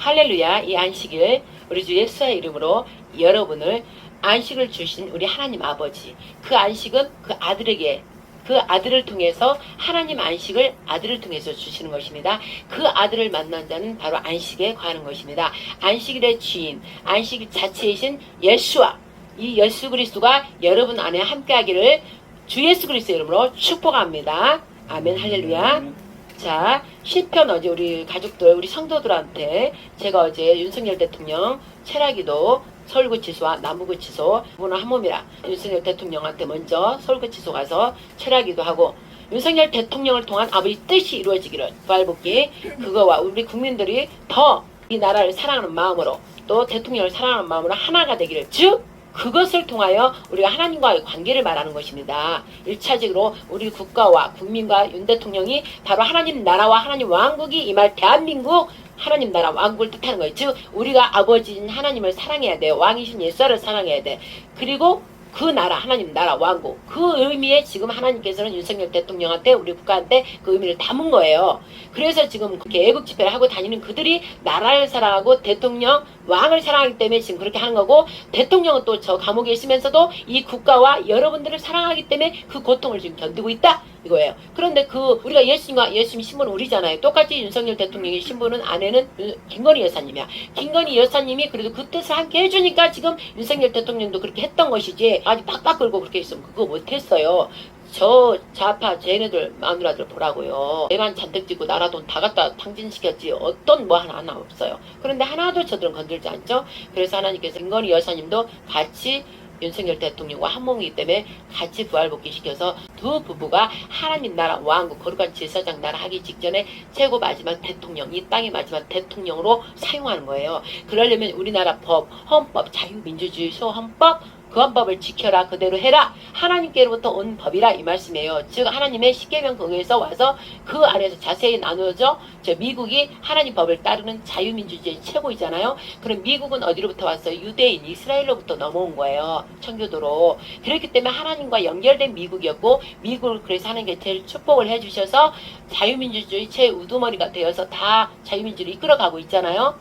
할렐루야. 이 안식일 우리 주 예수의 이름으로 여러분을 안식을 주신 우리 하나님 아버지, 그 안식은 그 아들에게, 그 아들을 통해서 하나님 안식을 아들을 통해서 주시는 것입니다. 그 아들을 만난 자는 바로 안식에 관한 것입니다. 안식일의 주인, 안식 자체이신 예수와 이 예수 그리스도가 여러분 안에 함께하기를 주 예수 그리스도 이름으로 축복합니다. 아멘. 할렐루야. 자, 시편 어제 우리 가족들, 우리 성도들한테 제가 어제 윤석열 대통령 철학기도 서울구치소와 남부구치소 부부는 한 몸이라 윤석열 대통령한테 먼저 서울구치소 가서 철학기도 하고 윤석열 대통령을 통한 아버지 뜻이 이루어지기를 부활복귀 그거와 우리 국민들이 더 이 나라를 사랑하는 마음으로 또 대통령을 사랑하는 마음으로 하나가 되기를, 즉 그것을 통하여 우리가 하나님과의 관계를 말하는 것입니다. 1차적으로 우리 국가와 국민과 윤 대통령이 바로 하나님 나라와 하나님 왕국이 임할 대한민국 하나님 나라 왕국을 뜻하는 거예요. 즉 우리가 아버지인 하나님을 사랑해야 돼요. 왕이신 예수를 사랑해야 돼. 그리고 그 나라 하나님 나라 왕국, 그 의미에 지금 하나님께서는 윤석열 대통령한테 우리 국가한테 그 의미를 담은 거예요. 그래서 지금 그렇게 애국 집회를 하고 다니는 그들이 나라를 사랑하고 대통령 왕을 사랑하기 때문에 지금 그렇게 하는 거고, 대통령은 또 저 감옥에 있으면서도 이 국가와 여러분들을 사랑하기 때문에 그 고통을 지금 견디고 있다 이거예요. 그런데 그 우리가 예수님과 예수님 신분은 우리잖아요. 똑같이 윤석열 대통령의 신분은 아내는 김건희 여사님이야. 김건희 여사님이 그래도 그 뜻을 함께 해주니까 지금 윤석열 대통령도 그렇게 했던 것이지, 아주 빡빡 걸고 그렇게 있으면 그거 못했어요. 저 좌파 쟤네들 마누라들 보라고요. 애만 잔뜩 짓고 나라 돈 다 갖다 탕진시켰지 어떤 뭐 하나 없어요. 그런데 하나도 저들은 건들지 않죠. 그래서 하나님께서 김건희 여사님도 같이 윤석열 대통령과 한 몸이기 때문에 같이 부활복귀시켜서 두 부부가 하나님 나라 왕국 거룩한 제사장 나라 하기 직전에 최고 마지막 대통령, 이 땅의 마지막 대통령으로 사용하는 거예요. 그러려면 우리나라 법, 헌법, 자유민주주의 소헌법, 그 헌법을 지켜라, 그대로 해라, 하나님께로부터 온 법이라 이 말씀이에요. 즉 하나님의 십계명 거기에서 와서 그 안에서 자세히 나누어져 미국이 하나님 법을 따르는 자유민주주의 최고이잖아요. 그럼 미국은 어디로부터 왔어요? 유대인 이스라엘로부터 넘어온 거예요. 청교도로. 그렇기 때문에 하나님과 연결된 미국이었고, 미국을 그래서 하나님께 제일 축복을 해주셔서 자유민주주의 최우두머리가 되어서 다 자유민주를 이끌어가고 있잖아요.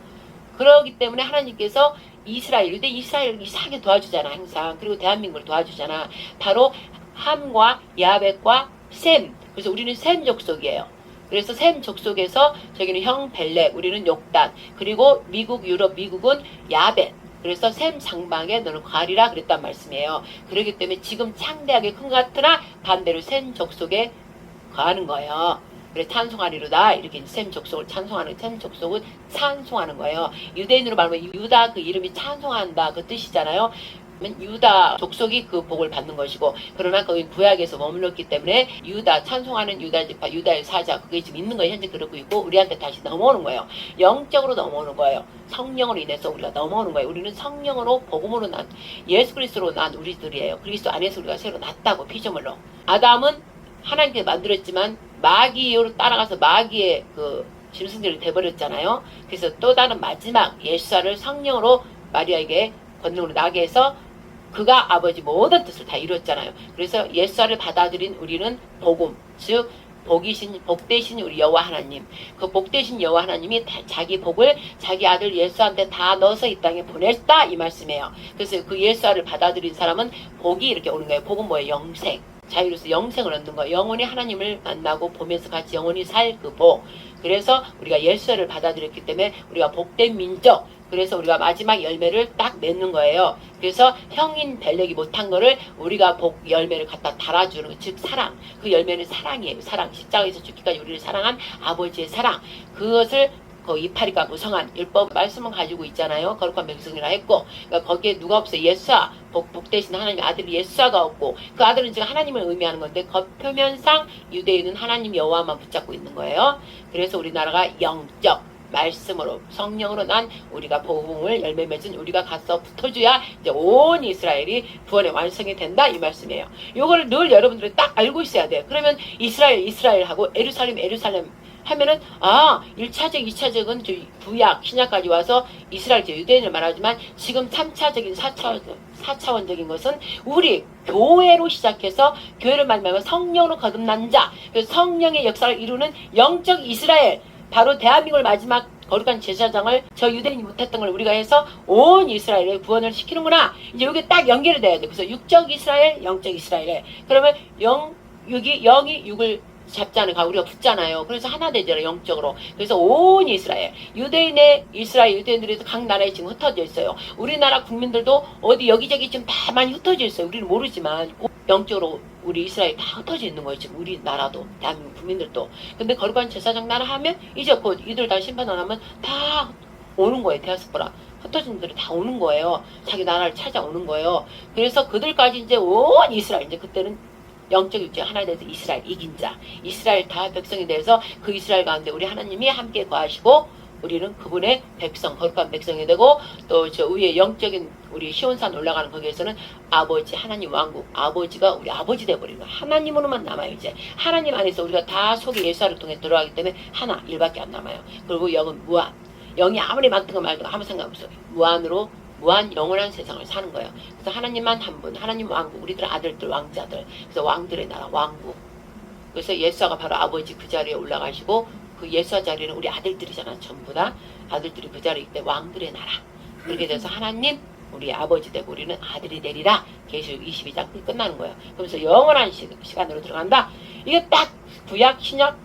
그러기 때문에 하나님께서 이스라엘 이상하게 도와주잖아 항상. 그리고 대한민국을 도와주잖아. 바로 함과 야벳과 셈. 그래서 우리는 셈 족속이에요. 그래서 셈 족속에서 저기는 형 벨렉, 우리는 욕단, 그리고 미국 유럽 미국은 야벳. 그래서 셈 상방에 너는 과리라 그랬단 말씀이에요. 그렇기 때문에 지금 창대하게 큰 것 같으나 반대로 셈 족속에 거하는 거예요. 그래 찬송하리로다 이렇게 셈 족속을 찬송하는, 셈 족속은 찬송하는 거예요. 유대인으로 말하면 유다 그 이름이 찬송한다 그 뜻이잖아요. 유다 족속이 그 복을 받는 것이고, 그러나 거기 구약에서 머물렀기 때문에 유다 찬송하는 유다 지파 유다의 사자 그게 지금 있는 거예요. 현재 그러고 있고 우리한테 다시 넘어오는 거예요. 영적으로 넘어오는 거예요. 성령으로 인해서 우리가 넘어오는 거예요. 우리는 성령으로 복음으로 난 예수 그리스도로 난 우리들이에요. 그리스도 안에서 우리가 새로 났다고 피조물로. 아담은 하나님께 만들었지만 마귀로 따라가서 마귀의 그 짐승들이 돼버렸잖아요. 그래서 또 다른 마지막 예수를 성령으로 마리아에게 권능으로 나게 해서 그가 아버지 모든 뜻을 다 이뤘잖아요. 그래서 예수를 받아들인 우리는 복음, 즉 복되신 우리 여호와 하나님, 그 복되신 여호와 하나님이 자기 복을 자기 아들 예수한테 다 넣어서 이 땅에 보냈다 이 말씀이에요. 그래서 그 예수를 받아들인 사람은 복이 이렇게 오는 거예요. 복은 뭐예요? 영생. 자유로서 영생을 얻는 거, 영원히 하나님을 만나고 보면서 같이 영원히 살 그 복. 그래서 우리가 예수를 받아들였기 때문에 우리가 복된 민족, 그래서 우리가 마지막 열매를 딱 맺는 거예요. 그래서 형인 벨렉이 못한 거를 우리가 복 열매를 갖다 달아주는 거, 즉 사랑. 그 열매는 사랑이에요. 사랑. 십자가에서 죽기까지 우리를 사랑한 아버지의 사랑. 그것을 그 이파리가 무성한 율법 말씀을 가지고 있잖아요. 거룩한 백성이라 했고, 그러니까 거기에 누가 없어요? 예수아, 복 대신 하나님의 아들이 예수아가 없고, 그 아들은 지금 하나님을 의미하는 건데 겉표면상 유대인은 하나님 여호와만 붙잡고 있는 거예요. 그래서 우리나라가 영적 말씀으로 성령으로 난 우리가 복음을 열매 맺은 우리가 가서 붙어줘야 이제 온 이스라엘이 구원의 완성이 된다 이 말씀이에요. 요거를 늘 여러분들이 딱 알고 있어야 돼요. 그러면 이스라엘 하고 에루살렘 하면은 1차적, 2차적은 구약, 신약까지 와서 이스라엘 유대인을 말하지만 지금 3차적인 4차원적인 것은 우리 교회로 시작해서 교회를 말하면 성령으로 거듭난 자, 성령의 역사를 이루는 영적 이스라엘, 바로 대한민국을 마지막 거룩한 제사장을 저 유대인이 못했던 걸 우리가 해서 온 이스라엘에 구원을 시키는구나. 이제 여기 딱 연결이 돼야 돼. 그래서 육적 이스라엘, 영적 이스라엘. 그러면 여기 0이 6을 잡자는 가 우리가 붙잖아요. 그래서 하나 되잖아요. 영적으로. 그래서 온 이스라엘, 유대인의 이스라엘 유대인들이 각 나라에 지금 흩어져 있어요. 우리나라 국민들도 어디 여기저기 지금 다 많이 흩어져 있어요. 우리는 모르지만 영적으로 우리 이스라엘 다 흩어져 있는 거예요. 지금 우리나라도 대한민국 국민들도. 근데 거룩한 제사장 나라 하면 이제 곧 이들 다 심판 안 하면 다 오는 거예요. 디아스포라 흩어진 들이 다 오는 거예요. 자기 나라를 찾아오는 거예요. 그래서 그들까지 이제 온 이스라엘, 이제 그때는 영적 육체 하나에 대해서 이스라엘 이긴 자, 이스라엘 다 백성이 돼서 그 이스라엘 가운데 우리 하나님이 함께 거하시고 우리는 그분의 백성, 거룩한 백성이 되고 또 저 위에 영적인 우리 시온산 올라가는 거기에서는 아버지 하나님 왕국, 아버지가 우리 아버지 돼버리는 거야. 하나님으로만 남아요. 이제 하나님 안에서 우리가 다 속에 예수를 통해 들어가기 때문에 하나, 일밖에 안 남아요. 그리고 영은 무한, 영이 아무리 많든 말든 아무 상관 없어요. 무한으로 무한 영원한 세상을 사는 거예요. 그래서 하나님만 한 분, 하나님 왕국, 우리들 아들들, 왕자들, 그래서 왕들의 나라, 왕국. 그래서 예수가 바로 아버지 그 자리에 올라가시고 그 예수와 자리는 우리 아들들이잖아. 전부 다 아들들이 그 자리에 있대. 왕들의 나라. 그렇게 돼서 하나님 우리 아버지 되고 우리는 아들이 되리라. 계시록 22장 끝나는 거예요. 그러면서 영원한 시간으로 들어간다. 이게 딱 구약, 신약,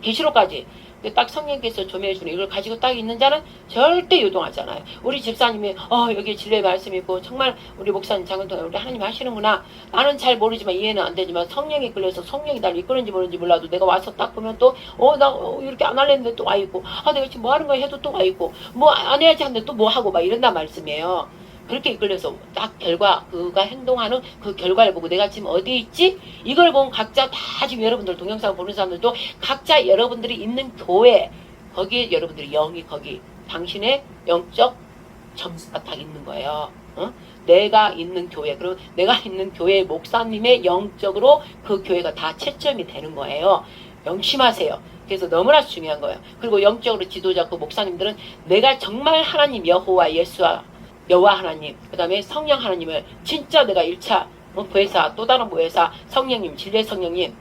계시록까지 딱 성령께서 조명해주는 이걸 가지고 딱 있는 자는 절대 요동하잖아요. 우리 집사님이 여기 진리의 말씀이 있고 정말 우리 목사님 장은동에 우리 하나님 하시는구나. 나는 잘 모르지만 이해는 안 되지만 성령이 끌려서 성령이 나를 이끄는지 모르는지 몰라도 내가 와서 딱 보면 또 나 이렇게 안 할랬는데 또 와있고 내가 지금 뭐 하는 거야 해도 또 와있고 뭐 안 해야지 하는데 또 뭐 하고 막 이런단 말씀이에요. 그렇게 이끌려서 딱 그가 행동하는 그 결과를 보고 내가 지금 어디에 있지? 이걸 보면 각자 다 지금 여러분들 동영상 보는 사람들도 각자 여러분들이 있는 교회 거기에 여러분들이 영이 거기 당신의 영적 점수가 딱 있는 거예요. 내가 있는 교회, 그리고 내가 있는 교회 목사님의 영적으로 그 교회가 다 채점이 되는 거예요. 명심하세요. 그래서 너무나 중요한 거예요. 그리고 영적으로 지도자 그 목사님들은 내가 정말 하나님 여호와 예수와 여호와 하나님, 그 다음에 성령 하나님을 진짜 내가 1차 부회사, 또 다른 부회사, 성령님, 진리의 성령님,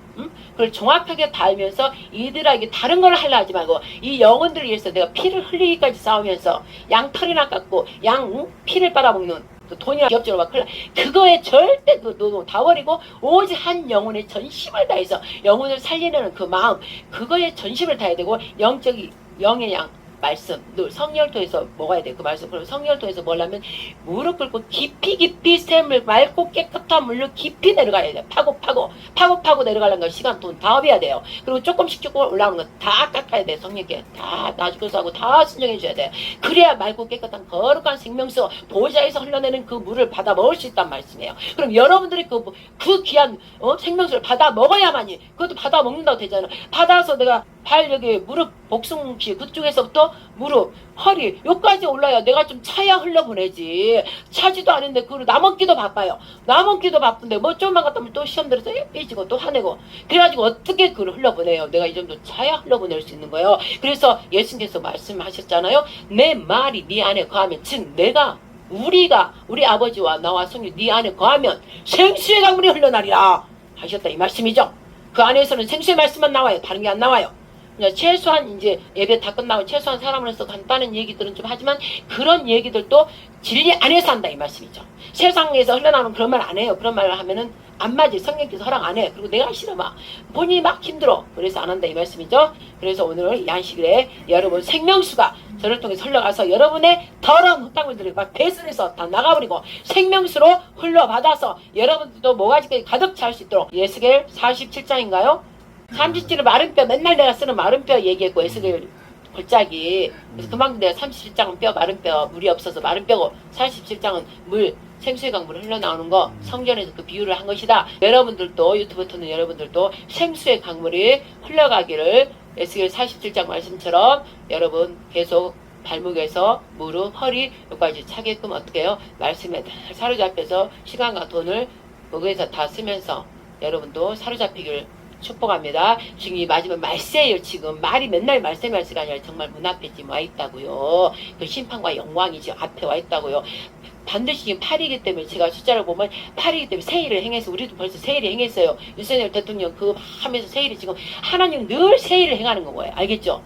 그걸 정확하게 다 알면서 이들에게 다른 걸 하려 하지 말고 이 영혼들을 위해서 내가 피를 흘리기까지 싸우면서 양 털이나 깎고 양 피를 빨아먹는 그 돈이나 기업적으로 막 그거에 절대 그돈 다 버리고 오직 한 영혼의 전심을 다해서 영혼을 살리는 그 마음, 그거에 전심을 다해야 되고 영적이 영의 양 말씀, 늘 성령을 통해서 먹어야 돼. 그 말씀. 그럼 성령을 통해서 뭘 하면 무릎 꿇고 깊이 샘을 맑고 깨끗한 물로 깊이 내려가야 돼. 파고 내려가려는 건 시간, 돈 다 업해야 돼요. 그리고 조금씩 올라오는 건 다 깎아야 돼. 성령께 다 놔주고서 하고 다 순종해 줘야 돼. 그래야 맑고 깨끗한 거룩한 생명수 보좌에서 흘러내는 그 물을 받아 먹을 수 있단 말씀이에요. 그럼 여러분들이 그 귀한 생명수를 받아 먹어야만이 그것도 받아 먹는다고 되잖아요. 받아서 내가 발 여기 무릎 복숭지 그쪽에서부터 무릎 허리 여기까지 올라야 내가 좀 차야 흘러보내지. 차지도 않은데 그걸 나먹기도 바빠요. 나먹기도 바쁜데 뭐 좀만 갔다 오면 또 시험 들어서 삐지고 또 화내고 그래가지고 어떻게 그걸 흘러보내요. 내가 이 정도 차야 흘러보낼 수 있는 거예요. 그래서 예수님께서 말씀하셨잖아요. 내 말이 네 안에 거하면 즉 내가 우리가 우리 아버지와 나와 성령 네 안에 거하면 생수의 강물이 흘러나리라 하셨다 이 말씀이죠. 그 안에서는 생수의 말씀만 나와요. 다른 게 안 나와요. 최소한 이제 예배 다 끝나고 최소한 사람으로서 간단한 얘기들은 좀 하지만 그런 얘기들도 진리 안에서 한다 이 말씀이죠. 세상에서 흘러나오는 그런 말 안 해요. 그런 말을 하면은 안 맞지. 성령께서 허락 안 해. 그리고 내가 싫어 막 본인이 막 힘들어. 그래서 안 한다 이 말씀이죠. 그래서 오늘 이 안식일에 여러분 생명수가 저를 통해 흘러가서 여러분의 더러운 흙탕물들을 막 배설해서 다 나가버리고 생명수로 흘러받아서 여러분들도 모가지까지 가득 찰 수 있도록 에스겔 47장인가요? 삼십칠은 마른 뼈, 맨날 내가 쓰는 마른 뼈 얘기했고 에스겔 골짜기. 그래서 그만큼 내가 37장은 뼈, 마른 뼈, 물이 없어서 마른 뼈고 47장은 물, 생수의 강물이 흘러나오는 거 성전에서 그 비유를 한 것이다. 여러분들도 유튜브 듣는 여러분들도 생수의 강물이 흘러가기를 에스겔 47장 말씀처럼 여러분 계속 발목에서 무릎, 허리 여기까지 차게끔 어떻게 해요? 말씀에 사로잡혀서 시간과 돈을 거기에서 다 쓰면서 여러분도 사로잡히길 축복합니다. 지금 이 마지막 말세예요. 지금 말이 맨날 말세가 아니라 정말 문 앞에 지금 와 있다고요. 그 심판과 영광이 지금 앞에 와 있다고요. 반드시 지금 8이기 때문에 제가 숫자를 보면 8이기 때문에 세일을 행해서 우리도 벌써 세일을 행했어요. 윤석열 대통령 그거 하면서 세일이 지금 하나님 늘 세일을 행하는 거예요. 알겠죠?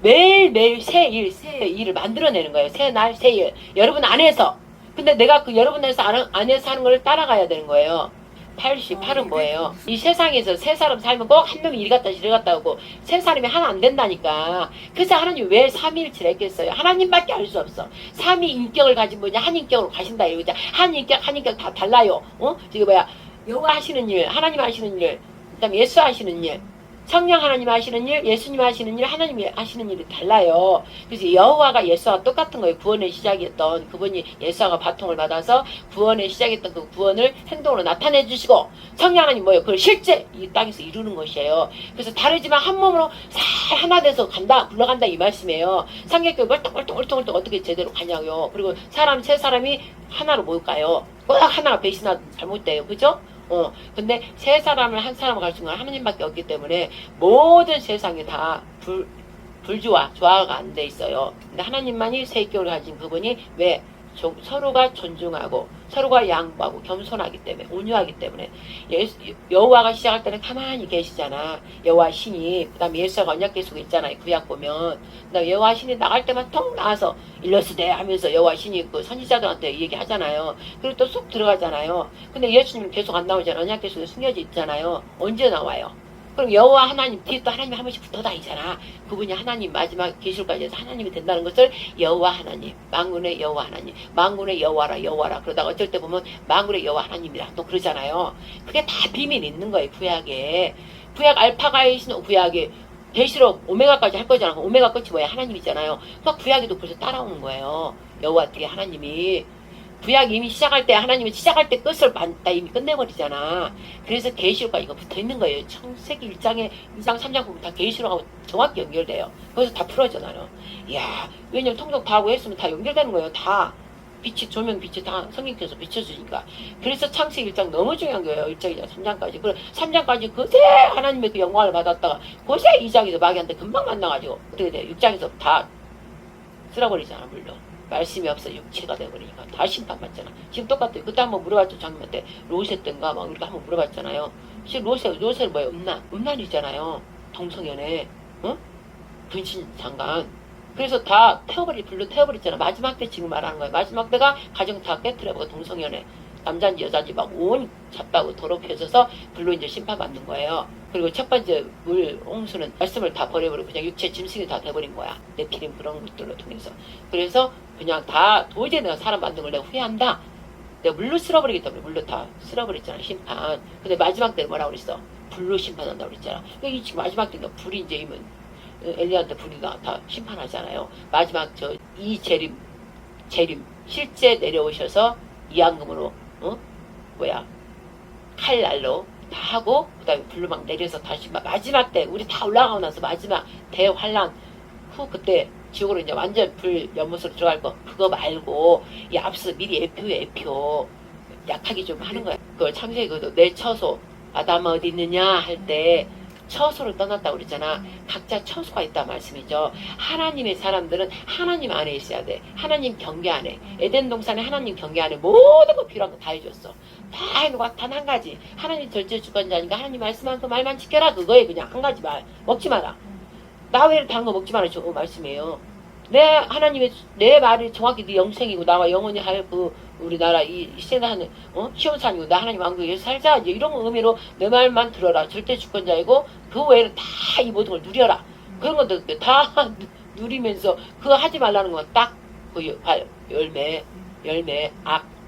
매일매일 새 일을 만들어내는 거예요. 새 날, 새 일. 여러분 안에서. 근데 내가 그 여러분 안에서 하는 걸 따라가야 되는 거예요. 88은 뭐예요? 이 세상에서 세 사람 살면 꼭 한 명이 이리 갔다 저리 갔다 오고 세 사람이 하나 안 된다니까. 그래서 하나님 왜 삼위일체를 했겠어요? 하나님밖에 알 수 없어. 삼위 인격을 가진 분이 한 인격으로 가신다 이거죠. 한 인격 다 달라요. 지금 여호와 하시는 일, 하나님 하시는 일, 그다음에 예수 하시는 일, 성령 하나님 하시는 일, 예수님 하시는 일, 하나님이 하시는 일이 달라요. 그래서 여호와가 예수와 똑같은 거예요. 구원의 시작이었던 그분이 예수와 바통을 받아서 구원의 시작했던 그 구원을 행동으로 나타내 주시고, 성령 하나님 뭐예요? 그걸 실제 이 땅에서 이루는 것이에요. 그래서 다르지만 한 몸으로 잘 하나 돼서 간다, 굴러간다 이 말씀이에요. 삼계교회 멀뚱 어떻게 제대로 가냐고요. 그리고 세 사람이 하나로 모일까요? 꼭 하나가 배신하면 잘못돼요. 그죠? 근데 세 사람을 한 사람을 갈 수 있는 건 하나님밖에 없기 때문에 모든 세상이 다 조화가 안 돼 있어요. 근데 하나님만이 세 인격을 가진 그분이 왜? 서로가 존중하고 서로가 양보하고 겸손하기 때문에, 온유하기 때문에. 여호와가 시작할 때는 가만히 계시잖아. 여호와 신이. 그 다음에 예수가 언약궤 속에 있잖아요. 구약 보면. 그 다음에 여호와 신이 나갈 때만 통 나와서 일러스되 하면서 여호와 신이 그 선지자들한테 얘기하잖아요. 그리고 또 쏙 들어가잖아요. 근데 예수님은 계속 안 나오잖아요. 언약궤 속에 숨겨져 있잖아요. 언제 나와요? 그럼 여호와 하나님 뒤에 또 하나님이 한 번씩 붙어 다니잖아. 그분이 하나님 마지막 계시록까지 해서 하나님이 된다는 것을 여호와 하나님, 만군의 여호와 하나님, 만군의 여호와라 그러다가 어쩔 때 보면 만군의 여호와 하나님이라 또 그러잖아요. 그게 다 비밀이 있는 거예요. 구약에. 구약 알파가이신 구약에 계시록 오메가까지 할 거잖아. 오메가 끝이 뭐야? 하나님이잖아요. 그러니까 구약에도 벌써 따라오는 거예요. 여호와 뒤에 하나님이. 구약 이미 시작할 때 하나님이 시작할 때 끝을 다 이미 끝내버리잖아. 그래서 계시록과 이거 붙어있는 거예요. 창세기 1장 3장 보면 다 계시록하고 정확히 연결돼요. 거기서 다 풀어져 나는. 이야, 왜냐면 통독 다 하고 했으면 다 연결되는 거예요. 다 조명 빛이 다 성령께서 비춰주니까. 그래서 창세기 1장 너무 중요한 거예요. 1장 2장 3장까지. 그래 3장까지 그새 하나님의 그 영광을 받았다가 그새 2장에서 마귀한테 금방 만나가지고 어떻게 돼? 6장에서 다 쓸어버리잖아. 물론 말씀이 없어 육체가 돼버리니까 다 심판받잖아. 지금 똑같아요. 그때 한번 물어봤죠. 장님한테 로셋 땐가 막 우리가 한번 물어봤잖아요. 지금 로셋 뭐예요? 음란이잖아요. 동성연애 분신 장관. 그래서 다 불로 태워버렸잖아. 마지막 때 지금 말하는 거예요. 마지막 때가 가정 다 깨트려버리고 동성연애 남자인지 여자인지 막 온 잡다고 더럽혀져서 불로 이제 심판받는 거예요. 그리고 첫 번째 홍수는 말씀을 다 버려버리고 그냥 육체 짐승이 다 돼버린 거야. 네피림 그런 것들로 통해서. 그래서 그냥 다 도저히 내가 사람 만든 걸 내가 후회한다. 내가 물로 쓸어버리기 때문에 물로 다 쓸어버렸잖아. 심판. 근데 마지막 때는 뭐라고 그랬어? 불로 심판한다고 그랬잖아. 그러니까 지금 마지막 때는 불이 이제 이면 엘리야한테 불이 다 심판하잖아요. 마지막 이 재림 실제 내려오셔서 이앙금으로 칼날로 다 하고 그다음에 불로 막 내려서 다시 마지막 때 우리 다 올라가고 나서 마지막 대환란 후 그때 지옥으로 이제 완전 불 연못으로 들어갈 거 그거 말고 이 앞서 미리 애표 약하게 좀 하는 거야. 그걸 창세기 내 처소 아담 어디 있느냐 할 때 처소를 떠났다고 그랬잖아. 각자 처소가 있다 말씀이죠. 하나님의 사람들은 하나님 안에 있어야 돼. 하나님 경계 안에. 에덴 동산에 하나님 경계 안에 모든 거 필요한 거 다 해줬어. 다 해놓고 단 한 가지. 하나님 절제 주권자니까 하나님 말씀한 그 말만 지켜라. 그거에 그냥 한 가지 말. 먹지 마라. 나 외에 다른 거 먹지 마라. 저거 말씀이에요. 내 말이 정확히 네 영생이고 나와 영원히 할 우리나라 이 세상은 시온산이고 나 하나님 왕국에서 살자 이제 이런 의미로 내 말만 들어라. 절대 주권자이고 그 외에는 다 이 모든 걸 누려라. 그런 것들 다 누리면서 그거 하지 말라는 건 딱 그 열매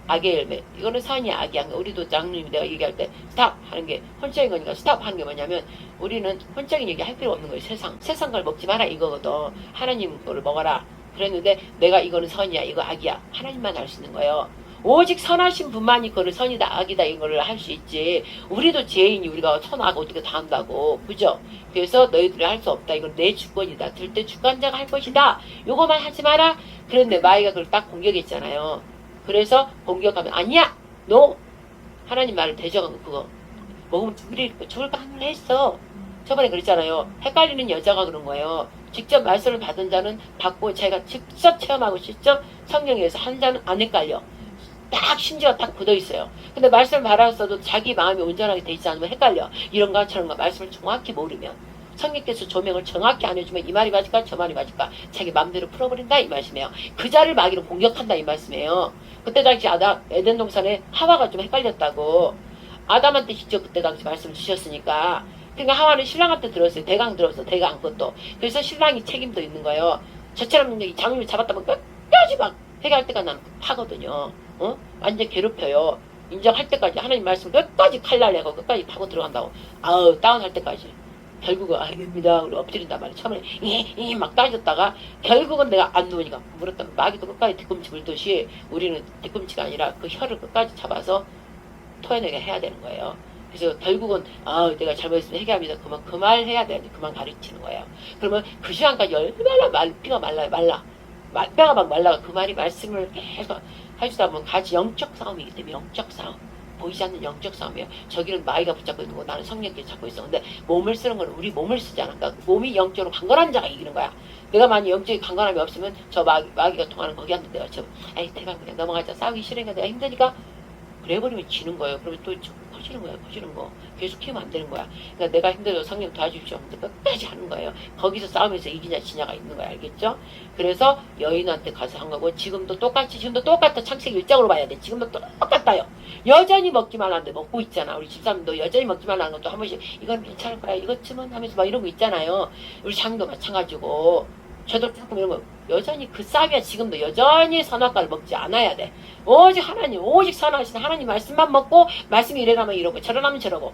악의 열매. 이거는 선이 악이야. 우리도 장로님이 내가 얘기할 때 스탑 하는 게 혼적인 거니까 스탑 하는 게 뭐냐면 우리는 혼적인 얘기 할 필요 없는 거예요. 세상 걸 먹지 마라 이거거든. 하나님 거를 먹어라. 그랬는데 내가 이거는 선이야 이거 악이야. 하나님만 알 수 있는 거예요. 오직 선하신 분만이 그거를 선이다 악이다 이거를 할 수 있지. 우리도 죄인이 우리가 선악 어떻게 다 한다고. 그죠? 그래서 너희들이 할 수 없다. 이건 내 주권이다. 들때 주권자가 할 것이다. 요거만 하지 마라. 그런데 마귀가 그걸 딱 공격했잖아요. 그래서 공격하면 아니야 너 하나님 말을 대적한 거 그거 먹으면 죽을 뻔을 했어. 저번에 그랬잖아요. 헷갈리는 여자가 그런 거예요. 직접 말씀을 받은 자는 받고 자기가 직접 체험하고 직접 성경에서 한 자는 안 헷갈려. 딱 심지어 딱 굳어 있어요. 근데 말씀을 받았어도 자기 마음이 온전하게 돼 있지 않으면 헷갈려. 이런가 저런가 말씀을 정확히 모르면 성령께서 조명을 정확히 안 해주면 이 말이 맞을까 저 말이 맞을까 자기 마음대로 풀어버린다 이 말씀이에요. 그 자를 마귀로 공격한다 이 말씀이에요. 그때 당시 에덴 동산에 하와가 좀 헷갈렸다고 아담한테 직접 그때 당시 말씀 주셨으니까 그러니까 하와는 신랑한테 들었어요. 대강 들었어. 대강 그것도. 그래서 신랑이 책임도 있는 거예요. 저처럼 이 장님을 잡았다 보면 끝까지 막 회개할 때가 나는 파거든요. 완전 괴롭혀요. 인정할 때까지 하나님 말씀 끝까지 칼날내고 끝까지 파고 들어간다고. 아우 다운할 때까지. 결국은 알겠습니다. 우리 엎드린단 말이야. 처음에 막 따졌다가 결국은 내가 안 누우니까 물었다면 마귀도 끝까지 뒤꿈치 물듯이 우리는 뒤꿈치가 아니라 그 혀를 끝까지 잡아서 토해내게 해야 되는 거예요. 그래서 결국은 내가 잘못했으면 회개합니다. 그만 그 말 해야 돼. 그만 가르치는 거예요. 그러면 그 시간까지 얼마나 피가 말라 뼈가 막 말라가 그 말이 말씀을 계속 해주다 보면 같이 영적 싸움이기 때문에 영적 싸움. 보이지 않는 영적 싸움이에요. 저기는 마귀가 붙잡고 있는 거 나는 성령께 잡고 있어. 근데 몸을 쓰는 건 우리 몸을 쓰잖아. 그러니까 몸이 영적으로 강건한 자가 이기는 거야. 내가 만약 영적인 강건함이 없으면 저 마귀가 통하는 거기 한테 내가 대박 그냥 넘어가자. 싸우기 싫으니까 내가 힘드니까 그래버리면 지는 거예요. 그러면 또 커지는 거예요. 커지는 거. 계속 키우면 안 되는 거야. 그러니까 내가 힘들어서 성령 도와주십시오. 근데 끝까지 하는 거예요. 거기서 싸우면서 이기냐 지냐가 있는 거야. 알겠죠? 그래서 여인한테 가서 한 거고 지금도 똑같아. 창세기 1장으로 봐야 돼. 지금도 똑같아요. 여전히 먹기만 하는데 먹고 있잖아. 우리 집사님도 여전히 먹기만 하는 것도 한 번씩 이건 괜찮을 거야. 이것쯤은 하면서 막 이런 거 있잖아요. 우리 장도 마찬가지고 저도 조금 이런 거 여전히 그 쌈이야. 지금도 여전히 선악과를 먹지 않아야 돼. 오직 선하신 하나님 말씀만 먹고 말씀이 이래가면 이러고 저러면 저러고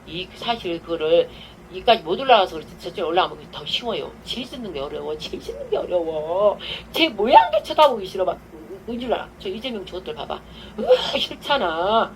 이 사실 그거를 이까지 못 올라가서 그렇지 저쪽에 올라가면 더 쉬워요. 제 짓는 게 어려워. 제 모양도 쳐다보기 싫어. 막 은줄라 저 이재명 저것들 봐봐. 싫잖아.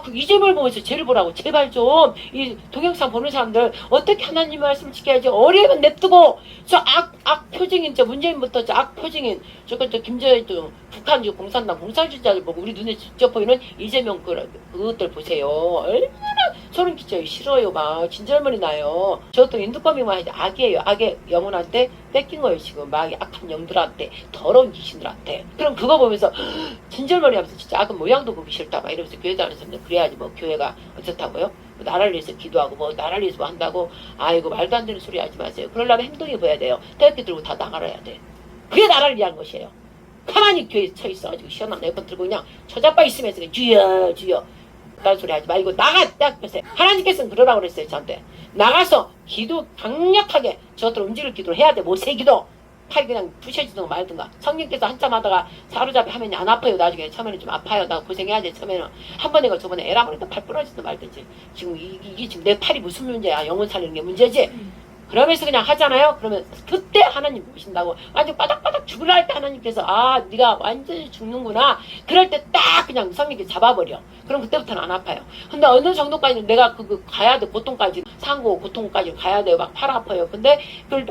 그 이재명을 보면서 쟤를 보라고. 제발 좀 이 동영상 보는 사람들 어떻게 하나님 말씀을 지켜야지. 어려우면 냅두고 저 악 표징인 저 문재인부터 저 악 표징인 저 김정일 북한 공산당 공산주의자들 보고 우리 눈에 직접 보이는 이재명 그것들 보세요. 얼마나 소름 끼쳐요. 싫어요. 막 진절머리 나요. 저것도 인두꺼비만 해도 악이에요. 악의 영혼한테 뺏긴 거예요. 지금 막 악한 영들한테 더러운 귀신들한테. 그럼 그거 보면서 진절머리 하면서 진짜 악은 모양도 보기 싫다 막 이러면서 교회 다니는 사람들 그래야지 뭐 교회가 어떻다고요? 나라를 위해서 기도하고 뭐 나라를 위해서 뭐 한다고 아이고 말도 안 되는 소리 하지 마세요. 그러려면 행동해 보여야 돼요. 태극기 들고 다 나가야 돼. 그게 나라를 위한 것이에요. 가만히 교회에 서 있어가지고 시원한 에어컨 들고 그냥 저자빠 있으면서 주여 그딴 소리 하지 말고 나가 딱 보세요. 하나님께서는 그러라고 그랬어요. 저한테 나가서 기도 강력하게 저것들 움직일 기도를 해야 돼. 모세 기도 팔 그냥 부셔지든가 말든가. 성령께서 한참 하다가 사로잡이 하면 안 아파요. 나중에 처음에는 좀 아파요. 나 고생해야 돼. 처음에는 한 번에 저번에 에라 그러니까 팔 부러지든 말든지. 지금 이게 지금 내 팔이 무슨 문제야. 영혼 살리는 게 문제지. 그러면서 그냥 하잖아요. 그러면 그때 하나님 보신다고 완전 바닥바닥 죽으라 할 때 하나님께서 네가 완전히 죽는구나. 그럴 때 딱 그냥 성령께 잡아버려. 그럼 그때부터는 안 아파요. 근데 어느 정도까지는 내가 가야 돼. 고통까지 상고 고통까지 가야 돼요. 막 팔 아파요. 근데 그걸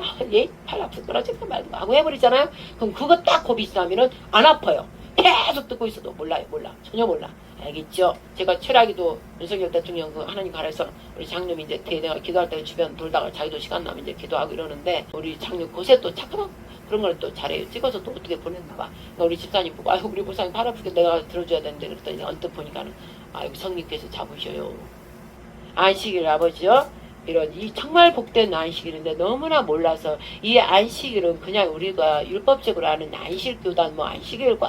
팔 아프고 떨어질까 말까 하고 해버리잖아요. 그럼 그거 딱 고비 있으면은 안 아파요. 계속 듣고 있어도 몰라. 전혀 몰라. 알겠죠? 제가 철학기도 윤석열 대통령 하나님 가라서 우리 장님이 이제 내가 기도할 때 주변 돌다가 자기도 시간 나면 이제 기도하고 이러는데 우리 장님 곳에 또 착하다 그런 걸 또 잘해요. 찍어서 또 어떻게 보냈나 봐. 그러니까 우리 집사님 보고 우리 목사님 팔 아프게 내가 들어줘야 되는데 그랬더니 언뜻 보니까는 여기 성님께서 잡으셔요. 안식일 아버지요. 이런 이 정말 복된 안식일인데 너무나 몰라서 이 안식일은 그냥 우리가 율법적으로 하는 안식교단 뭐 안식일 꼭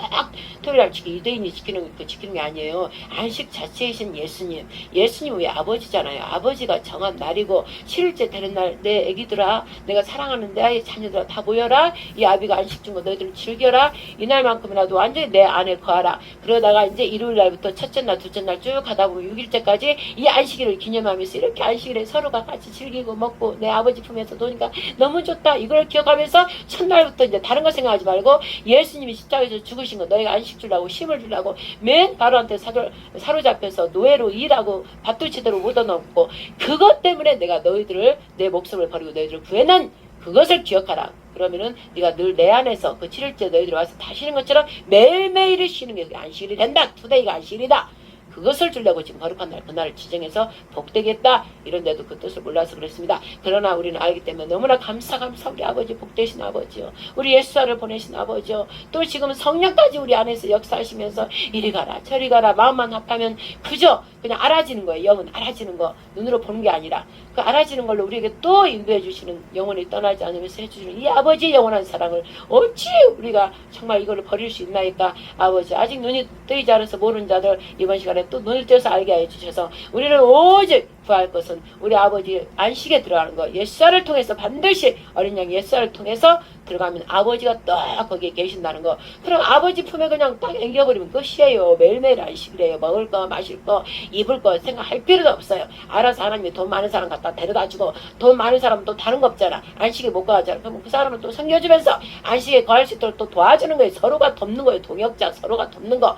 토요일날 유대인이 지키는 게 아니에요. 안식 자체이신 예수님 왜 아버지잖아요. 아버지가 정한 날이고 7일째 되는 날 내 애기들아 내가 사랑하는 내 아이 자녀들아 다 모여라. 이 아비가 안식 준 거 너희들 즐겨라. 이날만큼이라도 완전히 내 안에 거하라. 그러다가 이제 일요일날부터 첫째 날 둘째 날 쭉 가다 보면 6일째까지 이 안식일을 기념하면서 이렇게 안식일에 서로가 같이 즐기고 먹고 내 아버지 품에서 노니까 너무 좋다. 이걸 기억하면서 첫날부터 이제 다른 거 생각하지 말고 예수님이 십자가에서 죽으신 거 너희가 안식 주려고 힘을 주려고 맨 바로한테 사로잡혀서 노예로 일하고 밥도 제대로 못 얻어먹고 그것 때문에 내가 너희들을 내 목숨을 버리고 너희들을 구해낸 그것을 기억하라. 그러면은 네가 늘 내 안에서 그 7일째 너희들이 와서 다 쉬는 것처럼 매일매일을 쉬는 게 안식일이 된다. 투데이가 안식일이다. 그것을 주려고 지금 거룩한 날 그날을 지정해서 복되겠다 이런데도 그 뜻을 몰라서 그랬습니다. 그러나 우리는 알기 때문에 너무나 감사 우리 아버지 복되신 아버지요, 우리 예수아를 보내신 아버지요, 또 지금 성령까지 우리 안에서 역사하시면서 이리 가라 저리 가라 마음만 합하면 그저 그냥 알아지는 거예요. 영은 알아지는 거, 눈으로 보는 게 아니라 그 알아지는 걸로 우리에게 또 인도해 주시는, 영원히 떠나지 않으면서 해주시는 이 아버지의 영원한 사랑을 어찌 우리가 정말 이걸 버릴 수 있나이까. 아버지, 아직 눈이 뜨이지 않아서 모르는 자들 이번 시간에 또 눈을 떼서 알게 해주셔서 우리는 오직 구할 것은 우리 아버지 안식에 들어가는 거, 예수아를 통해서 반드시 어린 양 예수아를 통해서 들어가면 아버지가 또 거기에 계신다는 거. 그럼 아버지 품에 그냥 딱 앵겨버리면 끝이에요. 매일매일 안식이래요. 먹을 거 마실 거 입을 거 생각할 필요도 없어요. 알아서 하나님이 돈 많은 사람 갖다 데려다 주고, 돈 많은 사람은 또 다른 거 없잖아. 안식에 못 가잖아. 그럼 그 사람은 또 섬겨주면서 안식에 거할 수 있도록 또 도와주는 거예요. 서로가 돕는 거예요. 동역자 서로가 돕는 거.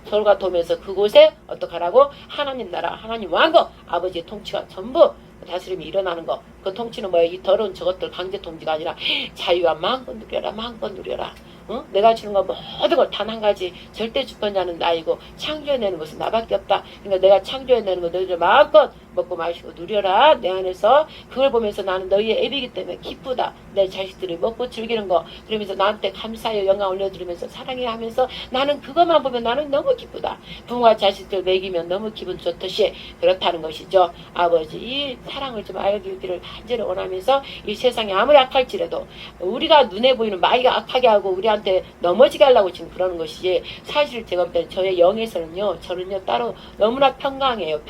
서로가 도면서 그곳에 어떡하라고? 하나님 나라, 하나님 왕국, 아버지의 통치가 전부 다스림이 일어나는 거. 그 통치는 뭐예요? 이 더러운 저것들 강제 통치가 아니라 자유와 마음껏 누려라, 마음껏 누려라. 어? 내가 주는 거 모든 걸 단 한 가지, 절대 주권자는 나이고 창조해내는 것은 나밖에 없다. 그러니까 내가 창조해내는 거 너희들 마음껏 먹고 마시고 누려라. 내 안에서 그걸 보면서 나는 너희의 애비기 때문에 기쁘다. 내 자식들이 먹고 즐기는 거 그러면서 나한테 감사하여 영광 올려드리면서 사랑해 하면서 나는 그것만 보면 나는 너무 기쁘다. 부모가 자식들 먹이면 너무 기분 좋듯이 그렇다는 것이죠. 아버지, 이 사랑을 좀 알기를 간절히 원하면서 이 세상이 아무리 악할지라도 우리가 눈에 보이는 마귀가 악하게 하고 우리한테 넘어지게 하려고 지금 그러는 것이지, 사실 제가 볼 때 저의 영에서는요, 저는요 따로 너무나 평강해요.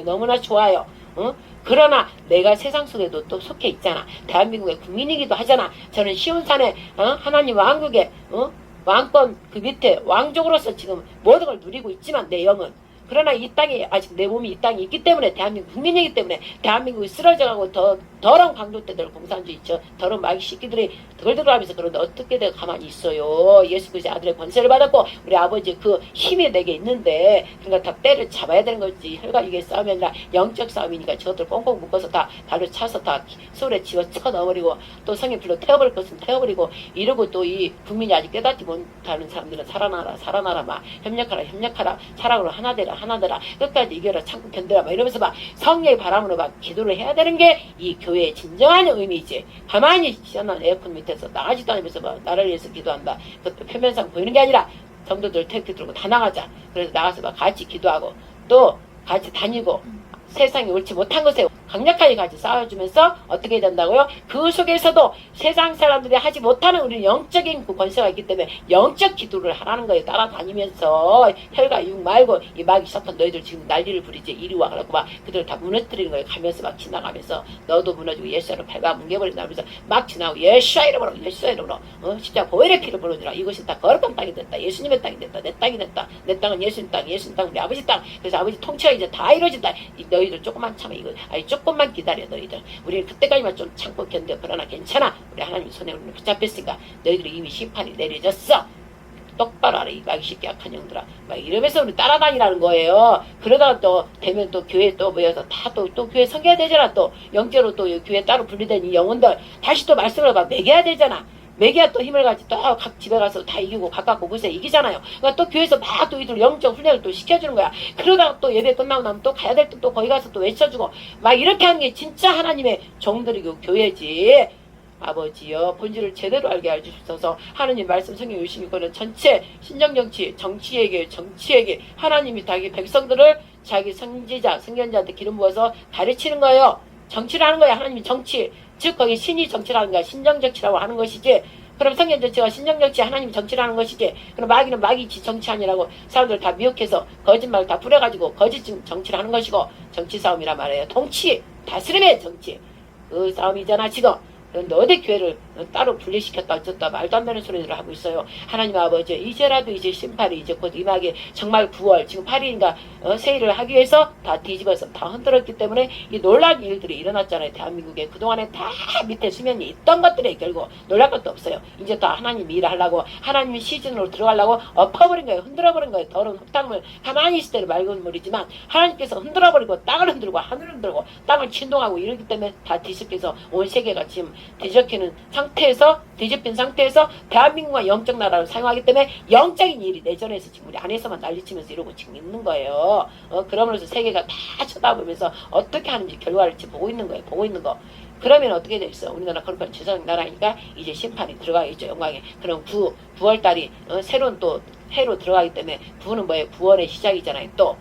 너무나 좋아요. 어? 그러나 내가 세상 속에도 또 속해 있잖아. 대한민국의 국민이기도 하잖아. 저는 시온산에 하나님 왕국의 왕권 그 밑에 왕족으로서 지금 모든 걸 누리고 있지만 내 영은, 그러나 이 땅에 아직 내 몸이 이 땅에 있기 때문에 대한민국 국민이기 때문에 대한민국이 쓰러져가고 더러운 강도떼들 공산주의 있죠. 더러운 마귀 새끼들이 드글드글하면서 그런데 어떻게 내가 가만히 있어요. 예수 그리스도의 아들의 권세를 받았고 우리 아버지 그 힘이 내게 있는데, 그러니까 다 때를 잡아야 되는 거지. 혈과 육의 싸움이 아니라 영적 싸움이니까 저것들 꽁꽁 묶어서 다 발로 차서 다 소울에 집어 쳐 넣어버리고 또 성의 불로 태워버릴 것은 태워버리고 이러고 또 이 국민이 아직 깨닫지 못하는 사람들은 살아나라 막 협력하라 사랑으로 하나 되라 끝까지 이겨라 참고 견뎌라 막 이러면서 막 성령의 바람으로 막 기도를 해야 되는 게 이 교회의 진정한 의미이지. 가만히 시원한 에어컨 밑에서 나가지도 않으면서 막 나를 위해서 기도한다, 그것도 표면상 보이는 게 아니라 성도들 택트 들고 다 나가자. 그래서 나가서 막 같이 기도하고 또 같이 다니고 세상이 옳지 못한 것에 강력하게 같이 싸워주면서 어떻게 된다고요? 그 속에서도 세상 사람들이 하지 못하는 우리 영적인 그 권세가 있기 때문에 영적 기도를 하라는 거예요. 따라다니면서 혈과 육 말고 이 마귀 사탄 너희들 지금 난리를 부리지 이리 와 그러고 막 그들 다 무너뜨리는 거예요. 가면서 막 지나가면서 너도 무너지고 예수로 밟아 뭉개버린다 하면서 막 지나고 예수의 이름으로 진짜 보혈의 피를 부르니라. 이것이 다 거룩한 땅이 됐다. 예수님의 땅이 됐다. 내 땅이 됐다. 내 땅은 예수님 땅 우리 아버지 땅. 그래서 아버지 통치가 이제 다 이루어진다. 너희들 조금만 참아. 이거 조금만 기다려. 너희들 우리는 그때까지만 좀 참고 견뎌. 그러나 괜찮아. 우리 하나님 손에 우리는 붙잡혔으니까 너희들이 이미 심판이 내려졌어. 똑바로 알아. 이 마귀 새끼 악한 영들아. 막 이러면서 우리 따라다니라는 거예요. 그러다가 또 되면 또 교회 또 모여서 다 또 교회 섬겨야 되잖아. 또 영적으로 또 교회 따로 분리된 이 영혼들 다시 또 말씀을 막 먹여야 되잖아. 매기야 또 힘을 가지 또 각 집에 가서 다 이기고 가깝고 곳에 이기잖아요. 그러니까 또 교회에서 막 또 이들 영적 훈련을 또 시켜주는 거야. 그러다가 또 예배 끝나고 나면 또 가야 될 때 또 거기 가서 또 외쳐주고 막 이렇게 하는 게 진짜 하나님의 종들이고 교회지. 아버지여, 본질을 제대로 알게 해주셔서 하나님 말씀 성경 유심히 거는 전체 신정정치 정치에게 하나님이 자기 백성들을 자기 선지자 선견자한테 기름 부어서 가르치는 거예요. 정치를 하는 거예요. 하나님이 정치, 즉 거기 신이 정치라는 거야. 신정정치라고 하는 것이지. 그럼 성경 정치가 신정정치, 하나님이 정치라는 것이지. 그럼 마귀는 마귀 정치 아니라고 사람들 다 미혹해서 거짓말 다 뿌려가지고 거짓 정치를 하는 것이고, 정치 싸움이란 말이에요. 통치, 다스림의 정치, 그 싸움이잖아 지금. 그런데 어디 교회를 따로 분리시켰다 어쩌다 말도 안 되는 소리들을 하고 있어요. 하나님 아버지, 이제라도 이제 심판이 이제 곧 임하게 정말 9월 지금 8일인가 세일을 하기 위해서 다 뒤집어서 다 흔들었기 때문에 이 놀라운 일들이 일어났잖아요. 대한민국에 그동안에 다 밑에 수면이 있던 것들에 결국 놀랄 것도 없어요. 이제 또 하나님 일을 하려고 하나님 시즌으로 들어가려고 엎어버린 거예요. 흔들어버린 거예요. 더러운 흙탕물 가만히 있을 때는 맑은 물이지만 하나님께서 흔들어버리고 땅을 흔들고 하늘을 흔들고 땅을 진동하고 이러기 때문에 다 뒤집혀서 온 세계가 지금 뒤집힌 상태에서 대한민국과 영적 나라를 사용하기 때문에 영적인 일이 내전에서 지금 우리 안에서만 난리치면서 이러고 지금 있는 거예요. 그러면서 세계가 다 쳐다보면서 어떻게 하는지 결과를 지금 보고 있는 거예요. 보고 있는 거. 그러면 어떻게 되겠어? 우리나라 거룩한 제사장 나라니까 이제 심판이 들어가겠죠. 영광에. 그럼 9월달이 새로운 또 해로 들어가기 때문에 구원은 뭐예요? 구원의 시작이잖아요. 또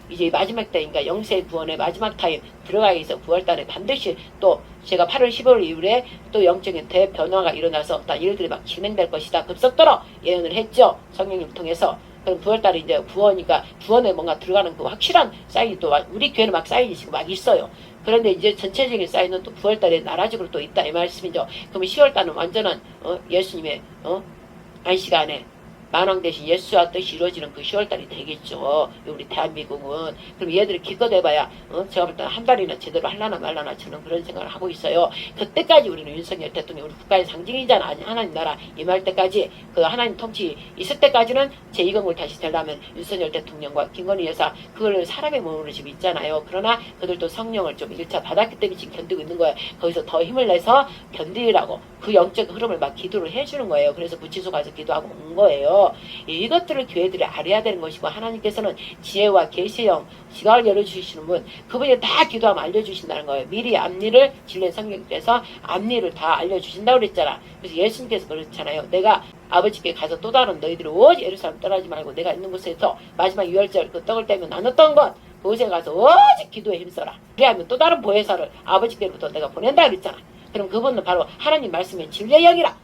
이제 마지막 때니까 영세 구원의 마지막 타임 들어가기 위해서 9월달에 반드시 또 제가 8월 15일 이후에 또 영적인 대변화가 일어나서 어떤 일들이 막 진행될 것이다. 급속도로 예언을 했죠. 성령님 통해서. 그럼 9월달에 이제 구원이니까 구원에 뭔가 들어가는 그 확실한 사인이 또 우리 교회는 막 사인이 지금 막 있어요. 그런데 이제 전체적인 사인은 또 9월달에 나라적으로 또 있다 이 말씀이죠. 그러면 10월달은 완전한 예수님의 안식 안에 만왕 대신 예수와 뜻이 이루어지는 그 10월달이 되겠죠. 우리 대한민국은. 그럼 얘들이 기껏 해봐야 제가 볼 때는 한 달이나 제대로 할라나 말라나 저는 그런 생각을 하고 있어요. 그때까지 우리는 윤석열 대통령 우리 국가의 상징이잖아. 하나님 나라 임할 때까지 그 하나님 통치 있을 때까지는 제2건국을 다시 되려면 윤석열 대통령과 김건희 여사 그걸 사람의 몸으로 지금 있잖아요. 그러나 그들도 성령을 좀 1차 받았기 때문에 지금 견디고 있는 거예요. 거기서 더 힘을 내서 견디라고 그 영적 흐름을 막 기도를 해주는 거예요. 그래서 구치소 가서 기도하고 온 거예요. 이것들을 교회들이 알아야 되는 것이고 하나님께서는 지혜와 계시형 지각을 열어주시는 분 그분이 다 기도하면 알려주신다는 거예요. 미리 앞니를 진리의 성경께서 앞니를 다 알려주신다고 그랬잖아. 그래서 예수님께서 그렇잖아요. 내가 아버지께 가서 또 다른 너희들이 오직 예루살렘 떠나지 말고 내가 있는 곳에서 마지막 유월절 그 떡을 떼면 나눴던 것 그곳에 가서 오직 기도에 힘써라. 그래야면 또 다른 보혜사를 아버지께로부터 내가 보낸다 그랬잖아. 그럼 그분은 바로 하나님 말씀의 진리의 영이라.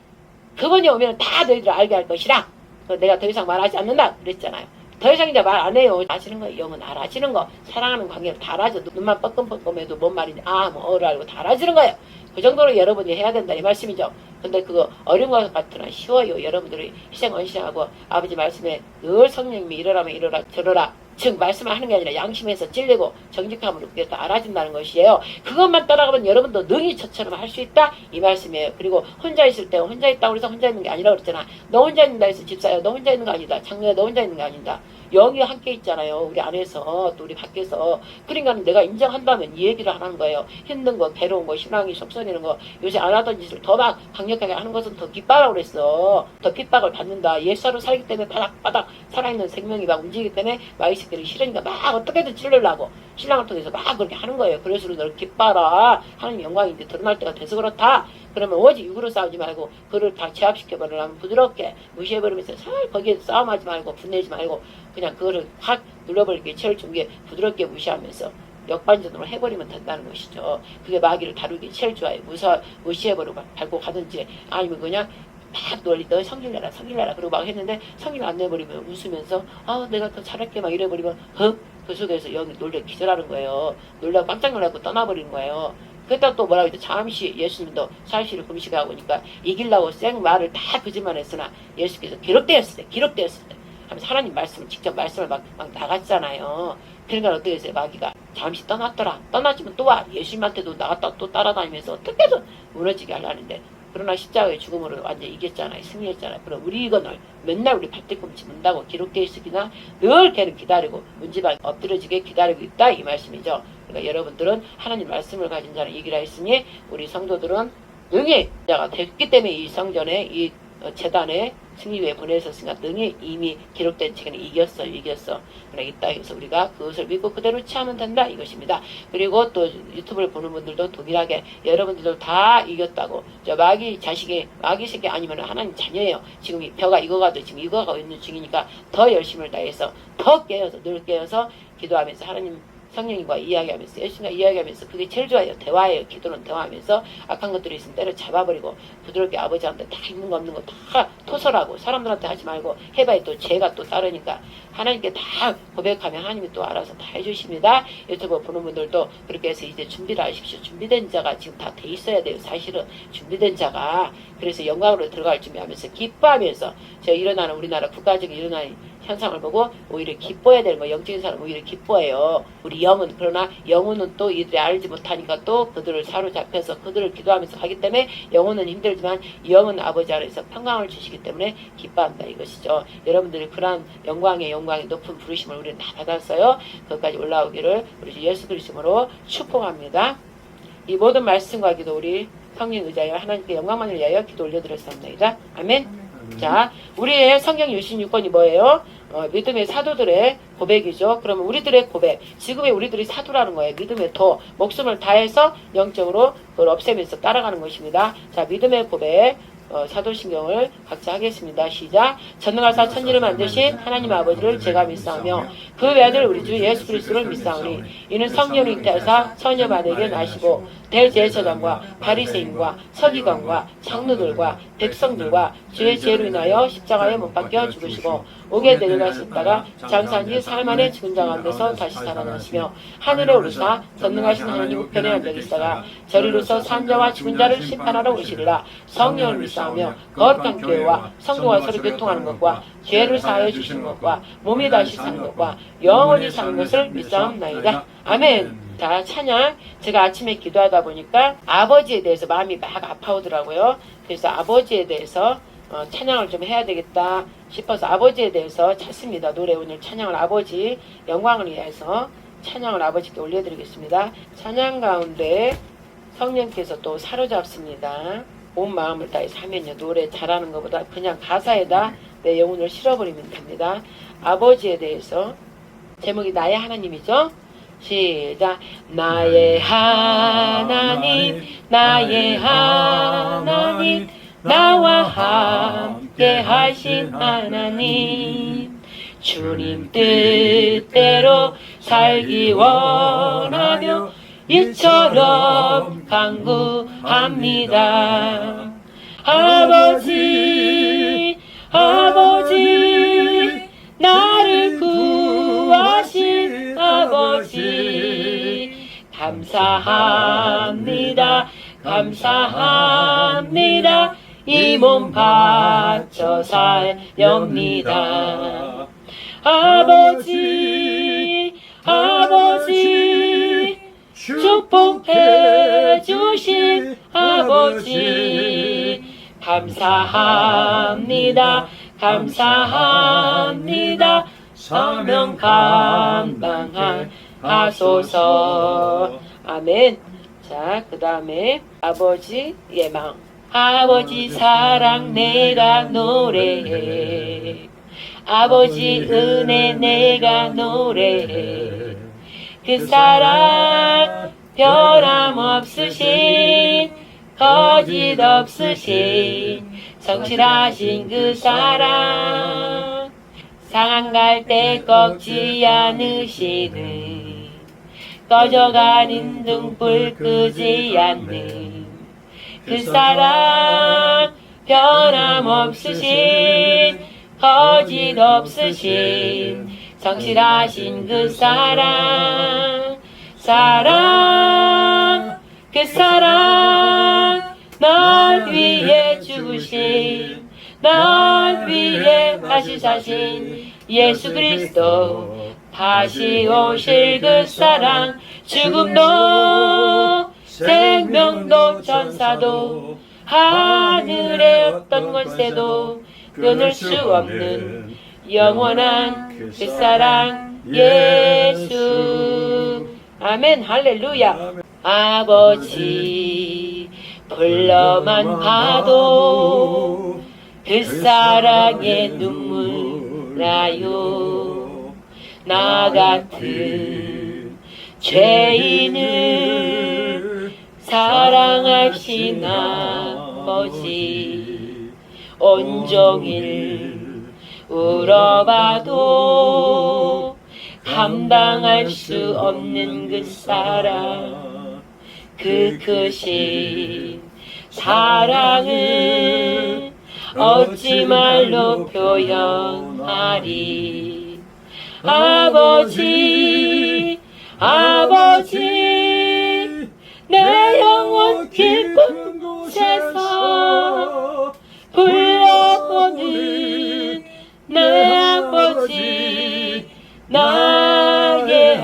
그분이 오면 다 너희들을 알게 할 것이라. 내가 더 이상 말하지 않는다 그랬잖아요. 더 이상 이제 말 안 해요. 아시는 거 영은 알아지는 거 사랑하는 관계를 다 알아줘. 눈만 뻐끔뻐끔해도 뭔 말인지 뭐를 알고 다 알아지는 거예요. 그 정도로 여러분이 해야 된다 이 말씀이죠. 근데 그거 어려운 것 같으나 쉬워요. 여러분들이 희생 헌신하고 아버지 말씀에 늘 성령님이 이러라면 이러라 저러라 즉 말씀을 하는 게 아니라 양심에서 찔리고 정직함으로 그게 다 알아진다는 것이에요. 그것만 따라가면 여러분도 능히 저처럼 할 수 있다 이 말씀이에요. 그리고 혼자 있을 때 혼자 있다고 해서 혼자 있는 게 아니라 그랬잖아. 너 혼자 있는다 해서 집사야 너 혼자 있는 거 아니다. 장로야 너 혼자 있는 거 아니다. 영이 함께 있잖아요. 우리 안에서 또 우리 밖에서. 그러니까 내가 인정한다면 이 얘기를 하는 거예요. 힘든 거 괴로운 거 신앙이 속선이는 거 요새 안 하던 짓을 더 막 강력하게 하는 것은 더 핍박이라고 그랬어. 더 핍박을 받는다. 예수로 살기 때문에 바닥바닥 살아있는 생명이 막 움직이기 때문에 막 이 새끼들이 싫으니까 막 어떻게든 찔러려고 신랑을 통해서 막 그렇게 하는 거예요. 그래서 너를 기뻐라. 하나님 영광이 이제 드러날 때가 돼서 그렇다. 그러면 오직 육으로 싸우지 말고 그를 다 제압시켜버리려면 부드럽게 무시해버리면서 살 거기에 싸움하지 말고 분내지 말고 그냥 그거를 확 눌러버리게 체를 준게 부드럽게 무시하면서 역반전으로 해버리면 된다는 것이죠. 그게 마귀를 다루기 제일 좋아요. 무시해버리고 밟고 가든지 아니면 그냥 막 놀리 너 성질내라 성질내라 그러고 막 했는데 성질 안 내버리면 웃으면서 내가 더 잘할게 막 이래버리면 그 속에서 영이 놀래 기절하는 거예요. 놀라고 깜짝 놀라고 떠나버리는 거예요. 그랬다 또 뭐라고 했죠. 잠시 예수님도 사실을 금식하고 오니까 이기려고 생 말을 다 거짓말 했으나 예수께서 기록되었을 때 하면서 하나님 말씀을 직접 말씀을 막 나갔잖아요. 그러니까 어떻게 했어요. 마귀가 잠시 떠났더라. 떠나지면 또 와. 예수님한테도 나갔다 또 따라다니면서 어떻게든 무너지게 하려는데 그러나 십자가의 죽음으로 완전히 이겼잖아요. 승리했잖아요. 그럼 우리 이거를 맨날 우리 발뒤꿈치 문다고 기록되어 있으기나 늘 걔는 기다리고 문지방 엎드려지게 기다리고 있다 이 말씀이죠. 그러니까 여러분들은 하나님 말씀을 가진 자는 이기라 했으니 우리 성도들은 능히 자가 됐기 때문에 이 성전에 이 재단에 승리에 보내셨으니까 능히 이미 기록된 책에는 이겼어. 그러나 이 땅에서 우리가 그것을 믿고 그대로 취하면 된다 이것입니다. 그리고 또 유튜브를 보는 분들도 동일하게 여러분들도 다 이겼다고 저 마귀 새끼 아니면 하나님 자녀예요. 지금 이 벼가 익어가도 지금 익어가고 있는 중이니까 더 열심을 다해서 더 늘 깨어서 기도하면서 하나님 성령님과 이야기하면서 예수님과 이야기하면서 그게 제일 좋아요. 대화예요. 기도는 대화하면서 악한 것들이 있으면 때려 잡아버리고 부드럽게 아버지한테 다 있는 거 없는 거 다 토설하고 사람들한테 하지 말고 해봐야 또 죄가 또 따르니까 하나님께 다 고백하면 하나님이 또 알아서 다 해주십니다. 유튜브 보는 분들도 그렇게 해서 이제 준비를 하십시오. 준비된 자가 지금 다 돼 있어야 돼요. 사실은 준비된 자가. 그래서 영광으로 들어갈 준비하면서 기뻐하면서 일어나는 우리나라 국가적인 일어나는 현상을 보고 오히려 기뻐해야 되는 거예요. 영적인 사람은 오히려 기뻐해요. 우리 영은. 그러나 영혼은 또 이들이 알지 못하니까 또 그들을 사로잡혀서 그들을 기도하면서 하기 때문에 영혼은 힘들지만 영은 아버지 안에서 평강을 주시기 때문에 기뻐한다 이것이죠. 여러분들이 그러한 영광의 높은 부르심을 우리는 다 받았어요. 그것까지 올라오기를 우리 예수 그리스도로 축복합니다. 이 모든 말씀과 기도 우리 성령 의지하여 하나님께 영광만을 위하여 기도 올려드렸습니다. 아멘. 자, 우리의 성경 66권이 뭐예요? 믿음의 사도들의 고백이죠. 그러면 우리들의 고백, 지금의 우리들이 사도라는 거예요. 믿음의 도, 목숨을 다해서 영적으로 그걸 없애면서 따라가는 것입니다. 자, 믿음의 고백, 사도신경을 각자 하겠습니다. 시작. 전능하사 천지를 만드신 하나님 아버지를 제가 믿사오며 그 외아들 우리 주 예수 그리스도를 믿사오니 이는 성령을 잉태하사 처녀마대에게 나시고 대제사장과 바리새인과 서기관과 장로들과 백성들과 주의 지혜로 인하여 십자가에 못 박혀 죽으시고 옥에 내려가셨다가 장사한 지 사흘 만에 죽은 자 가운데서 다시 살아나시며 하늘에 오르사 전능하신 하나님 우편에 앉아 계시다가 저리로서 산 자와 죽은 자를 심판하러 오시리라. 성령을 믿사오며 거룩한 교회와 성도와 서로 교통하는 것과 죄를 사하여 주시는 것과 몸이 다시 사는 것과 영원히 사는 것을 믿사옵나이다. 아멘. 자, 찬양. 제가 아침에 기도하다 보니까 아버지에 대해서 마음이 막 아파오더라고요. 그래서 아버지에 대해서 찬양을 좀 해야 되겠다 싶어서 아버지에 대해서 찾습니다. 노래 오늘 찬양을 아버지 영광을 위해서 찬양을 아버지께 올려드리겠습니다. 찬양 가운데 성령께서 또 사로잡습니다. 온 마음을 다해서 하면요. 노래 잘하는 것보다 그냥 가사에다 내 영혼을 실어버리면 됩니다. 아버지에 대해서 제목이 나의 하나님이죠. 시작. 나의 하나님 나의 하나님 나와 함께 하신 하나님 주님 뜻대로 살기 원하며 이처럼 간구합니다. 아버지 아버지 나를 구하신 아버지 감사합니다 감사합니다. 이 몸 바쳐 살렵니다. 아버지 아버지 축복해 주신 아버지 감사합니다 감사합니다. 사명 감당하소서. 아멘. 자, 그 다음에 아버지의 마음. 아버지 사랑 내가 노래해 아버지 은혜 내가 노래해 그 사랑 변함없으신 거짓 없으신 성실하신 그 사랑 상한 갈 때 꺾지 않으시는 꺼져가는 등불 끄지 않는 그 사랑 변함없으신 거짓 없으신 성실하신 그 사랑 그 사랑 날 위해 죽으신 날 위해 다시 사신 예수 그리스도 다시 오실 그 사랑 죽음도 생명도 천사도 하늘의 어떤 권세도 끊을 수 없는 영원한 그 사랑 예수. 아멘 할렐루야. 아버지 불러만 봐도 그 사랑의 눈물 나요. 나 같은 죄인을 사랑하신 아버지 온종일 울어봐도 감당할 수 없는 그 사랑 그 크신 사랑을 어찌 말로 표현하리. 아버지 아버지 내 영혼 깊은 곳에서 불러보는 내 아버지 나의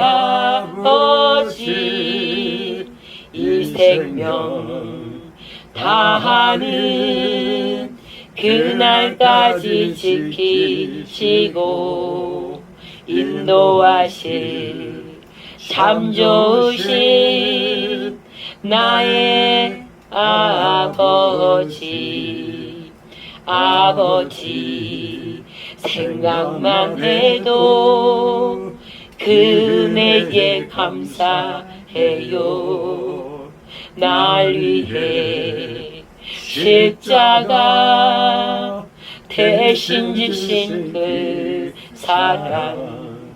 아버지 이 생명 다하는 그날까지 지키시고 인도하실 참 좋으신 나의 아버지 아버지 생각만 해도 그네에 감사해요. 날 위해 십자가 대신 지신 그 사랑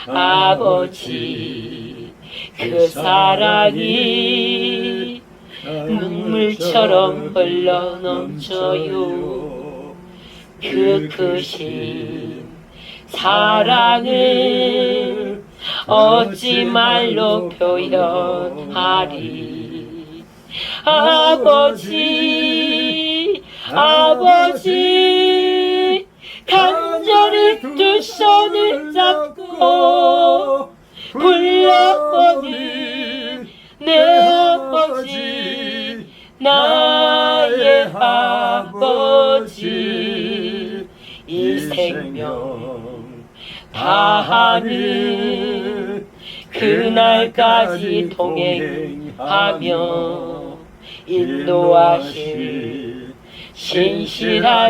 아버지 그 사랑이 눈물처럼 흘러넘쳐요. 그 크신 사랑을 어찌 말로 표현하리. 아버지 아버지 간절히 두 손을 잡고 불러오는 내 아버지 나의 아버지 이 생명 다하는 그날까지 동행하며 인도하실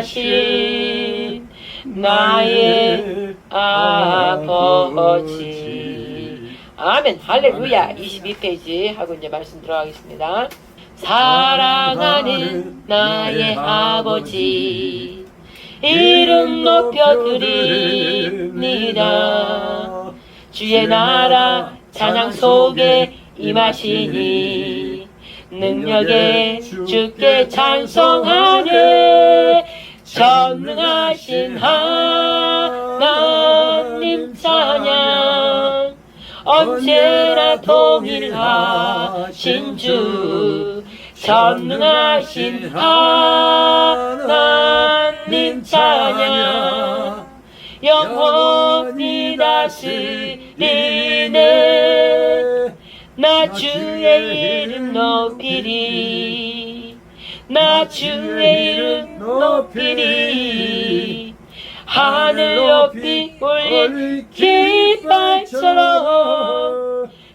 신실하신 나의 아버지. 아멘. 할렐루야. 22페이지 하고 이제 말씀 들어가겠습니다. 사랑하는 나의 아버지 이름 높여드립니다. 주의 나라 찬양 속에 임하시니 능력에 주께 찬송하네. 전능하신 하나님 찬양 언제나 동일하신 주 전능하신 하나님 찬양 영원히 다스리네. 나 주의 이름 높이리 나 주의 이름 높이리 하늘 높이 올린 깃발처럼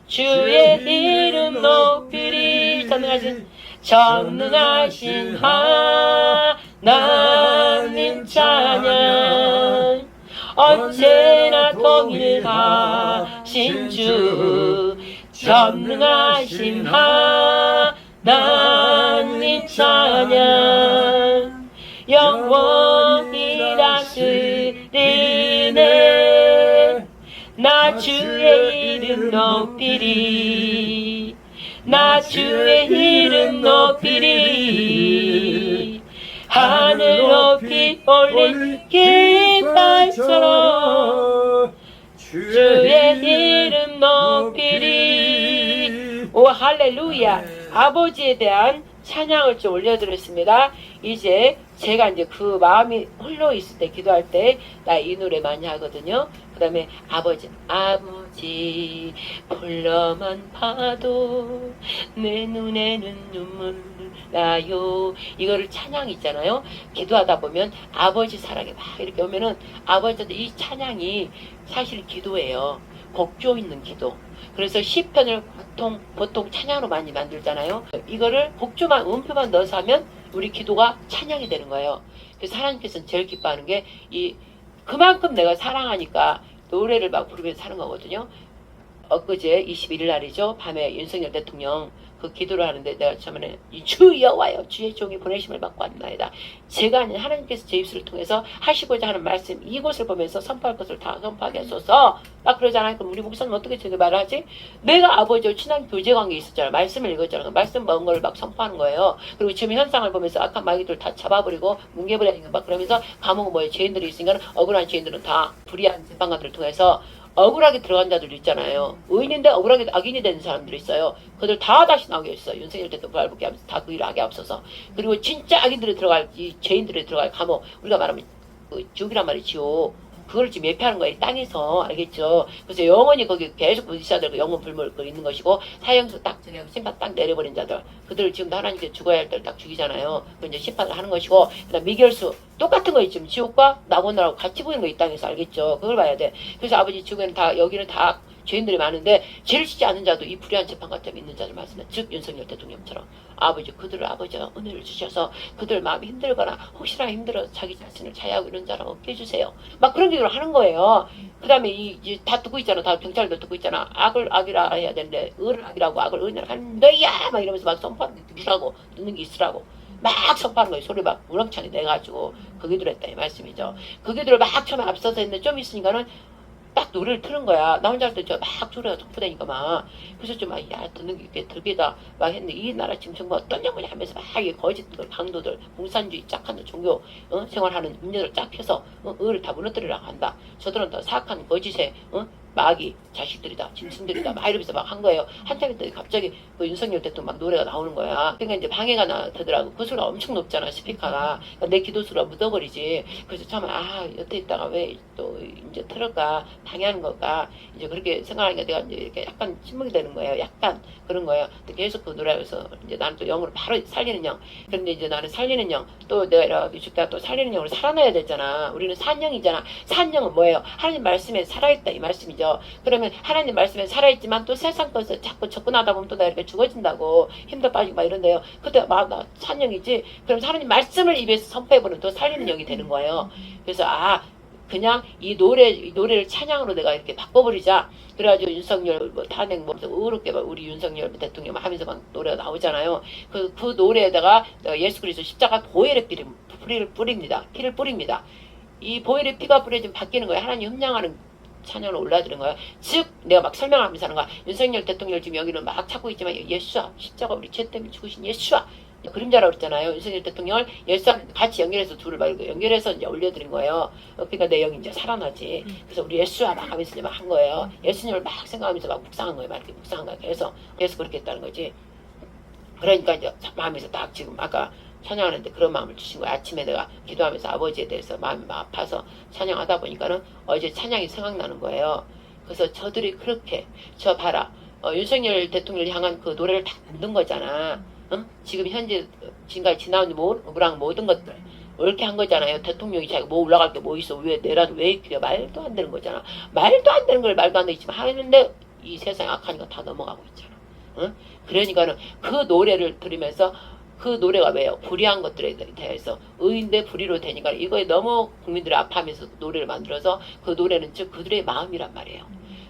주의 이름 높이리. 전능하신 하나님 찬양 언제나 동일하신 주 전능하신 하나님 찬양 영원히 다스리네. 나 주의 이름 높이리 나 주의 이름 높이리 하늘 높이 올린 깃발처럼 주의 이름 높이리. 오 할렐루야. 아버지에 대한 찬양을 좀 올려드렸습니다. 이제 제가 이제 그 마음이 홀로 있을 때 기도할 때 나 이 노래 많이 하거든요. 그 다음에 아버지 불러만 봐도 내 눈에는 눈물 나요. 이거를 찬양 있잖아요. 기도하다 보면 아버지 사랑이 막 이렇게 오면은 아버지한테 이 찬양이 사실 기도예요. 곡조 있는 기도. 그래서 시편을 보통 찬양으로 많이 만들잖아요. 이거를 곡조만 음표만 넣어서 하면 우리 기도가 찬양이 되는 거예요. 그래서 하나님께서는 제일 기뻐하는 게 그만큼 내가 사랑하니까 노래를 막 부르면서 사는 거거든요. 엊그제 21일 날이죠. 밤에 윤석열 대통령 그 기도를 하는데 내가 처음에 주 여호와여 주의 종이 보내심을 받고 왔나이다. 제가 아닌 하나님께서 제 입술을 통해서 하시고자 하는 말씀 이곳을 보면서 선포할 것을 다 선포하게 하소서. 막 그러잖아요. 그럼 우리 목사님 어떻게 저게 말을 하지? 내가 아버지와 친한 교제 관계에 있었잖아요. 말씀을 읽었잖아요. 말씀 먹은 걸 막 선포하는 거예요. 그리고 지금 현상을 보면서 악한 마귀들 다 잡아버리고 뭉개버리는 막 그러면서 감옥은 뭐예요? 죄인들이 있으니까 억울한 죄인들은 다 불의한 재판관들을 통해서 억울하게 들어간 자들도 있잖아요. 의인인데 억울하게 악인이 되는 사람들이 있어요. 그들 다 다시 나오게 했어요. 윤석열 대통령 발붙게 하면서 다 그 일을 하게 앞서서. 그리고 진짜 악인들이 들어갈, 이 죄인들이 들어갈 감옥, 우리가 말하면 그 지옥이란 말이지요. 그걸 지금 예표하는 거예요. 땅에서. 알겠죠? 그래서 영원히 거기 계속 부딪혀들고 영원 불물 있는 것이고, 사형수 딱, 저기 심판 딱 내려버린 자들. 그들을 지금도 하나님께 죽어야 할 때를 딱 죽이잖아요. 그 이제 심판을 하는 것이고, 그 다음 미결수. 똑같은 거 있죠. 지금 지옥과 낙원나라고 같이 보이는 거 이 땅에서. 알겠죠? 그걸 봐야 돼. 그래서 아버지 지옥에는 다, 여기는 다 죄인들이 많은데 죄를 짓지 않은 자도 이 불의한 재판관점이 있는 자를 말씀해. 즉 윤석열 대통령처럼 아버지 그들을 아버지가 은혜를 주셔서 그들 마음이 힘들거나 혹시나 힘들어서 자기 자신을 자해하고 이런 자랑 없게 해주세요. 막 그런 기도를 하는 거예요. 그 다음에 다 듣고 있잖아. 다 경찰도 듣고 있잖아. 악을 악이라 해야 되는데 을을 악이라고 악을 은혜라 하는 너야 막 이러면서 막 선포하는 게 들으라고 듣는 게 있으라고 막 선포하는 거예요. 소리 막 우렁차게 내가지고 그 기도를 했다 이 말씀이죠. 그 기도를 막 처음에 앞서서 했는데 좀 있으니까는 딱 노래를 트는 거야. 나 혼자 할 때 막 소리가 덕후되니까 막. 그래서 좀 막, 야, 듣는 게 이렇게 들게다 막 했는데, 이 나라 지금 정부 어떠냐고 하면서 막, 이 거짓들, 강도들, 공산주의 짝한 종교, 생활하는 인녀들 짝 펴서, 을을 다 무너뜨리라고 한다. 저들은 더 사악한 거짓에, 마귀, 자식들이다, 짐승들이다, 막 이러면서 막 한 거예요. 한참 있더니 갑자기 그 윤석열 대통령 막 노래가 나오는 거야. 그러니까 이제 방해가 되더라고. 그 소리가 엄청 높잖아, 스피커가. 그러니까 내 기도 소리가 묻어버리지. 그래서 참, 여태 있다가 왜 또 이제 틀을까, 방해하는 걸까. 이제 그렇게 생각하니까 내가 이제 이렇게 약간 침묵이 되는 거예요. 약간 그런 거예요. 근데 계속 그 노래에서 이제 나는 또 영으로 바로 살리는 영. 그런데 이제 나는 살리는 영. 또 내가 이렇게 죽다가 또 살리는 영으로 살아나야 되잖아. 우리는 산영이잖아. 산영은 뭐예요? 하나님 말씀에 살아있다 이 말씀이죠. 그러면 하나님 말씀에 살아있지만 또 세상 것을 자꾸 접근하다 보면 또 내가 이렇게 죽어진다고 힘도 빠지고 막 이런데요. 그때 나 산영이지. 그럼 하나님 말씀을 입에서 선포해보는 또 살리는 영이 되는 거예요. 그래서 그냥 이 노래를 찬양으로 내가 이렇게 바꿔버리자. 그래가지고 윤석열 탄핵 의롭게 우리 윤석열 대통령 하면서 막 노래가 나오잖아요. 그 노래에다가 예수 그리스도 십자가 보혈의 피를 뿌립니다. 피를 뿌립니다. 이 보혈의 피가 뿌려지면 바뀌는 거예요. 하나님 흠양하는 찬양을 올라드는 거야. 즉 내가 막 설명하면서 하는 거야. 윤석열 대통령 지금 여기는 막 찾고 있지만 예수와 십자가 우리 죄 때문에 죽으신 예수와 그림자라고 그랬잖아요. 윤석열 대통령을 예수와 같이 연결해서 둘을 막 연결해서 이제 올려드린 거예요. 그러니까 내 영이 이제 살아나지. 그래서 우리 예수와 막 하면서 이제 막 한 거예요. 예수님을 막 생각하면서 막 묵상한 거예요. 막 이렇게 묵상한 거예요. 그래서 그렇게 했다는 거지. 그러니까 이제 마음에서 딱 지금 아까 찬양하는데 그런 마음을 주신 거예요. 아침에 내가 기도하면서 아버지에 대해서 마음이 막 아파서 찬양하다 보니까는 어제 찬양이 생각나는 거예요. 그래서 저들이 그렇게 봐라. 윤석열 대통령을 향한 그 노래를 다 만든 거잖아. 지금 현재 지금까지 지나온 모든 것들 이렇게 한 거잖아요. 대통령이 자기가 뭐 올라갈 게 뭐 있어. 왜 내라도 왜 이렇게 말도 안 되는 거잖아. 말도 안 되는 걸 말도 안 되지만 하는데 이 세상에 악한 거 다 넘어가고 있잖아. 그러니까는 그 노래를 들으면서 그 노래가 왜요? 불의한 것들에 대해서 의인데 불의로 되니까 이거에 너무 국민들이 아파하면서 노래를 만들어서 그 노래는 즉 그들의 마음이란 말이에요.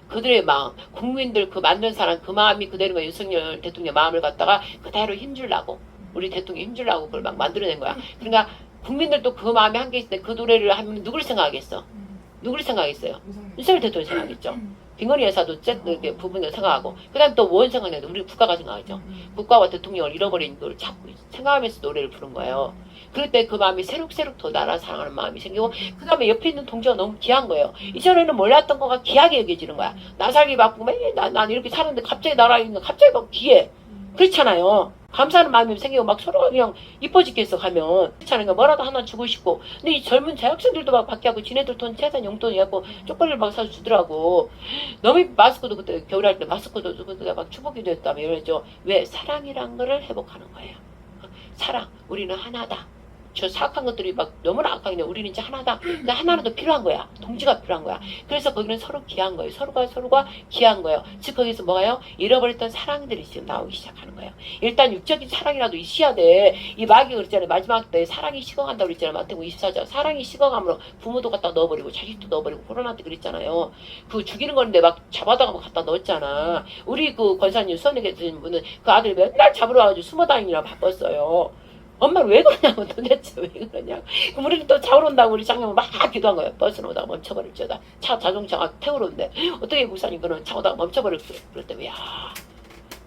그들의 마음, 국민들 그 만든 사람 그 마음이 그대로 윤석열 대통령 마음을 갖다가 그대로 힘주려고 우리 대통령 힘주려고 그걸 막 만들어낸 거야. 그러니까 국민들도 그 마음이 한개 있을 때 그 노래를 하면 누구를 생각하겠어? 누구를 생각했어요? 윤석열 대통령 생각했죠. 김건희 여사도 이렇게 부분을 생각하고 그 다음 또 뭘 생각해요? 우리 국가가 생각하죠. 국가와 대통령을 잃어버린 걸 자꾸 생각하면서 노래를 부른 거예요. 그럴 때 그 마음이 새록새록 더 나라 사랑하는 마음이 생기고 그 다음에 옆에 있는 동지가 너무 귀한 거예요. 이전에는 몰랐던 거가 귀하게 여겨지는 거야. 나 살기 바쁘고 난 이렇게 사는데 갑자기 나라 있는 갑자기 막 귀해. 그렇잖아요. 감사하는 마음이 생기고 막 서로가 그냥 이뻐 죽겠어 가면 그렇잖아요. 뭐라도 하나 주고 싶고 근데 이 젊은 대학생들도 막 받게 하고 지네들 돈 재산 용돈이 갖고 쪽벌이를 막 사서 주더라고. 너무 마스크도 그때 겨울에 할 때 마스크도 그때 막 추복기도 했다며 이러죠. 왜? 사랑이란 거를 회복하는 거예요. 사랑 우리는 하나다. 저 사악한 것들이 막 너무나 악하긴데 우리는 이제 하나다. 근데 하나는 더 필요한 거야. 동지가 필요한 거야. 그래서 거기는 서로 귀한 거예요. 서로가 귀한 거예요. 즉 거기서 뭐가요? 잃어버렸던 사랑들이 지금 나오기 시작하는 거예요. 일단 육적인 사랑이라도 있어야 돼. 이 마귀가 그랬잖아요. 마지막 때 사랑이 식어간다고 그랬잖아요. 마태복음 24장. 사랑이 식어가므로 부모도 갖다 넣어버리고 자식도 넣어버리고 코로나 때 그랬잖아요. 그 죽이는 건데 막 잡아다가 막 갖다 넣었잖아. 우리 그 권사님 수원에 계신 분은 그 아들 맨날 잡으러 와가지고 숨어다니느라 바빴어요. 엄마는 왜 그러냐고 도대체 왜 그러냐고. 그럼 우리는 또 차오러 온다고 우리 장녀는 막 기도한 거예요. 버스는 오다가 멈춰버릴지어다. 자동차가 태우러 온대. 어떻게 목사님 그는 차 오다가 멈춰버릴 그랬더니 야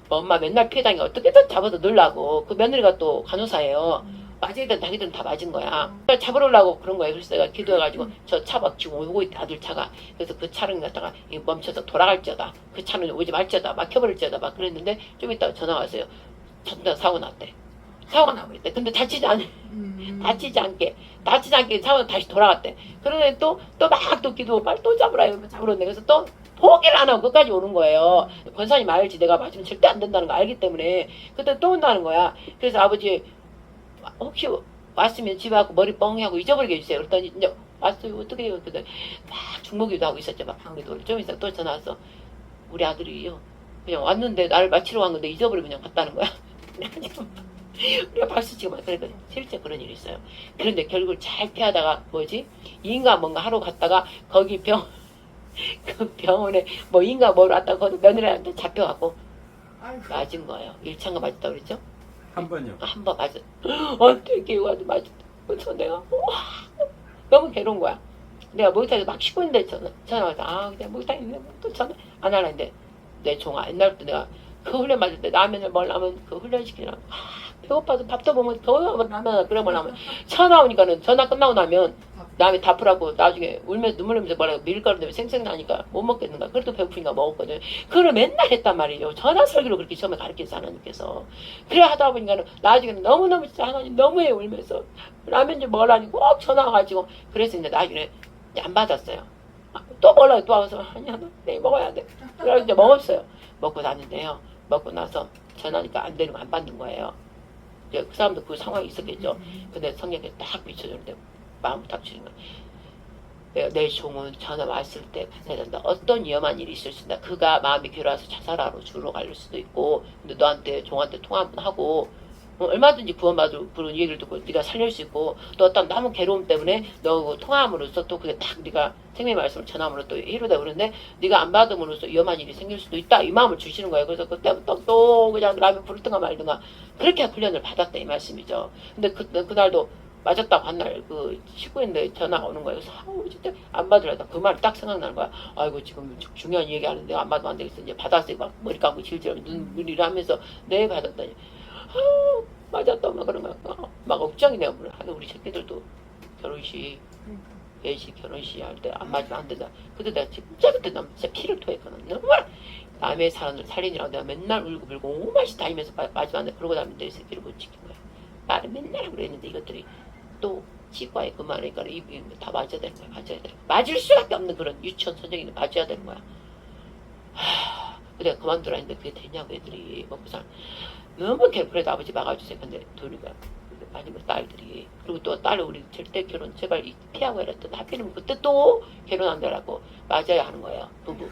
엄마 맨날 피해 다니고 어떻게든 잡아서 넣으려고. 그 며느리가 또 간호사예요. 맞아야든 자기들은 다 맞은 거야. 잡으러 오려고 그런 거예요. 그래서 내가 기도해가지고 저 차 막 지금 오고 있다 아들 차가. 그래서 그 차를 갖다가 멈춰서 돌아갈지어다. 그 차는 오지 말지어다. 막혀버릴지어다. 막 그랬는데 좀 이따 전화 왔어요. 전날 사고 났대. 사고가 나버렸대. 근데 다치지 않게 사고가 다시 돌아갔대. 그러더니 또 막 또 기도하고 빨리 또 잡으라 이러면 잡으러 온대. 그래서 또 포기를 안 하고 끝까지 오는 거예요. 권사님 알지. 내가 맞으면 절대 안 된다는 거 알기 때문에. 그때 또 온다는 거야. 그래서 아버지 혹시 왔으면 집에 와서 머리 뻥 하고 잊어버리게 해주세요. 그랬더니 이제 왔어요. 어떻게 해요? 그랬더니 막 중보기도 하고 있었죠. 막 방기도 좀 있어 또 전화 왔어. 우리 아들이요. 그냥 왔는데 나를 마치러 간 건데 잊어버리고 그냥 갔다는 거야. 우리가 박수치고 막 그랬거든. 실제 그런 일이 있어요. 그런데 결국 잘 피하다가 뭐지? 인가 뭔가 하러 갔다가 거기 그 병원에 뭐 인가 뭐로 왔다가 거기 며느리한테 잡혀갖고 맞은 거예요. 1차가 맞았다고 그랬죠? 한 번요. 한 번 맞았. 어떻게 와도 맞았다. 그래서 내가 너무 괴로운 거야. 내가 목욕탕에서 막 쉬고 있는데 전화 와서 그냥 목욕탕에 있는데 또 전화 안 하려는데 내 종아 옛날부터 내가 그 훈련 맞을 때 라면을 먹으려면 그 훈련 시키려면 배고파서 밥도 먹으면 더 라면 끓여 먹으려면 전화 오니까는 전화 끝나고 나면 남이 다 풀하고 나중에 울면서 눈물 흘리면서 뭐라고 밀가루 때문에 생생나니까 못 먹겠는가. 그래도 배고프니까 먹었거든. 그걸 맨날 했단 말이에요. 전화 설교로 그렇게 처음에 가르쳤어 하나님께서. 그래 하다 보니까는 나중에는 너무너무 진짜 하나님 너무해 울면서 라면 좀 먹으라니 꼭 전화 와가지고 그래서 이제 나중에 이제 안 받았어요. 또 먹으려고 또 와서 아니야 너 내일 먹어야 돼. 그래서 이제 먹었어요. 먹고 났는데요. 먹고 나서 전화니까 안 되는 거 안 받는 거예요. 이제 그 사람도 그 상황이 있었겠죠. 근데 성경에 딱 비춰주는데 마음을 딱 주는 거야. 내 종은 전화 왔을 때 받아야 된다. 어떤 위험한 일이 있을 수 있다. 그가 마음이 괴로워서 자살하러 주로 갈 수도 있고 근데 너한테 종한테 통화 한번 하고 얼마든지 구원받을 그런 얘기를 듣고 네가 살릴 수 있고 또 어떤 너무 괴로움 때문에 너 통화함으로써 또 그게 딱 네가 생명의 말씀을 전함으로 또 해로되고 그러는데 네가 안 받음으로써 위험한 일이 생길 수도 있다 이 마음을 주시는 거예요. 그래서 그때부터 또 그냥 라면 부르든가 말든가 그렇게 훈련을 받았다 이 말씀이죠. 근데 그날도 맞았다고 한 날 그 식구인데 전화가 오는 거예요. 그래서 진짜 안 받으려다 그 말이 딱 생각나는 거야. 아이고 지금 중요한 얘기 하는데 안 받으면 안 되겠어. 이제 받았어요. 막 머리 감고 질질 눈물이를 하면서 네 받았다니. 맞았다 막 그런 거야. 막 걱정이 내가 우리 새끼들도 결혼식 예식 결혼식 할 때 안 맞으면 안 된다. 근데 내가 진짜 그때 나 진짜 피를 토했거든. 정말 남의 사람을 살리느라고 내가 맨날 울고 불고 오만씩 다니면서 맞으면 안 돼. 그러고 나면 내 새끼를 못 지킨 거야. 말을 맨날 하고 그랬는데 이것들이 또 치과에 그만하니까 입이 다 맞아야 되는 거야. 맞아야 되는 거야. 맞을 수밖에 없는 그런 유치원 선생님이 맞아야 되는 거야. 내가 그만두라 했는데 그게 되냐고 애들이 먹고 살 너무 그래도 아버지 막아주세요. 근데 도리가 아니면 딸들이 그리고 또 딸을 우리 절대 결혼 제발 피하고 이랬더니 하필이면 그때 또 결혼 안 되라고 맞아야 하는 거예요. 부부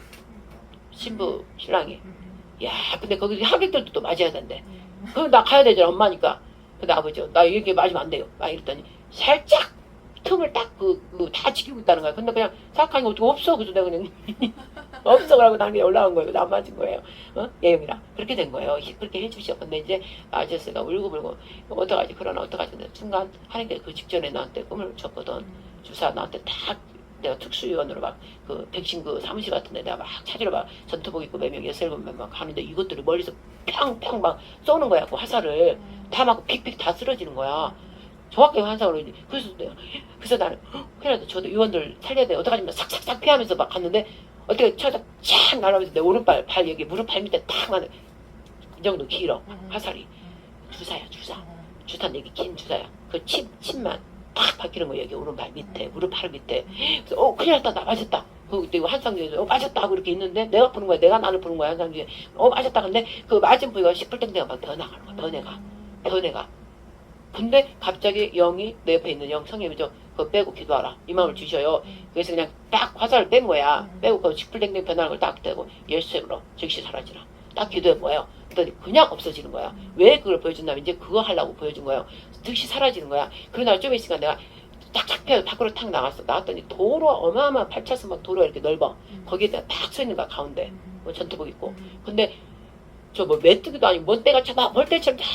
신부 신랑이 야 근데 거기 하객들도 또 맞아야 된대. 그럼 나 가야 되잖아 엄마니까. 근데 아버지 나 이렇게 맞으면 안 돼요. 막 이랬더니 살짝 틈을 딱 다 지키고 있다는 거야. 근데 그냥 생각하니까 어떻게 없어. 그래서 내가 그냥 없어 그러고 나중에 올라온 거예요. 안 맞은 거예요. 예영이랑 그렇게 된 거예요. 그렇게 해주셔. 근데 이제 아저씨가 울고불고 어떡하지 그러나 어떡하지. 근데 순간 하는 게 그 직전에 나한테 꿈을 줬거든. 주사 나한테 딱 내가 특수위원으로 막 그 백신 그 사무실 같은데 내가 막 찾으러 막 전투복 입고 몇 명 여섯 명 가는데 이것들이 멀리서 팡팡 막 쏘는 거야. 그 화살을 다 막 픽픽 다 쓰러지는 거야. 정확하게 환상으로. 그래서 나는 그래도 저도 의원들 살려야 돼. 어떡하지? 싹싹싹 피하면서 막 갔는데 어떻게 쳐다 쫙 날아오면서 내 오른발 발 여기 무릎 발 밑에 탁 맞아. 이 정도 길어 화살이. 주사야 주사. 주사는 여기 긴 주사야. 그 침만 탁 박히는 거 여기 오른발 밑에 무릎 팔 밑에. 그래서 큰일 났다 나 맞았다. 그때 환상 중에서 맞았다 하고 이렇게 있는데 내가 보는 거야. 내가 나를 보는 거야. 환상 중에 맞았다. 근데 그 맞은 부위가 시플땡땡 막 변해가는 거야. 변해가. 근데 갑자기 영이 내 옆에 있는 영 성령이죠. 그거 빼고 기도하라. 이 마음을 주셔요. 그래서 그냥 딱 화살을 뺀 거야. 빼고 그 시플땡땡 변하는 걸 딱 떼고 예수로 즉시 사라지라. 딱 기도해 보여요. 그랬더니 그냥 없어지는 거야. 왜 그걸 보여준다면 이제 그거 하려고 보여준 거예요. 즉시 사라지는 거야. 그러나 좀 있으니까 내가 딱 잡혀 밖으로 탁 나갔어. 나왔더니 도로 어마어마한 8차선 막 도로가 이렇게 넓어. 거기에 딱 서 있는 거야 가운데. 뭐 전투복 입고. 근데 저 뭐 메뚜기도 아니고 뭔 때가 차다 멀때처럼 다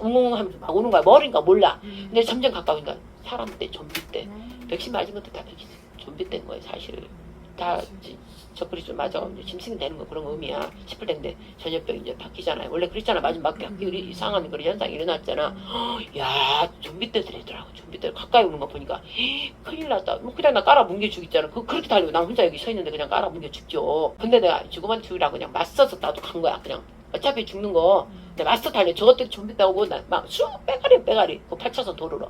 웅웅 하면서 막 오는 거야. 머리인가 몰라. 근데 점점 가까우니까 사람 때 좀비 때 백신 맞은 것도 다 백신 좀비 때인 거예요 사실. 다 저풀이 좀 맞아 짐승이 되는 거 그런 의미야. 시플땡데 전염병 이제 바뀌잖아요. 원래 그랬잖아. 맞으면 막 이상한 그런 현상이 일어났잖아. 야 좀비 때들이더라고. 좀비 때 가까이 오는 거 보니까 큰일 났다. 뭐 그냥 나 깔아 뭉개 죽이잖아. 그렇게 달리고 난 혼자 여기 서 있는데 그냥 깔아 뭉개 죽죠. 근데 내가 죽으면 죽이라고 그냥 맞서서 나도 간 거야. 그냥 어차피 죽는 거 근데 맞서 달려. 저것들이 좀비 따오고 막쑥 빼가리 그 8차선 도로로.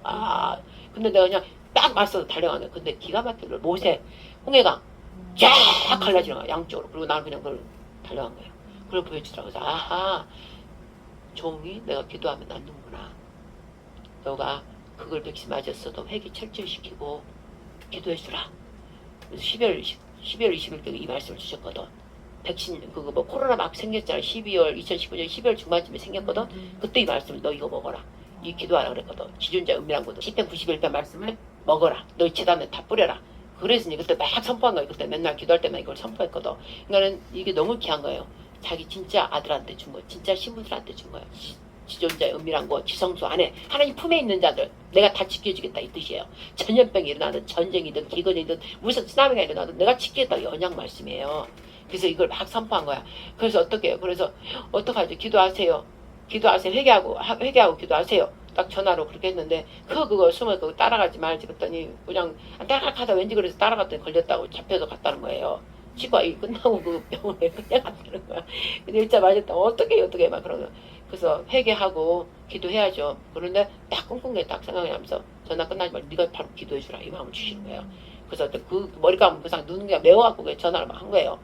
근데 내가 그냥 딱 맞서서 달려가네. 근데 기가 막히게 모세 홍해강 쫙 갈라지는 거야 양쪽으로. 그리고 나는 그냥 그걸 달려간 거예요. 그걸 보여주더라고. 그래서 아하 종이 내가 기도하면 낫는구나. 너가 그걸 백신 맞았어도 회개 철저히 시키고 기도해주라. 그래서 12월 20일 때 이 말씀을 주셨거든. 백신 그거 뭐 코로나 막 생겼잖아. 2019년 12월 중반쯤에 생겼거든. 그때 이 말씀을 너 이거 먹어라. 이 기도하라 그랬거든. 지존자 은밀한 것도 10편 91편 말씀을 먹어라. 너 지단에 다 뿌려라. 그래서 이제 그때 막 선포한 거예요. 그때 맨날 기도할 때만 이걸 선포했거든. 그러니까는 이게 너무 귀한 거예요. 자기 진짜 아들한테 준 거, 진짜 신부들한테 준 거예요. 지존자의 은밀한 거, 지성소 안에 하나님 품에 있는 자들 내가 다 지켜주겠다 이 뜻이에요. 전염병이 일어나든 전쟁이든 기근이든 무슨 쓰나미가 일어나든 내가 지키겠다 이 언약 말씀이에요. 그래서 이걸 막 선포한 거야. 그래서 어떻게 해요? 그래서 어떡하죠? 기도하세요. 기도하세요. 회개하고 기도하세요. 딱 전화로 그렇게 했는데 그거 숨어 그거 따라가지 말지 그랬더니 그냥 따라가다 왠지 그래서 따라갔더니 걸렸다고 잡혀서 갔다는 거예요. 치과 일 끝나고 그 병원에 그냥 갔다는 거야. 근데 일자 맞았다. 어떻게 막 그런 거. 그래서 회개하고 기도해야죠. 그런데 딱 꿍꿍해 딱 생각이 나면서 전화 끝나지 말고 네가 바로 기도해주라 이 마음을 주시는 거예요. 그래서 그 머리 감은 그 상황 눈이 매워갖고 그냥 전화를 막 한 거예요.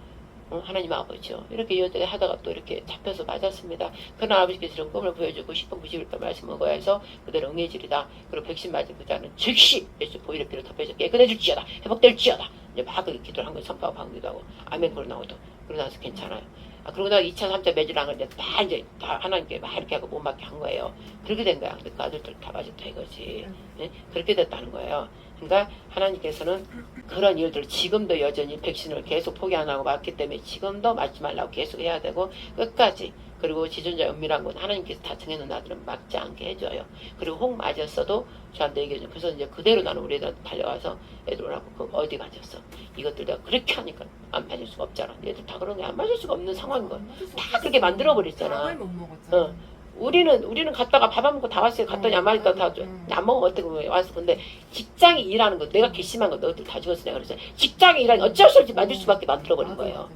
하나님 아버지요. 이렇게 이어지게 하다가 또 이렇게 잡혀서 맞았습니다. 그러나 아버지께서 이런 꿈을 보여주고 10분 90일 말씀 먹어야 해서 그대로 응해지리다. 그리고 백신 맞은 그 자는 즉시 예수 보혈의 피로 덮여서 깨끗해질지어다. 회복될지어다. 이제 막 그렇게 기도를 한 거예요. 선포하고 방기도 하고 아멘 그러고 나오도 그러고 나서 괜찮아요. 그러고 나서 2차 3차 매주를 한 건데 다 이제 다 하나님께 막 이렇게 하고 못 맞게 한 거예요. 그렇게 된 거야. 근데 그 아들들 다 맞았다 이거지. 네? 그렇게 됐다는 거예요. 그러니까 하나님께서는 그런 일들 지금도 여전히 백신을 계속 포기 안 하고 맞기 때문에 지금도 맞지 말라고 계속 해야 되고 끝까지 그리고 지존자 은밀한 건 하나님께서 다 정해놓은 아들은 맞지 않게 해줘요. 그리고 혹 맞았어도 저한테 얘기해줘. 그래서 이제 그대로 나는 우리 애들한테 달려가서 애들 오라고 그 어디 맞았어. 이것들 내가 그렇게 하니까 안 맞을 수가 없잖아. 얘들 다 그런 게 안 맞을 수가 없는 상황인 거야. 다 그렇게 만들어버렸잖아. 밥을 못 먹었잖아. 우리는 갔다가 밥 안 먹고 다 왔어요. 갔더니 안 맞으니까 다 안 먹으면 어떻게 왔어. 근데 직장에 일하는 거 내가 괘씸한 거 너희들 다 죽었어 내가 그랬어요. 직장에 일하는 어쩔 수 없이 맞을 수밖에 만들어버린 거예요.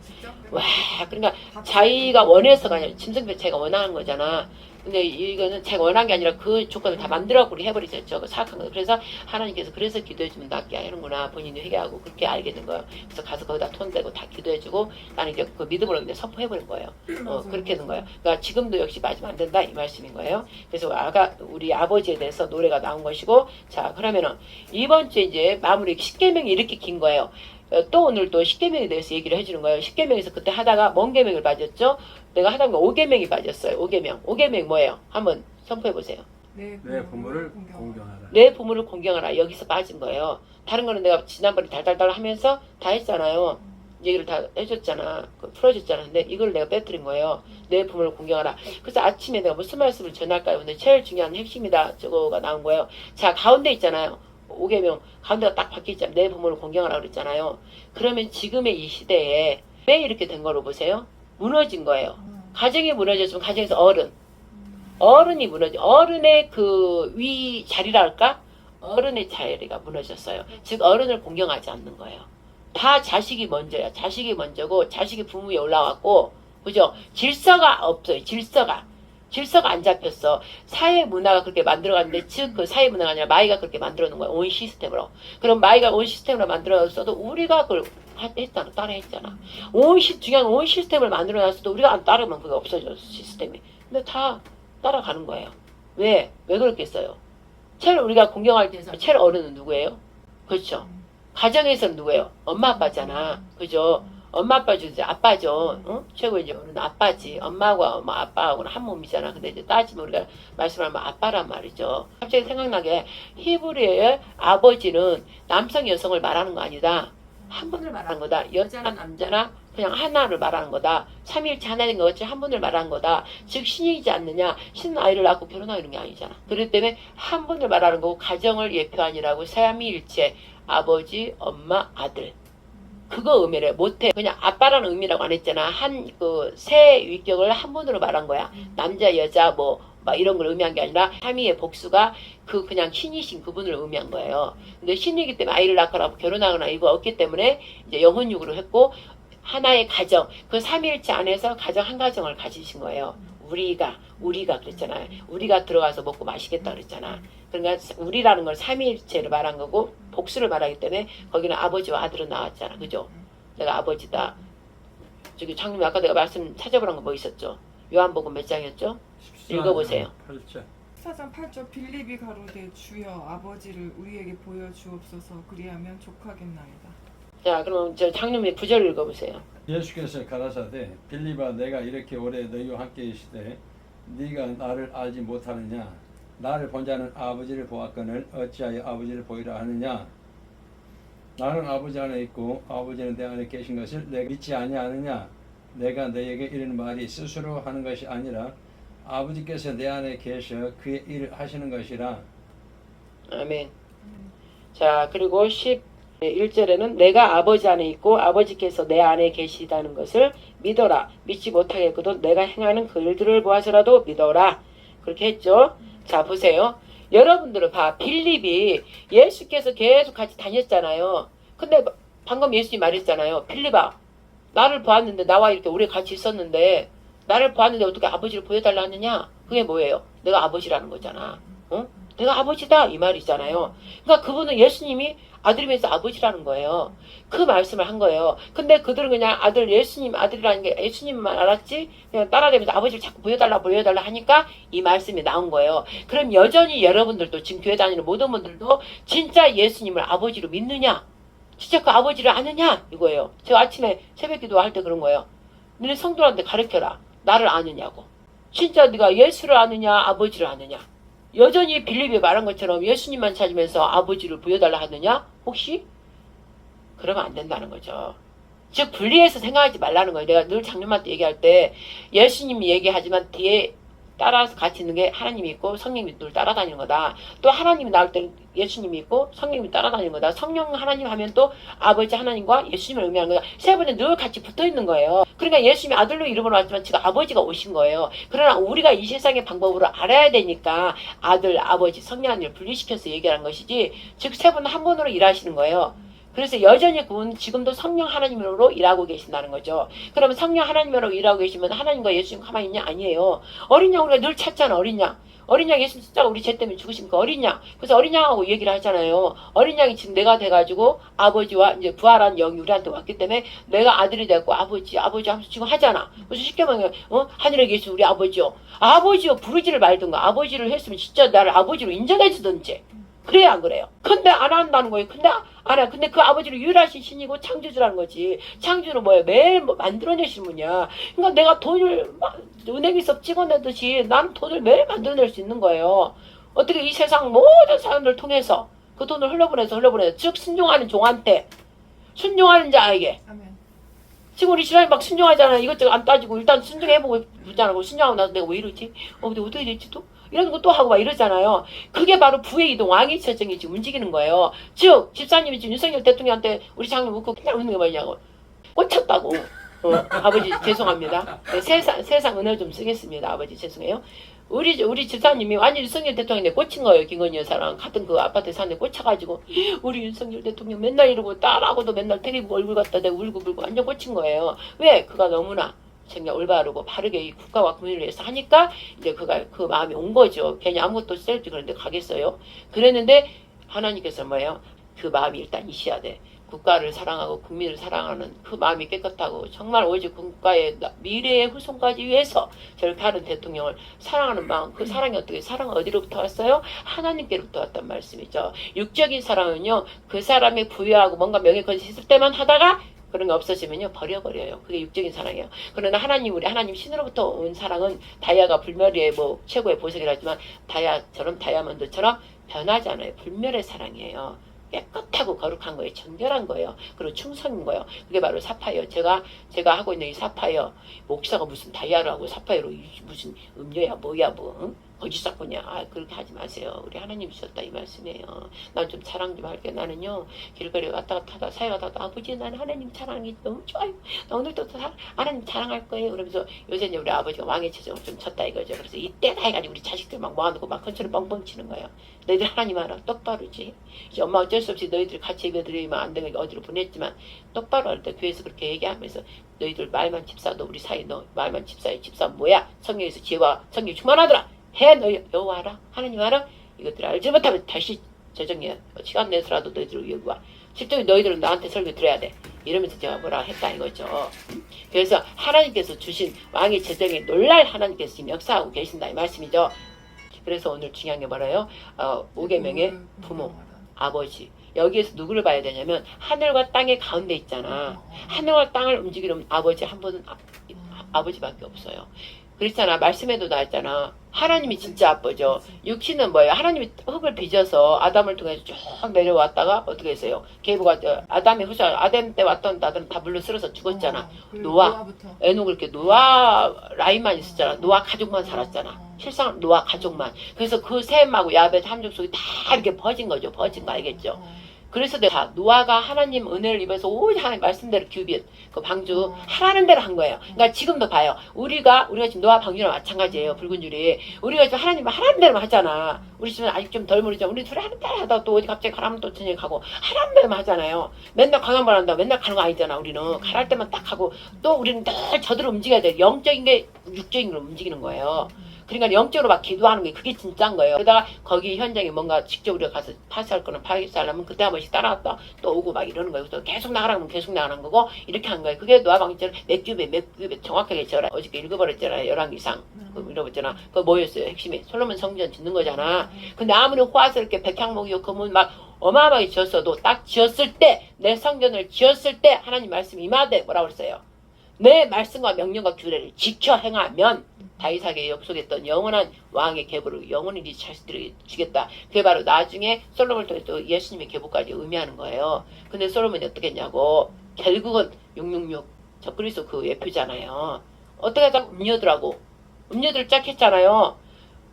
와 그러니까 자기가 원해서가 아니라 짐승배 자기가 원하는 거잖아. 근데 이거는 제가 원한 게 아니라 그 조건을 다 만들어갖고 우리 해버리셨죠. 그 사악한 거. 그래서 하나님께서 그래서 기도해주면 낫게 하는구나. 본인이 회개하고 그렇게 알게 된 거예요. 그래서 가서 거기다 톤대고 다 기도해주고 나는 이제 그 믿음으로 그냥 선포해버린 거예요. 그렇게 된 거예요. 그러니까 지금도 역시 맞으면 안 된다 이 말씀인 거예요. 그래서 우리 아버지에 대해서 노래가 나온 것이고 자 그러면은 이번 주에 이제 마무리 10계명이 이렇게 긴 거예요. 또 오늘 또 10계명에 대해서 얘기를 해주는 거예요. 10계명에서 그때 하다가 뭔 계명을 빠졌죠? 내가 하다 보니까 5계명이 빠졌어요. 5계명. 5계명이 뭐예요? 한번 선포해보세요. 내 부모를 공경하라. 내 부모를 공경하라. 여기서 빠진 거예요. 다른 거는 내가 지난번에 달달달 하면서 다 했잖아요. 얘기를 다 해줬잖아. 풀어줬잖아. 근데 이걸 내가 빼뜨린 거예요. 내 부모를 공경하라. 그래서 아침에 내가 무슨 말씀을 전할까요? 근데 제일 중요한 핵심이다. 저거가 나온 거예요. 자, 가운데 있잖아요. 5계명 가운데가 딱 바뀌었잖아요. 내 부모를 공경하라 그랬잖아요. 그러면 지금의 이 시대에 왜 이렇게 된 거로 보세요? 무너진 거예요. 가정이 무너졌으면 가정에서 어른이 무너져. 어른의 그 위 자리라 할까? 어른의 자리가 무너졌어요. 즉 어른을 공경하지 않는 거예요. 다 자식이 먼저야. 자식이 먼저고 자식이 부모 위에 올라왔고 그죠? 질서가 없어요. 질서가 안 잡혔어. 사회 문화가 그렇게 만들어갔는데 즉 그 사회 문화가 아니라 마이가 그렇게 만들어 놓은 거야. 온 시스템으로. 그럼 마이가 온 시스템으로 만들어놨어도 우리가 그걸 따라 했잖아. 중요한 온 시스템을 만들어 놨어도 우리가 안 따르면 그게 없어져 시스템이. 근데 다 따라가는 거예요. 왜 그렇겠어요? 제일 우리가 공경할 때에서 제일 어른은 누구예요? 그렇죠. 가정에서는 누구예요? 엄마 아빠잖아. 그죠? 엄마 아빠죠. 이제 아빠죠. 응? 최고 이제 어른 아빠지. 엄마하고 아빠하고는 한 몸이잖아. 근데 이제 따지면 우리가 말씀하면 아빠란 말이죠. 갑자기 생각나게 히브리의 아버지는 남성 여성을 말하는 거 아니다. 한 분을 말하는 거다. 여자나 남자나 그냥 하나를 말하는 거다. 삼위일체 하나인 것 같이 한 분을 말하는 거다. 즉 신이지 않느냐. 신은 아이를 낳고 결혼하는 게 아니잖아. 그렇기 때문에 한 분을 말하는 거고 가정을 예표하니라고 삼위일체 아버지, 엄마, 아들. 그거 의미를 못해. 그냥 아빠라는 의미라고 안 했잖아. 세 위격을 한 분으로 말한 거야. 남자, 여자, 막 이런 걸 의미한 게 아니라 삼위의 복수가 그냥 신이신 그분을 의미한 거예요. 근데 신이기 때문에 아이를 낳거나 결혼하거나 이거 없기 때문에 이제 영혼육으로 했고 하나의 가정, 그 삼위일체 안에서 가정 한 가정을 가지신 거예요. 우리가 그랬잖아요. 우리가 들어가서 먹고 마시겠다 그랬잖아. 그러니까 우리라는 걸 삼위일체를 말한 거고 복수를 말하기 때문에 거기는 아버지와 아들은 나왔잖아. 그죠? 내가 아버지다. 저기 장님 아까 내가 말씀 찾아보란 거 뭐 있었죠? 요한복음 몇 장이었죠? 읽어보세요. 8절. 14장 8절 빌립이 가로되 주여 아버지를 우리에게 보여주옵소서 그리하면 족하겠나이다. 자 그럼 저 장님의 9절 읽어보세요. 예수께서 가라사대 빌립아 내가 이렇게 오래 너희와 함께 있으되 네가 나를 알지 못하느냐 나를 본 자는 아버지를 보았거늘 어찌하여 아버지를 보이라 하느냐 나는 아버지 안에 있고 아버지는 내 안에 계신 것을 내가 믿지 아니하느냐 내가 너희에게 이르는 말이 스스로 하는 것이 아니라 아버지께서 내 안에 계셔 그의 일을 하시는 것이라. 아멘. 자, 그리고 11절에는 내가 아버지 안에 있고 아버지께서 내 안에 계시다는 것을 믿어라. 믿지 못하겠거든 내가 행하는 그 일들을 보아서라도 믿어라. 그렇게 했죠. 자, 보세요. 여러분들은 빌립이 예수께서 계속 같이 다녔잖아요. 근데 방금 예수님이 말했잖아요. 빌립아, 나를 보았는데 나와 이렇게 오래 같이 있었는데 나를 보았는데 어떻게 아버지를 보여달라 하느냐? 그게 뭐예요? 내가 아버지라는 거잖아. 어? 내가 아버지다 이 말이잖아요. 그러니까 그분은 예수님이 아들이면서 아버지라는 거예요. 그 말씀을 한 거예요. 근데 그들은 그냥 아들 예수님 아들이라는 게 예수님만 알았지 그냥 따라다니면서 아버지를 자꾸 보여달라 하니까 이 말씀이 나온 거예요. 그럼 여전히 여러분들도 지금 교회 다니는 모든 분들도 진짜 예수님을 아버지로 믿느냐? 진짜 그 아버지를 아느냐? 이거예요. 제가 아침에 새벽 기도할 때 그런 거예요. 너네 성도한테 가르쳐라. 나를 아느냐고. 진짜 네가 예수를 아느냐 아버지를 아느냐. 여전히 빌립이 말한 것처럼 예수님만 찾으면서 아버지를 보여달라 하느냐? 혹시? 그러면 안 된다는 거죠. 즉 분리해서 생각하지 말라는 거예요. 내가 늘 장로님한테 얘기할 때 예수님이 얘기하지만 뒤에 따라서 같이 있는 게 하나님이 있고 성령이 늘 따라다니는 거다. 또 하나님이 나올 때는 예수님이 있고 성령이 따라다니는 거다. 성령 하나님 하면 또 아버지 하나님과 예수님을 의미하는 거다. 세 분이 늘 같이 붙어 있는 거예요. 그러니까 예수님이 아들로 이름으로 왔지만 지금 아버지가 오신 거예요. 그러나 우리가 이 세상의 방법으로 알아야 되니까 아들, 아버지, 성령 하나님을 분리시켜서 얘기하는 것이지 즉 세 분은 한 분으로 일하시는 거예요. 그래서 여전히 그분은 지금도 성령 하나님으로 일하고 계신다는 거죠. 그러면 성령 하나님으로 일하고 계시면 하나님과 예수님 가만히 있냐? 아니에요. 어린 양 우리가 늘 찾잖아. 어린 양. 어린 양 예수님 진짜 우리 죄 때문에 죽으십니까? 어린 양. 그래서 어린 양하고 얘기를 하잖아요. 어린 양이 지금 내가 돼가지고 아버지와 이제 부활한 영이 우리한테 왔기 때문에 내가 아들이 됐고 아버지 하면서 지금 하잖아. 그래서 쉽게 말하면 하늘에 계신 우리 아버지요. 아버지요 부르지를 말든가. 아버지를 했으면 진짜 나를 아버지로 인정해 주든지. 그래야 안 그래요. 근데 안 한다는 거예요. 근데 안 해. 근데 그 아버지를 유일하신 신이고 창조주라는 거지. 창조는 뭐예요? 매일 만들어내시는 분이야. 그러니까 내가 돈을 은행에서 찍어내듯이 나는 돈을 매일 만들어낼 수 있는 거예요. 어떻게 이 세상 모든 사람들 통해서 그 돈을 흘려보내서 즉 순종하는 종한테 순종하는 자에게 아멘. 지금 우리 신랑이 막 순종하잖아. 이것저것 안 따지고 일단 순종해보고 있잖아. 순종하고 나서 내가 왜 이러지? 근데 어떻게 됐지 또? 이런 거 또 하고 막 이러잖아요. 그게 바로 부의 이동, 왕의 결정이 지금 움직이는 거예요. 즉 집사님이 지금 윤석열 대통령한테 우리 장로 묻고 그냥 웃는 게 뭐냐고. 꽂혔다고. 아버지 죄송합니다. 네, 세상 은혜 좀 쓰겠습니다. 아버지 죄송해요. 우리 집사님이 완전 윤석열 대통령에 꽂힌 거예요. 김건희 여사랑 같은 그 아파트에 사는데 꽂혀가지고 우리 윤석열 대통령 맨날 이러고 딸하고도 맨날 데리고 얼굴 갖다 대고 울고 불고 완전 꽂힌 거예요. 왜? 그가 너무나 정말 올바르고 바르게 이 국가와 국민을 위해서 하니까 이제 그가 그 마음이 온 거죠. 괜히 아무것도 쓸지 그런데 가겠어요. 그랬는데 하나님께서 뭐예요? 그 마음이 일단 있어야 돼. 국가를 사랑하고 국민을 사랑하는 그 마음이 깨끗하고 정말 오직 국가의 미래의 후손까지 위해서 저렇게 하는 대통령을 사랑하는 마음, 그 사랑이 어떻게 사랑은 어디로부터 왔어요? 하나님께로부터 왔단 말씀이죠. 육적인 사랑은요 그 사람이 부유하고 뭔가 명예권이 있을 때만 하다가 그런 게 없어지면요 버려버려요. 그게 육적인 사랑이에요. 그러나 우리 하나님 신으로부터 온 사랑은 다이아가 불멸의 뭐 최고의 보석이라지만 다이아처럼 다이아몬드처럼 변하지 않아요. 불멸의 사랑이에요. 깨끗하고 거룩한 거예요. 정결한 거예요. 그리고 충성인 거예요. 그게 바로 사파이어. 제가 하고 있는 이 사파이어. 목사가 무슨 다이아를 하고 사파이어로 무슨 음료야 뭐야 뭐 응? 거짓사건이야. 그렇게 하지 마세요. 우리 하나님 주셨다 이 말씀이에요. 난 좀 자랑 좀 할게요. 나는요 길거리에 왔다 갔다 하다 사회 가다가 아버지 나는 하나님 자랑이 너무 좋아요. 나 오늘도 하나님 자랑할 거예요. 그러면서 요새 이제 우리 아버지가 왕의 체정을 좀 쳤다 이거죠. 그래서 이때다 해가지고 우리 자식들 막 모아놓고 막 컨처를 뻥뻥 치는 거예요. 너희들 하나님 알아. 똑바로지. 이제 엄마 어쩔 수 없이 너희들 같이 예배드리면 안 되니까 어디로 보냈지만 똑바로 할 때 교회에서 그렇게 얘기하면서 너희들 말만 집사도 우리 사이 너 말만 집사해. 집사 뭐야? 성령에서 지혜와 성령이 충만하더라. 해 너희 여호와 알아? 하나님 알아? 이것들 알지 못하면 다시 재정해. 시간 내서라도 너희들 여기 와. 실제로 너희들은 나한테 설교 들어야 돼. 이러면서 제가 뭐라 했다 이거죠. 그래서 하나님께서 주신 왕의 재정에 놀랄 하나님께서 지금 역사하고 계신다 이 말씀이죠. 그래서 오늘 중요한 게 뭐라요? 5계명의 부모, 아버지. 여기에서 누구를 봐야 되냐면 하늘과 땅의 가운데 있잖아. 하늘과 땅을 움직이는 아버지 한 분은 아버지밖에 없어요. 그렇잖아. 말씀에도 나왔잖아. 하나님이 진짜 아버죠. 육신은 뭐예요? 하나님이 흙을 빚어서 아담을 통해서 쭉 내려왔다가 어떻게 했어요? 계보가 아담이 후손 아담 때 왔던 나들은 다 물로 쓸어서 죽었잖아. 노아, 노아부터. 에녹을 이렇게 노아 라인만 있었잖아. 노아 가족만 살았잖아. 실상 노아 가족만. 그래서 그 셈하고 야벳 함족 속이 다 이렇게 퍼진 거죠. 퍼진 거 알겠죠? 그래서 내가 노아가 하나님 은혜를 입어서 오직 하나님 말씀대로 규빗 그 방주 하라는 대로 한 거예요. 그러니까 지금도 봐요. 우리가 지금 노아 방주랑 마찬가지예요. 붉은 줄이 우리가 지금 하나님 하라는 대로만 하잖아. 우리 집은 아직 좀 덜 모르죠. 우리 둘이 하는 대로 하다가 또 어디 갑자기 가라면 또 저녁에 가고 하라는 대로만 하잖아요. 맨날 강연만 한다. 맨날 가는 거 아니잖아. 우리는 가랄 때만 딱 하고 또 우리는 늘 저대로 움직여야 돼. 영적인 게 육적인 걸 움직이는 거예요. 그러니까 영적으로 막 기도하는 게 그게 진짜인 거예요. 그러다가 거기 현장에 뭔가 직접 우리가 가서 파스할 거는 파기하려면 그때 한 번씩 따라왔다 또 오고 막 이러는 거예요. 그래서 계속 나가라면 계속 나가는 거고 이렇게 한 거예요. 그게 노아방처럼 몇 큐베 정확하게 저라 어저께 읽어버렸잖아요. 11기상 읽어봤잖아. 그거 뭐였어요? 핵심이 솔로몬 성전 짓는 거잖아. 근데 아무리 호화스럽게 백향목이고 그문 막 어마어마하게 지었어도 딱 지었을 때 내 성전을 지었을 때 하나님 말씀이 임하되 뭐라고 그랬어요? 내 말씀과 명령과 규례를 지켜 행하면 다윗에게 약속했던 영원한 왕의 계보를 영원히 네 자식들에게 주겠다. 그게 바로 나중에 솔로몬을 통해 또 예수님의 계보까지 의미하는 거예요. 근데 솔로몬이 어떻게 했냐고 결국은 666 적그리스도 그 예표잖아요. 어떻게 하다 음녀들하고 음녀들 짝 했잖아요.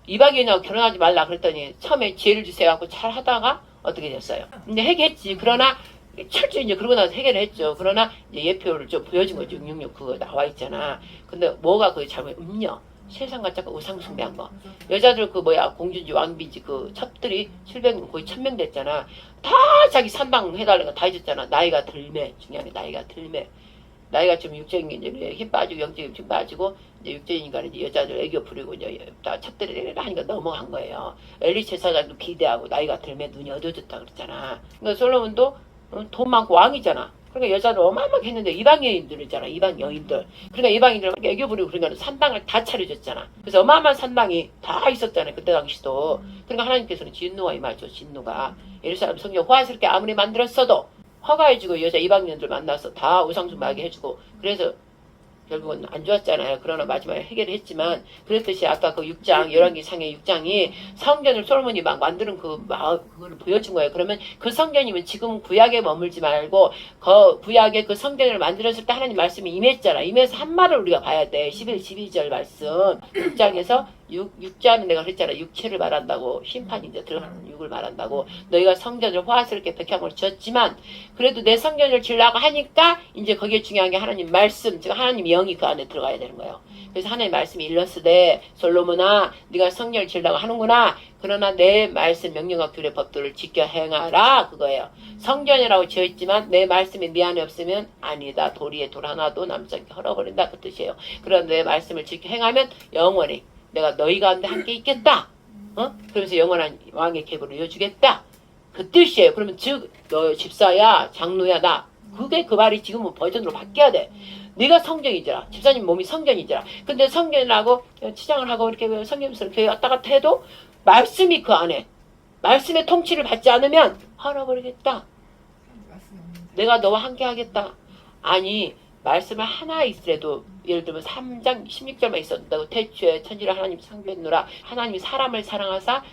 이방인하고 결혼하지 말라 그랬더니 처음에 지혜를 주세요 하고 잘 하다가 어떻게 됐어요? 근데 해결했지. 그러나 철저히 이제 그러고 나서 해결을 했죠. 그러나 이제 예표를 좀 보여준 거죠. 666 그거 나와 있잖아. 근데 뭐가 그 잘못 음녀 세상과 자꾸 우상숭배한 거. 여자들 그 뭐야 공주인지 왕비인지 그 첩들이 700명 거의 1000명 됐잖아. 다 자기 산방 해달라고 다 해줬잖아. 나이가 들매 중요한 게 나이가 들매. 나이가 좀 육적인 게 이제 힘 빠지고 영적인 힘 빠지고 이제 육적이니까 이제 여자들 애교 부리고 이제 다 첩들이 하니까 넘어간 거예요. 엘리 제사장도 기대하고 나이가 들매 눈이 어두워졌다 그랬잖아. 그러니까 솔로몬도 돈 많고 왕이잖아. 그러니까 여자를 어마어마하게 했는데 이방 여인들이잖아. 이방 여인들. 그러니까 이방인들 애교 부리고 그러니까 산당을 다 차려줬잖아. 그래서 어마어마한 산당이 다 있었잖아요. 그때 당시도. 그러니까 하나님께서는 진노가 임하죠. 진노가. 예루살렘 성경 호화스럽게 아무리 만들었어도 허가해주고 여자 이방인들 만나서 다 우상숭배하게 해주고 그래서 결국은 안 좋았잖아요. 그러나 마지막에 해결을 했지만 그랬듯이 아까 그 6장 열왕기상의 6장이 성전을 솔로몬이 막 만드는 그걸 보여준 거예요. 그러면 그 성전이면 지금 구약에 머물지 말고 그 구약에 그 성전을 만들었을 때 하나님 말씀이 임했잖아. 임해서 한 말을 우리가 봐야 돼. 11, 12절 말씀 6장에서 6자는 내가 그랬잖아. 육체를 말한다고 심판이 이제 들어가는 육을 말한다고 너희가 성전을 호화스럽게 백향으로 지었지만 그래도 내 성전을 지으려고 하니까 이제 거기에 중요한 게 하나님 말씀 즉 하나님 영이 그 안에 들어가야 되는 거예요. 그래서 하나님 말씀이 일렀으되 솔로몬아 네가 성전을 지으려고 하는구나. 그러나 내 말씀 명령과 규례 법도를 지켜 행하라 그거예요. 성전이라고 지었지만 내 말씀이 네 안에 없으면 아니다. 도리에 돌 하나도 남지 않게 헐어버린다 그 뜻이에요. 그러나 내 말씀을 지켜 행하면 영원히 내가 너희 가운데 함께 있겠다. 그러면서 영원한 왕의 계보를 이어주겠다. 그 뜻이에요. 그러면 즉 너 집사야 장로야 나 그게 그 말이 지금은 버전으로 바뀌어야 돼. 네가 성전이잖아. 집사님 몸이 성전이잖아. 근데 성전이라고 치장을 하고 이렇게 성경스러운 교회 왔다 갔다 해도 말씀이 그 안에 말씀의 통치를 받지 않으면 헐어버리겠다. 내가 너와 함께 하겠다. 아니 말씀을 하나 있으래도 예를 들면 3장 16절만 있었다고 태초에 천지를 하나님 창조했노라. 하나님이 사람을 사랑하사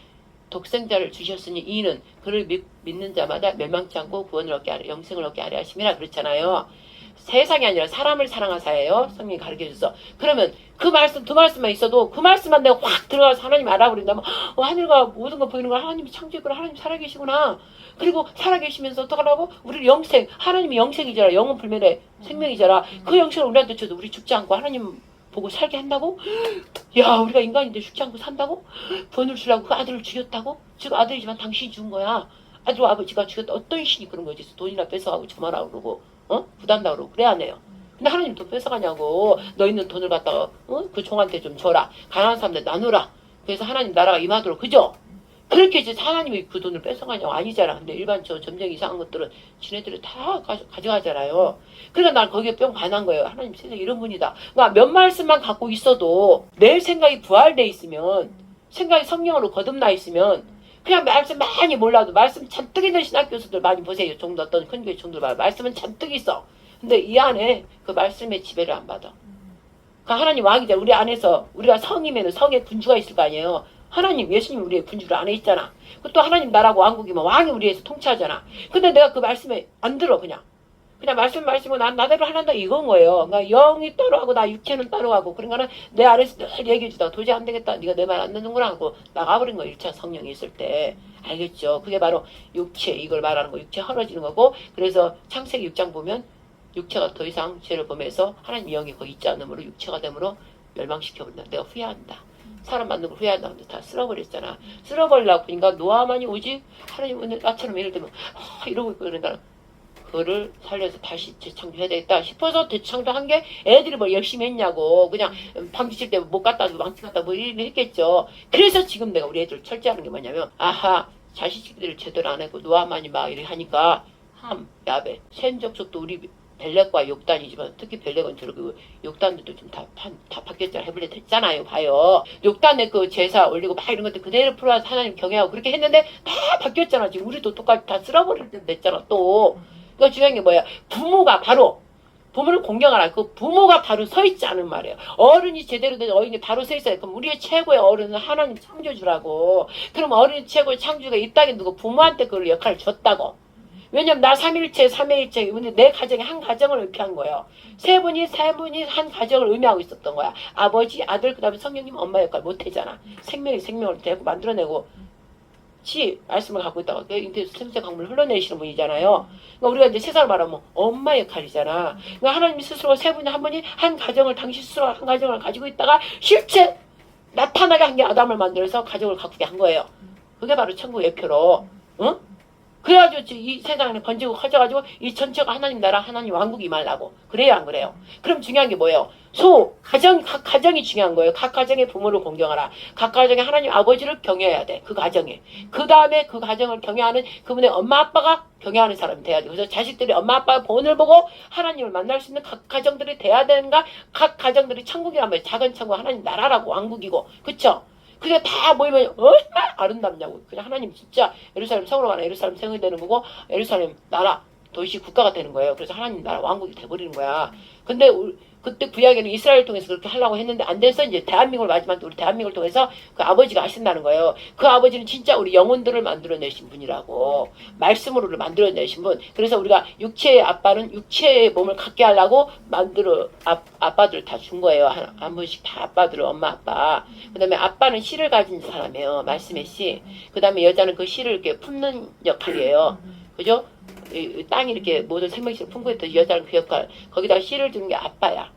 독생자를 주셨으니 이는 그를 믿는 자마다 멸망치 않고 구원을 얻게 하려 영생을 얻게 하려 하심이라 그랬잖아요. 세상이 아니라 사람을 사랑하사예요. 성령이 가르쳐줘서. 그러면 그 말씀 두 말씀만 있어도 그 말씀만 내가 확 들어가서 하나님 알아버린다면 하늘과 모든 거 보이는 걸 하나님이 창조했구나. 하나님 살아계시구나. 그리고 살아계시면서 어떡하라고? 우리 영생 하나님이 영생이잖아. 영은 불멸의 생명이잖아. 그 영생을 우리한테 줘도 우리 죽지 않고 하나님 보고 살게 한다고? 야 우리가 인간인데 죽지 않고 산다고? 돈을 주려고 그 아들을 죽였다고? 지금 아들이지만 당신이 죽은 거야. 아들과 아버지가 죽였다. 어떤 신이 그런 거지. 돈이나 뺏어가고 저만하고 그러고 부담다 그러고 그래 안 해요. 근데 하나님 돈 뺏어가냐고. 너 있는 돈을 갖다가 그 종한테 좀 줘라. 가난한 사람들 나누라. 그래서 하나님 나라가 임하도록 그죠? 그렇게 이제 하나님이 그 돈을 뺏어가냐고 아니잖아. 근데 일반 점쟁이 이상한 것들은 지네들이 다 가져가잖아요. 그러니까 난 거기에 뿅 반한 거예요. 하나님 세상에 이런 분이다. 그러니까 몇 말씀만 갖고 있어도 내 생각이 부활돼 있으면 생각이 성령으로 거듭나 있으면 그냥 말씀 많이 몰라도 말씀 잔뜩 있는 신학 교수들 많이 보세요. 종도 어떤 큰 교회 종들 봐. 말씀은 잔뜩 있어. 근데 이 안에 그 말씀의 지배를 안 받아. 그 하나님 왕이자 우리 안에서 우리가 성이면 성의 군주가 있을 거 아니에요. 하나님 예수님 우리의 군주를 안에 있잖아. 또 하나님 나라고 왕국이면 왕이 우리에서 통치하잖아. 근데 내가 그 말씀에 안 들어 그냥 말씀은 난 나대로 하란다 이건 거예요. 그러니까 영이 따로 하고 나 육체는 따로 하고 그러니까는 내 안에서 늘 얘기해 주다가 도저히 안 되겠다. 네가 내 말 안 듣는구나 하고 나가버린 거예요. 1차 성령이 있을 때. 알겠죠? 그게 바로 육체 이걸 말하는 거. 육체 헐어지는 거고 그래서 창세기 6장 보면 육체가 더 이상 죄를 범해서 하나님 영이 거기 있지 않으므로 육체가 되므로 멸망시켜버린다. 내가 후회한다. 사람 만든 걸 후회한다. 근데 다 쓸어버렸잖아. 쓸어버리려고 보니까 노아만이 오직 하나님 오늘 나처럼 예를 들면 이러고 있고 그러니까 그거를 살려서 다시 재창조해야 되겠다 싶어서 재창조한 게 애들이 뭘 열심히 했냐고 그냥 방지 칠 때 못 갔다 망치 갔다 뭐 이렇게 했겠죠. 그래서 지금 내가 우리 애들 철저하는 게 뭐냐면 아하 자식들을 제대로 안 하고 노아만이 막 이렇게 하니까 함, 야베, 셈 족속도 우리 벨렉과 욕단이지만 특히 벨렉은 저렇게 욕단들도 좀 다 바뀌었잖아. 해블렛 했잖아요. 봐요. 욕단에 그 제사 올리고 막 이런 것들 그대로 풀어서 하나님 경외하고 그렇게 했는데 다 바뀌었잖아. 지금 우리도 똑같이 다 쓸어버릴 때 됐잖아. 또 그러니까 중요한 게 뭐야. 부모가 바로 부모를 공경하라. 그 부모가 바로 서 있지 않은 말이에요. 어른이 제대로 된 어른이 바로 서 있어요. 그럼 우리의 최고의 어른은 하나님 창조주라고. 그럼 어른이 최고의 창조주가 이 땅에 누구 부모한테 그 역할을 줬다고. 왜냐면 나 삼일체, 삼위일체, 근데 내 가정이 한 가정을 의미한 거예요. 세 분이 한 가정을 의미하고 있었던 거야. 아버지, 아들, 그 다음에 성령님 엄마 역할 못하잖아. 생명이 생명을 대고 만들어내고 말씀을 갖고 있다가 인터넷 생체 강물을 흘러내시는 분이잖아요. 그러니까 우리가 이제 세상을 말하면 엄마 역할이잖아. 그러니까 하나님 스스로 세 분이 한 분이 한 가정을 당신 스스로 한 가정을 가지고 있다가 실제 나타나게 한 게 아담을 만들어서 가정을 가꾸게 한 거예요. 그게 바로 천국의 표로. 응? 그래가지고 이 세상에 번지고 커져가지고 이 전체가 하나님 나라 하나님 왕국이 임하려고. 그래요 안 그래요? 그럼 중요한 게 뭐예요? 각 가정이 중요한 거예요. 각 가정의 부모를 공경하라. 각 가정에 하나님 아버지를 경외해야 돼. 그 가정에. 그 다음에 그 가정을 경외하는 그분의 엄마 아빠가 경외하는 사람이 돼야 돼. 그래서 자식들이 엄마 아빠의 본을 보고 하나님을 만날 수 있는 각 가정들이 돼야 되는가? 각 가정들이 천국이란 말이에요. 작은 천국 하나님 나라라고 왕국이고. 그쵸? 그게 다 모이면 얼마나 아름답냐고. 그냥 하나님 진짜 예루살렘 성으로 가는 예루살렘 성이 되는 거고 예루살렘 나라 도시 국가가 되는 거예요. 그래서 하나님 나라 왕국이 돼버리는 거야. 근데 그때 구약에는 이스라엘 통해서 그렇게 하려고 했는데 안 돼서 이제 대한민국을 마지막 우리 대한민국을 통해서 그 아버지가 하신다는 거예요. 그 아버지는 진짜 우리 영혼들을 만들어내신 분이라고. 말씀으로 만들어내신 분. 그래서 우리가 육체의 아빠는 육체의 몸을 갖게 하려고 아빠들 다 준 거예요. 한 분씩 다 아빠들 엄마 아빠. 그 다음에 아빠는 씨를 가진 사람이에요. 말씀의 씨. 그 다음에 여자는 그 씨를 이렇게 품는 역할이에요. 그죠? 땅이 이렇게 모든 생명체를 품고 있던 여자는 그 역할. 거기다가 씨를 주는 게 아빠야.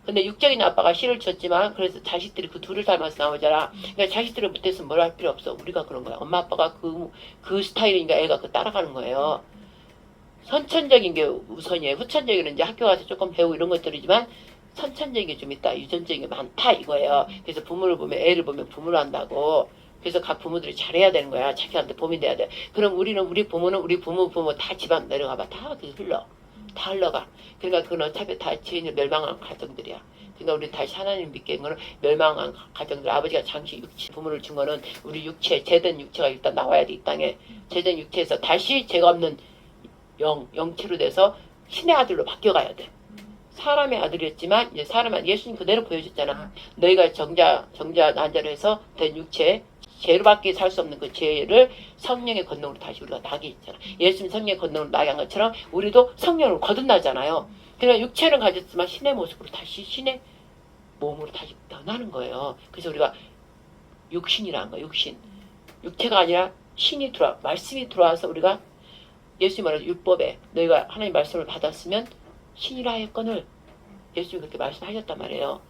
근데 육적인 아빠가 씨를 줬지만 그래서 자식들이 그 둘을 닮아서 나오잖아. 그러니까 자식들을 못했으면 뭘 할 필요 없어. 우리가 그런 거야. 엄마 아빠가 그 스타일이니까 애가 그 따라가는 거예요. 선천적인 게 우선이에요. 후천적인 이제 학교 가서 조금 배우고 이런 것들이지만 선천적인 게 좀 있다. 유전적인 게 많다 이거예요. 그래서 부모를 보면 애를 보면 부모를 한다고. 그래서 각 부모들이 잘해야 되는 거야. 자기한테 봄이 돼야 돼. 그럼 우리 부모는 우리 부모 다 집안 내려가봐. 다 그 다 흘러가. 그러니까 그건 어차피 다 죄인을 멸망한 가정들이야. 그러니까 우리 다시 하나님 믿게 한 거는 멸망한 가정들. 아버지가 장시 육체 부모를 준 거는 우리 육체, 제된 육체가 일단 나와야 돼. 이 땅에. 제된 육체에서 다시 죄가 없는 영체로 돼서 신의 아들로 바뀌어가야 돼. 사람의 아들이었지만 이제 예수님 그대로 보여줬잖아. 너희가 정자 난자로 해서 된 육체 죄로밖에 살 수 없는 그 죄를 성령의 권능으로 다시 우리가 나게 했잖아. 예수님 성령의 권능으로 나게 한 것처럼 우리도 성령으로 거듭나잖아요. 그러니까 육체는 가졌지만 신의 모습으로 다시 신의 몸으로 다시 변하는 거예요. 그래서 우리가 육신이라는 거야. 육체가 아니라 신이 말씀이 들어와서 우리가 예수님 말하는 율법에 너희가 하나님 말씀을 받았으면 신이라 하였거늘 예수님이 그렇게 말씀하셨단 말이에요.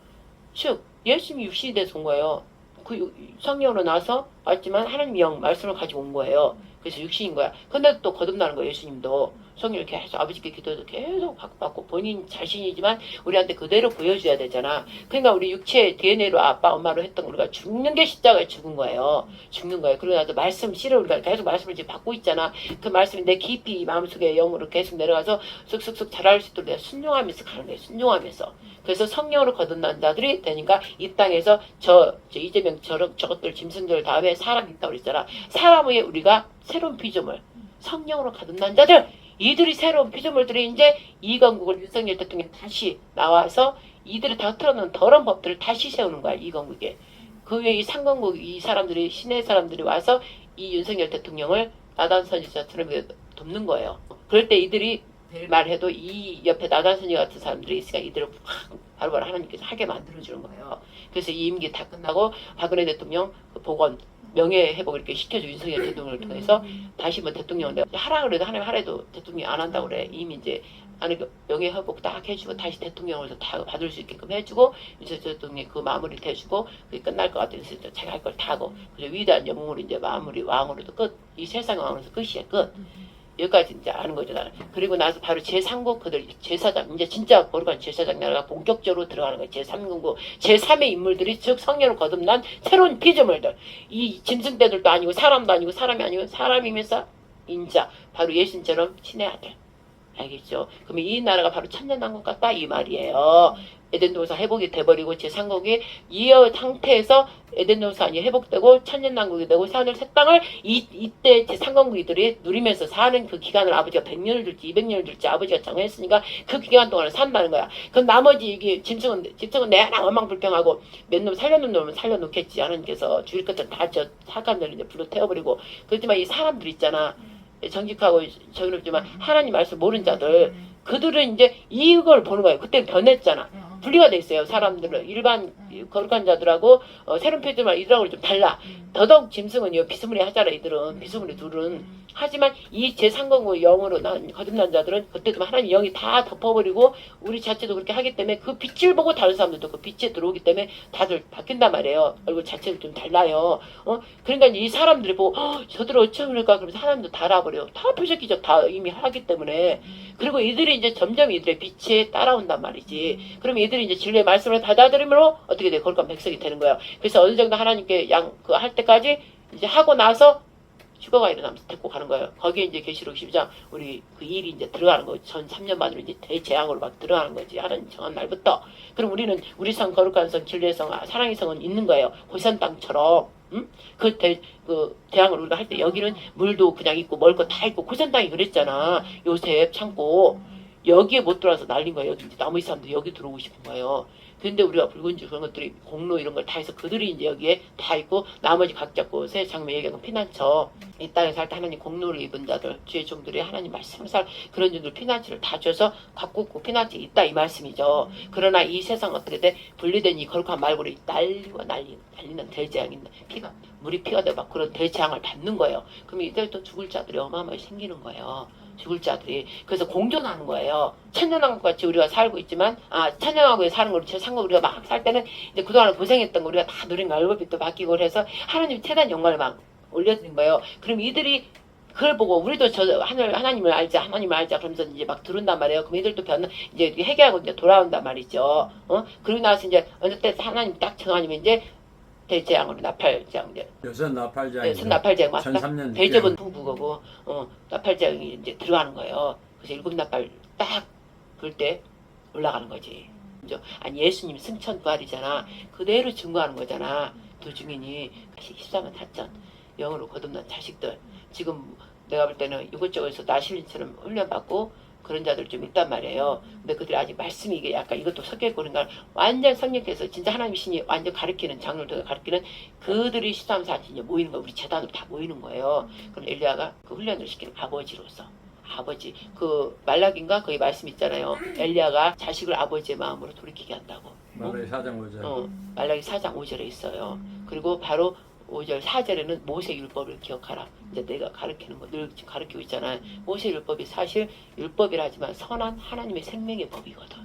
즉 예수님이 육신이 돼서 온 거예요. 그 성령으로 나서 왔지만 하나님 영 말씀을 가지고 온 거예요. 그래서 육신인 거야. 근데 또 거듭나는 거예요. 예수님도. 성령을 계속 아버지께 기도도 계속 받고 본인 자신이지만 우리한테 그대로 보여줘야 되잖아. 그러니까 우리 육체 DNA로 아빠 엄마로 했던 우리가 죽는 게 십자가에 죽은 거예요. 죽는 거예요. 그러고 나서 말씀 씨를 우리가 계속 말씀을 지금 받고 있잖아. 그 말씀이 내 깊이 마음속에 영으로 계속 내려가서 쑥쑥쑥 자랄 수 있도록 내가 순종하면서 가는 거예요. 순종하면서. 그래서 성령으로 거듭난 자들이 되니까 이 땅에서 저 이재명 저것들 짐승들 다음에 사람이 있다고 그랬잖아. 사람 위에 우리가 새로운 피조물 성령으로 거듭난 자들 이들이 새로운 피조물들이 이제 이건국을 윤석열 대통령이 다시 나와서 이들이 다 틀어놓은 더러운 법들을 다시 세우는 거야. 이건국에. 그 위에 이 상건국 이 사람들이 시내 사람들이 와서 이 윤석열 대통령을 나단 선지자처럼 돕는 거예요. 그럴 때 이들이 될 말해도 이 옆에 나단 선지 같은 사람들이 있으니까 이들을 바로바로 하나님께서 하게 만들어주는 거예요. 그래서 이 임기 다 끝나고 박근혜 대통령 그 복원 명예회복 이렇게 시켜줘 윤석열 대통령을 통해서 다시 뭐 대통령을 하라 그래도 하나님 하래도 대통령이 안 한다고 그래. 이미 이제 아니 명예회복 딱 해주고 다시 대통령을 다 받을 수 있게끔 해주고 윤석열 대통령이 그 마무리를 해주고 그게 끝날 것 같아서 자기가 할 걸 다 하고 그래서 위대한 영웅으로 이제 마무리 왕으로도 끝. 이 세상 왕으로서 끝이야 끝. 여기까지 이제 아는 거죠 나는. 그리고 나서 바로 제3국 그들 제사장 이제 진짜 거룩한 제사장 나라가 본격적으로 들어가는 거예요. 제3국고 제3의 인물들이 즉 성령으로 거듭난 새로운 피조물들 이 짐승떼들도 아니고 사람도 아니고 사람이 아니고 사람이면서 인자 바로 예수님처럼 신의 아들 알겠죠? 그러면 이 나라가 바로 천년왕국 같다 이 말이에요. 에덴 동산 회복이 돼버리고 제3국이 이 상태에서 에덴 동산이 회복되고 천년왕국이 되고 산을 새 땅을 이때 제3국이들이 누리면서 사는 그 기간을 아버지가 100년을 줄지 200년을 줄지 아버지가 정했으니까 그 기간 동안을 산다는 거야. 그럼 나머지 이게 짐승은 내나 원망불평하고 몇 놈 살려놓은 놈은 살려놓겠지. 하나님께서 주일 것들 다 저 사람들 이제 불로 태워버리고 그렇지만 이 사람들 있잖아. 정직하고 정의롭지만 하나님 말씀 모르는 자들 그들은 이제 이걸 보는 거예요. 그때 변했잖아. 분리가 돼 있어요. 사람들은 일반 거룩한 자들하고 새로운 피조물 이들하고 좀 달라. 더더욱 짐승은 비스무리 하잖아. 이들은 비스무리 둘은 하지만 이 제3공의 영으로 거듭난 자들은 그때도 하나님 영이 다 덮어버리고 우리 자체도 그렇게 하기 때문에 그 빛을 보고 다른 사람들도 그 빛에 들어오기 때문에 다들 바뀐단 말이에요. 얼굴 자체도 좀 달라요. 그러니까 이 사람들이 보고 저들 어쩜 그럴까 그러면서 하나님도 다 알아버려요. 다 표적기적 다 이미 하기 때문에 그리고 이들이 이제 점점 이들의 빛에 따라온단 말이지. 그럼 이들이 이제 진리의 말씀을 받아들임으로 어떻게 돼? 거룩한 백성이 되는 거예요. 그래서 어느 정도 하나님께 할 때까지 이제 하고 나서 휴거가 일어나면서 데리고 가는 거예요. 거기에 이제 계시록 12장 우리 그 일이 이제 들어가는 거죠. 전 3년 만으로 이제 대재앙으로 막 들어가는 거지. 하나님 정한 날부터. 그럼 우리는 우리 성 거룩한 성 진리의 성 사랑의 성은 있는 거예요. 고산 땅처럼. 그 대항을 우리가 할 때 여기는 물도 그냥 있고 먹을 거 다 있고 고산 땅이 그랬잖아. 요셉 창고 여기에 못 들어와서 날린 거예요. 여기 이제 나머지 사람들 여기 들어오고 싶은 거예요. 근데 우리가 붉은지 그런 것들이 공로 이런 걸 다 해서 그들이 이제 여기에 다 있고 나머지 각자 곳에 장면 얘기하고 피난처 이 땅에서 할 때 하나님 공로를 입은 자들 주의 종들이 하나님 말씀을 살 그런 종들 피난처를 다 줘서 갖고 있고 피난처에 있다 이 말씀이죠. 그러나 이 세상 어떻게 돼? 분리된 이 거룩한 말고로 날리는 대재앙이 물이 피가 되고 막 그런 대재앙을 받는 거예요. 그럼 이들 또 죽을 자들이 어마어마하게 생기는 거예요. 죽을 자들이. 그래서 공존하는 거예요. 천년왕국 같이 우리가 살고 있지만, 천년왕국에 사는 걸 제3국 우리가 막 살 때는 이제 그동안 고생했던 거 우리가 다 누린 거 얼굴빛도 바뀌고 그래서 하나님 최단 영광을 막 올려드린 거예요. 그럼 이들이 그걸 보고 우리도 하나님을 알자 그러면서 이제 막 들은단 말이에요. 그럼 이들도 이제 회개하고 이제 돌아온단 말이죠. 그러고 나서 이제 어느 때 하나님 딱 정하면 이제 대재앙으로 나팔재앙 여섯 나팔재앙 선 나팔재앙 맞다. 1003년 대접은 부부거고 나팔재앙이 이제 들어가는 거예요. 그래서 7 나팔 딱 불 때 올라가는 거지. 아니 예수님 승천 부활이잖아. 그대로 증거하는 거잖아. 두 증인이 14만 4천 영으로 거듭난 자식들 지금 내가 볼 때는 이것저것에서 나실린처럼 훈련받고 그런 자들 좀 있단 말이에요. 근데 그들이 아직 말씀이 이게 약간 이것도 섞여있고 그러니까 완전 성령께서 진짜 하나님 신이 완전 가르치는 장로들 가르치는 그들이 13, 14년 모이는 거예요. 우리 재단으로 다 모이는 거예요. 그럼 엘리야가 그 훈련을 시키는 아버지로서 아버지 그 말라기인가 거기 말씀 있잖아요. 엘리야가 자식을 아버지의 마음으로 돌이키게 한다고. 말라기 4장 5절. 말라기 4장 5절에 있어요. 그리고 바로 5절 4절에는 모세 율법을 기억하라. 이제 내가 가르치는 거 늘 가르치고 있잖아요. 모세 율법이 사실 율법이라지만 선한 하나님의 생명의 법이거든.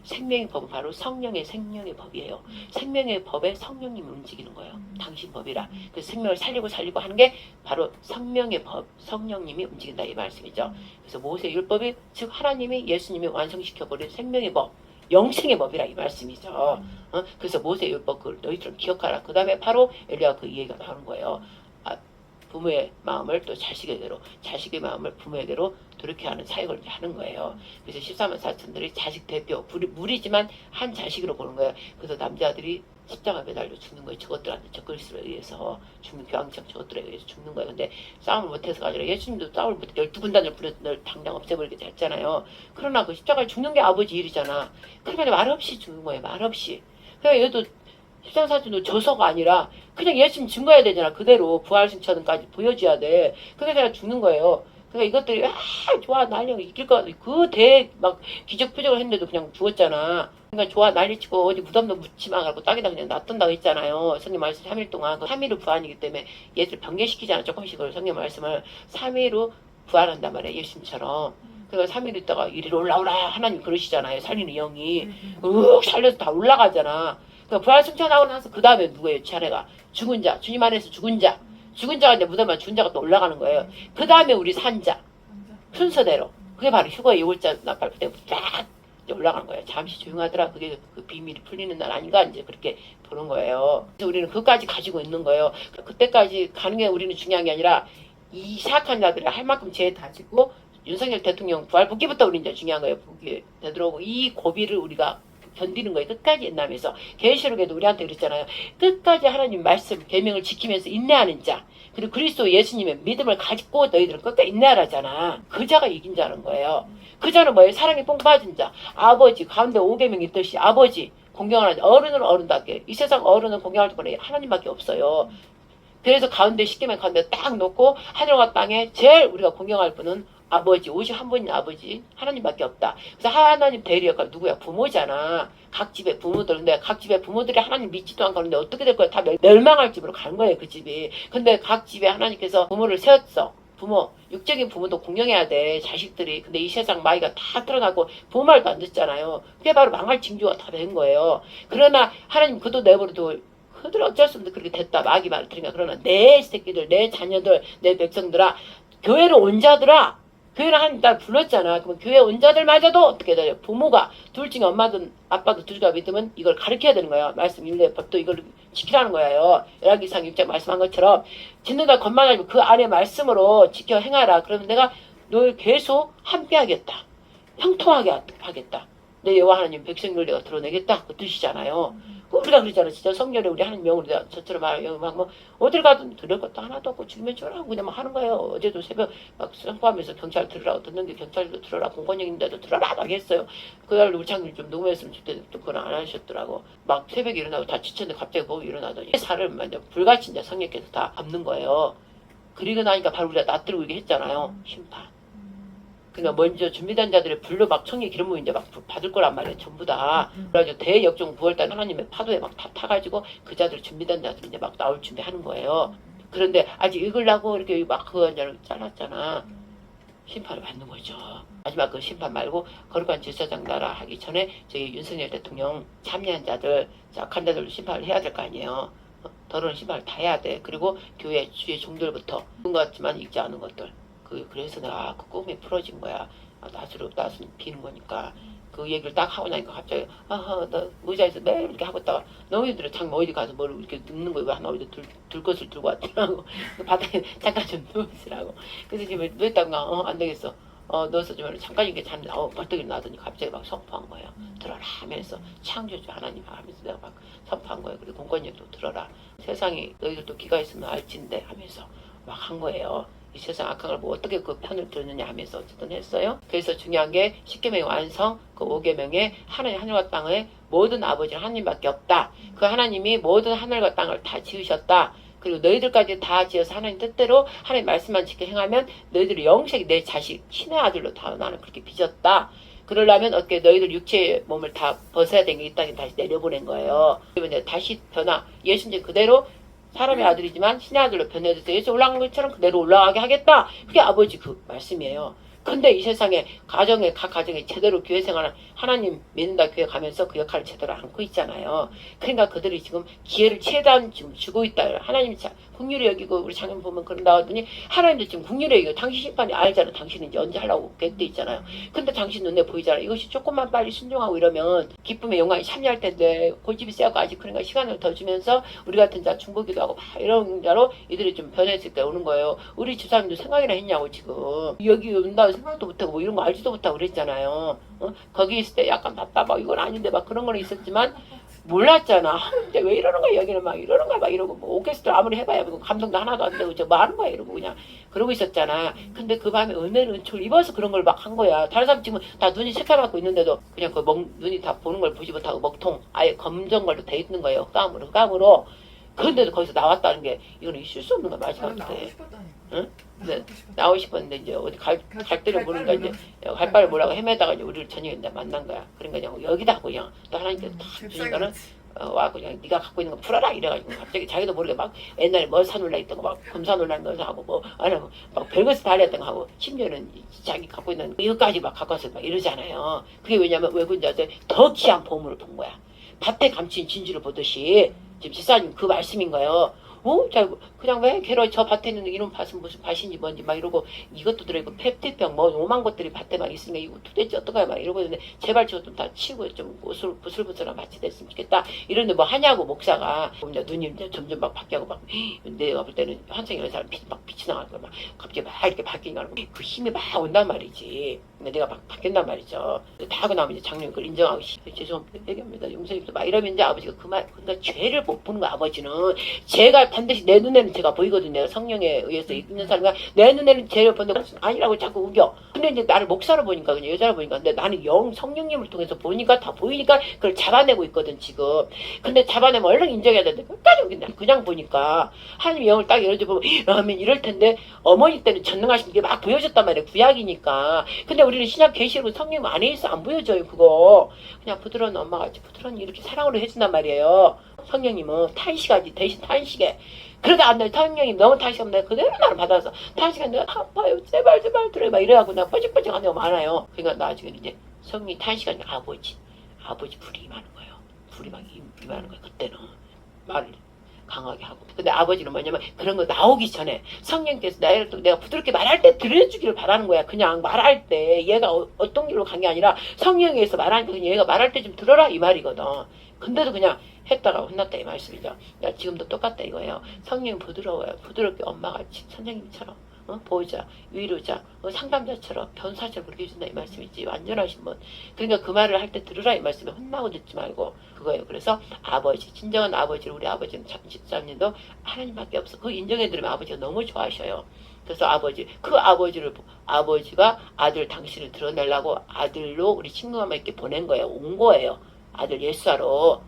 생명의 법은 바로 성령의 생명의 법이에요. 생명의 법에 성령님이 움직이는 거예요. 당신 법이라. 그래서 생명을 살리고 하는 게 바로 성령의 법, 성령님이 움직인다 이 말씀이죠. 그래서 모세 율법이 즉 하나님이 예수님이 완성시켜버린 생명의 법, 영생의 법이라 이 말씀이죠. 그래서 모세 율법 그걸 너희들은 기억하라. 그 다음에 바로 엘리야가 그 이야기가 나오는 거예요. 부모의 마음을 또 자식에게로, 자식의 마음을 부모에게로 그렇게 하는 사역을 하는 거예요. 그래서 14만 4천들이 자식 대표, 무리지만 한 자식으로 보는 거예요. 그래서 남자들이 십자가 매달려 죽는 거예요. 저것들한테 적그리스도에 의해서 죽는 교황청 저것들에 의해서 죽는 거예요. 근데 싸움을 못해서가 아니라 예수님도 싸움을 못해 12군단을 불러 널 당장 없애버리게 됐잖아요. 그러나 그 십자가에 죽는 게 아버지 일이잖아. 그러니까 말없이 죽는 거예요. 말없이. 그러니까 얘도 십상사진도 저서가 아니라 그냥 예수님 증거해야 되잖아. 그대로 부활승천까지 보여줘야 돼. 그게 그냥 죽는 거예요. 그러니까 이것들이 좋아 난리가 이길 것 같아. 막 기적 표적을 했는데도 그냥 죽었잖아. 그러니까 좋아 난리치고 어디 무덤도 묻지 말고 땅에다 그냥 놔둔다고 했잖아요. 성경 말씀 3일 동안. 3일로 부활이기 때문에 얘들 변개시키잖아. 조금씩 성경 말씀을 3일로 부활한단 말이에요. 예수님처럼. 그러니까 3일 있다가 이리로 올라오라 하나님 그러시잖아요. 살리는 영이 살려서 다 올라가잖아. 그러니까 부활승천하고 나서 그 다음에 누구예요? 차례가 죽은 자, 주님 안에서 죽은 자, 죽은 자가 이제 무덤에 죽은 자가 또 올라가는 거예요. 그 다음에 우리 산자 순서대로 그게 바로 휴거의 6월자 나팔 때 쫙 올라가는 거예요. 잠시 조용하더라. 그게 그 비밀이 풀리는 날 아닌가 이제 그렇게 보는 거예요. 그래서 우리는 그것까지 가지고 있는 거예요. 그때까지 가는 게 우리는 중요한 게 아니라 이 사악한 자들이 할 만큼 죄 다지고 윤석열 대통령 부활 복귀부터 우리 이제 중요한 거예요. 복귀 되도록 이 고비를 우리가 견디는 거예요. 끝까지 인내하면서. 계시록에도 우리한테 그랬잖아요. 끝까지 하나님 말씀 계명을 지키면서 인내하는 자. 그리고 그리스도 예수님의 믿음을 가지고 너희들은 끝까지 인내하라잖아. 그 자가 이긴 자는 거예요. 그 자는 뭐예요? 사랑에 뽕 빠진 자. 아버지 가운데 5계명이 있듯이 아버지 공경하는 자. 어른은 어른답게. 이 세상 어른은 공경할 분이 하나님밖에 없어요. 그래서 가운데 10계명 가운데 딱 놓고 하늘과 땅에 제일 우리가 공경할 분은 아버지, 오직 한 분인 아버지 하나님밖에 없다. 그래서 하나님 대리 역할 누구야? 부모잖아. 각 집의 부모들. 근데 각 집의 부모들이 하나님 믿지도 않고 그런데 어떻게 될 거야? 다 멸망할 집으로 가는 거예요. 그 집이. 근데 각 집에 하나님께서 부모를 세웠어. 부모, 육적인 부모도 공경해야 돼. 자식들이. 근데 이 세상 마귀가 다 드러나고 부모 말도 안 듣잖아요. 그게 바로 망할 징조가 다 된 거예요. 그러나 하나님 그도 내버려도 그들 어쩔 수 없는데 그렇게 됐다. 마귀 말을 들으니까. 그러나 내 새끼들, 내 자녀들, 내 백성들아, 교회로 온 자들아, 교회를 하나님 날 불렀잖아. 그러면 교회 온 자들마저도 어떻게 돼요? 부모가 둘 중에 엄마든 아빠든 둘 중에 믿으면 이걸 가르쳐야 되는 거야. 말씀 율례법도 이걸 지키라는 거예요. 열왕기상 6장 말씀한 것처럼 짓는다 것만 아니고 그 안에 말씀으로 지켜 행하라. 그러면 내가 널 계속 함께하겠다. 형통하게 하겠다. 내 여호와 하나님 백성 율례가 드러내겠다. 그 뜻이잖아요. 우리가 그러잖아. 진짜 성경에 우리 하나님 명으로 저처럼 말하면 뭐 어딜 가든 들을 것도 하나도 없고 죽으면 죽으라고 그냥 막 하는 거예요. 어제도 새벽 막 선포하면서 경찰 들으라고 듣는 게 경찰도 들어라 공권력인데도 들어라 막 했어요. 그날 우리 장님 좀 녹음했으면 좋겠는데 또 그건 안 하셨더라고. 막 새벽에 일어나고 다 지쳤는데 갑자기 거기 일어나더니 살을 완전 불같이 이제 성령께서 다 갚는 거예요. 그리고 나니까 바로 우리가 놔들고 이게 했잖아요. 심판. 그러니까 먼저 준비된 자들의 불로 막 청리 기름부 이제 막 받을 거란 말이에요. 전부 다. 그래가지고 대역종 9월달 하나님의 파도에 막 다 타가지고 그 자들 준비된 자들 이제 막 나올 준비하는 거예요. 그런데 아직 읽으려고 이렇게 막 그거 이제 잘랐잖아. 심판을 받는 거죠. 마지막 그 심판 말고 거룩한 제사장 나라 하기 전에 저희 윤석열 대통령 참여한 자들, 악한 자들도 심판을 해야 될 거 아니에요. 더러운 심판을 다 해야 돼. 그리고 교회 주의 종들부터 그런 것 같지만 읽지 않은 것들. 그래서 내가 그 꿈이 풀어진 거야. 낯으로 비는 거니까. 그 얘기를 딱 하고 나니까 갑자기, 나 의자에서 매일 이렇게 하고 있다가, 너희들은 참 어디 가서 뭘 이렇게 늙는 거야. 왜 하나 어디 들 것을 들고 왔더라고. 바닥에 잠깐 좀 누워있으라고. 그래서 지금 누웠다가, 안 되겠어. 넣어서 좀 잠깐 이렇게 잠 벌떡 일어나더니 갑자기 막 선포한 거예요. 들어라 하면서 창조주 하나님 하면서 내가 막 선포한 거예요. 그리고 공권력도 들어라. 세상이 너희들도 귀가 있으면 알진데 하면서 막 한 거예요. 이 세상 악한 걸 뭐 어떻게 그 편을 들느냐 하면서 어쨌든 했어요. 그래서 중요한 게 10계명의 완성, 그 5계명의 하나님 하늘과 땅의 모든 아버지는 하나님밖에 없다. 그 하나님이 모든 하늘과 땅을 다 지으셨다. 그리고 너희들까지 다 지어서 하나님 뜻대로 하나님 말씀만 지켜 행하면 너희들이 영생이 내 자식 신의 아들로 다 나는 그렇게 빚었다. 그러려면 어떻게 너희들 육체의 몸을 다 벗어야 되는 게 이 땅에 다시 내려보낸 거예요. 그리고 이제 다시 변화. 예수님 그대로 사람의 아들이지만 신의 아들로 변해져서 예수 올라간 것처럼 그대로 올라가게 하겠다. 그게 아버지 그 말씀이에요. 근데 이 세상에 가정에 각 가정에 제대로 교회 생활을 하나님 믿는다 교회 가면서 그 역할을 제대로 안고 있잖아요. 그러니까 그들이 지금 기회를 최대한 지금 주고 있다. 하나님이 긍휼히 여기고 우리 장님 보면 그런다 하더니 하나님도 지금 긍휼히 여기고 당신 심판이 알잖아. 당신은 이제 언제 하려고 계획돼 있잖아요. 근데 당신 눈에 보이잖아. 이것이 조금만 빨리 순종하고 이러면 기쁨의 영광이 참여할 텐데 고집이 세고 아직 그러니까 시간을 더 주면서 우리 같은 자 중보기도 하고 막 이런 자로 이들이 좀 변했을 때 오는 거예요. 우리 주사님도 생각이나 했냐고 지금 여기 온다 생각도 못하고 뭐 이런 거 알지도 못하고 그랬잖아요. 거기 있을 때 약간 답답하고 이건 아닌데 막 그런 거는 있었지만 몰랐잖아. 근데 왜 이러는 거야 여기는 막 이러는 거야 막 이러고 뭐 오케스트라 아무리 해봐야 뭐 감성도 하나도 안 되고 저 뭐 하는 거야 이러고 그냥 그러고 있었잖아. 근데 그 밤에 은혜를 은총을 입어서 그런 걸 막 한 거야. 다른 사람 지금 다 눈이 새까맣고 있는데도 그냥 그 눈이 다 보는 걸 보지 못하고 먹통 아예 검정 걸로 돼 있는 거예요. 흑감으로. 그런데도 거기서 나왔다는 게 이거는 있을 수 없는 거야 마지막 나는 나오고 때. 싶었다니까. 응? 네. 나오고 싶었다. 나오고 싶었는데 이제 어디 갈 데를 모르니까 이제 갈 바를 모르고 헤매다가 이제 우리를 저녁에 이제 만난 거야. 그러니까 그냥 여기다 하고 그냥 또 하나님께 딱 주니까는 와 그냥 네가 갖고 있는 거 풀어라 이래가지고 갑자기 자기도 모르게 막 옛날에 뭐 사놀라 있던 거 막 금사 놀라는 거 하고 뭐 아니 막 별것을 다 했던 거 하고 심지어는 자기 갖고 있는 이것까지 막 갖고 와서 막 이러잖아요. 그게 왜냐면 외국인자한테 더 귀한 보물을 본 거야. 밭에 감춘 진주를 보듯이 지금 지사님 그 말씀인 거예요. 자, 그냥 왜 걔로 저 밭에 있는 이런 밭은 무슨 밭인지 뭔지 막 이러고 이것도 들어있고 펩티병 뭐 오만 것들이 밭에 막 있으니까 이거 도대체 어떡해 막 이러고 있는데 제발 저거 좀 다 치우고 좀 부슬부슬한 밭이 됐으면 좋겠다 이런데 뭐 하냐고 목사가 이제 눈이 이제 점점 막 바뀌고 막 내가 볼 때는 환상이 이런 사람 막 빛이 나가는 거야 막 갑자기 막 이렇게 바뀌니까 그 힘이 막 온단 말이지. 근데 내가 막 바뀐단 말이죠. 다 하고 나면 이제 장로님 그걸 인정하고 죄송합니다 얘기합니다 용서입니다 막 이러면 이제 아버지가 그만 그러니까 죄를 못 보는 거 아버지는 제가 반드시 내 눈에는 제가 보이거든요. 내가 성령에 의해서 있는 사람과 내 눈에는 죄를 보는데 아니라고 자꾸 우겨. 근데 이제 나를 목사로 보니까 그냥 여자로 보니까 근데 나는 성령님을 통해서 보니까 다 보이니까 그걸 잡아내고 있거든 지금. 근데 잡아내면 얼른 인정해야 되는데 끝까지 그냥 보니까 하나님 영을 딱 열어줘 보면 하면 이럴 텐데 어머니 때는 전능하신 게 막 보여줬단 말이에요. 구약이니까. 근데 우리는 신약 계시로 성령 안에 있어 안 보여줘요 그거. 그냥 부드러운 엄마같이 부드러운 이렇게 사랑으로 해준단 말이에요. 성령님은 탄식하지 대신 탄식해. 그러다 안 돼. 성령님 너무 탄식하면 내가 그대로 나를 받아서 탄식하면 내가 아파요. 제발 들어요. 막 이래갖고 내가 뻐직뻐직 하는 거 많아요. 그러니까 나중에 이제 성령이 탄식하니 아버지 불이 임하는 거예요. 불이 막 임하는 거예요. 그때는 말을 강하게 하고. 근데 아버지는 뭐냐면 그런 거 나오기 전에 성령께서 내가 부드럽게 말할 때 들려주기를 바라는 거야. 그냥 말할 때 얘가 어떤 길로 간 게 아니라 성령에 의해서 말하니까 그냥 얘가 말할 때 좀 들어라 이 말이거든. 근데도 그냥 했다가 혼났다 이 말씀이죠. 야 지금도 똑같다 이거예요. 성령이 부드러워요. 부드럽게 엄마같이 선생님처럼 보호자, 위로자, 상담자처럼 변사처럼 그렇게 해준다 이 말씀이지. 완전하신 분. 그러니까 그 말을 할 때 들으라 이 말씀에 혼나고 듣지 말고 그거예요. 그래서 아버지, 진정한 아버지를 우리 아버지는 집사님도 하나님밖에 없어. 그거 인정해드리면 아버지가 너무 좋아하셔요. 그래서 아버지가 아들 당신을 드러내려고 아들로 우리 친구가 이렇게 보낸 거예요. 온 거예요. 아들 예수하러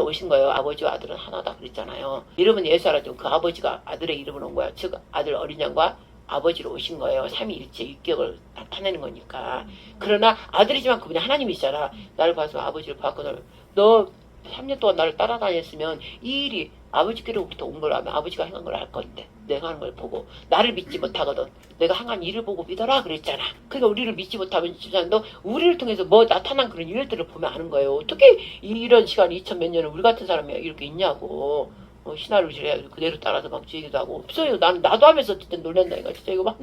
오신 거예요. 아버지와 아들은 하나다 그랬잖아요. 이름은 예수하라 그 아버지가 아들의 이름을 온 거야. 즉 아들 어린 양과 아버지로 오신 거예요. 삼위일체 육격을 나타내는 거니까. 그러나 아들이지만 그분이 하나님이시잖아. 나를 봐서 아버지를 봤거든. 너 3년 동안 나를 따라다녔으면 이 일이 아버지께로부터 온 걸 알면 아버지가 행한 걸 알 건데 내가 하는 걸 보고 나를 믿지 못하거든. 내가 행한 일을 보고 믿어라 그랬잖아. 그러니까 우리를 믿지 못하면 주장도 우리를 통해서 뭐 나타난 그런 일들을 보면 아는 거예요. 어떻게 이런 시간 2000 몇 년을 우리 같은 사람이 이렇게 있냐고. 신화를 그대로 따라서 막 주기도 하고 없어요. 나도 하면서 어쨌든 놀란다니까. 진짜 이거 막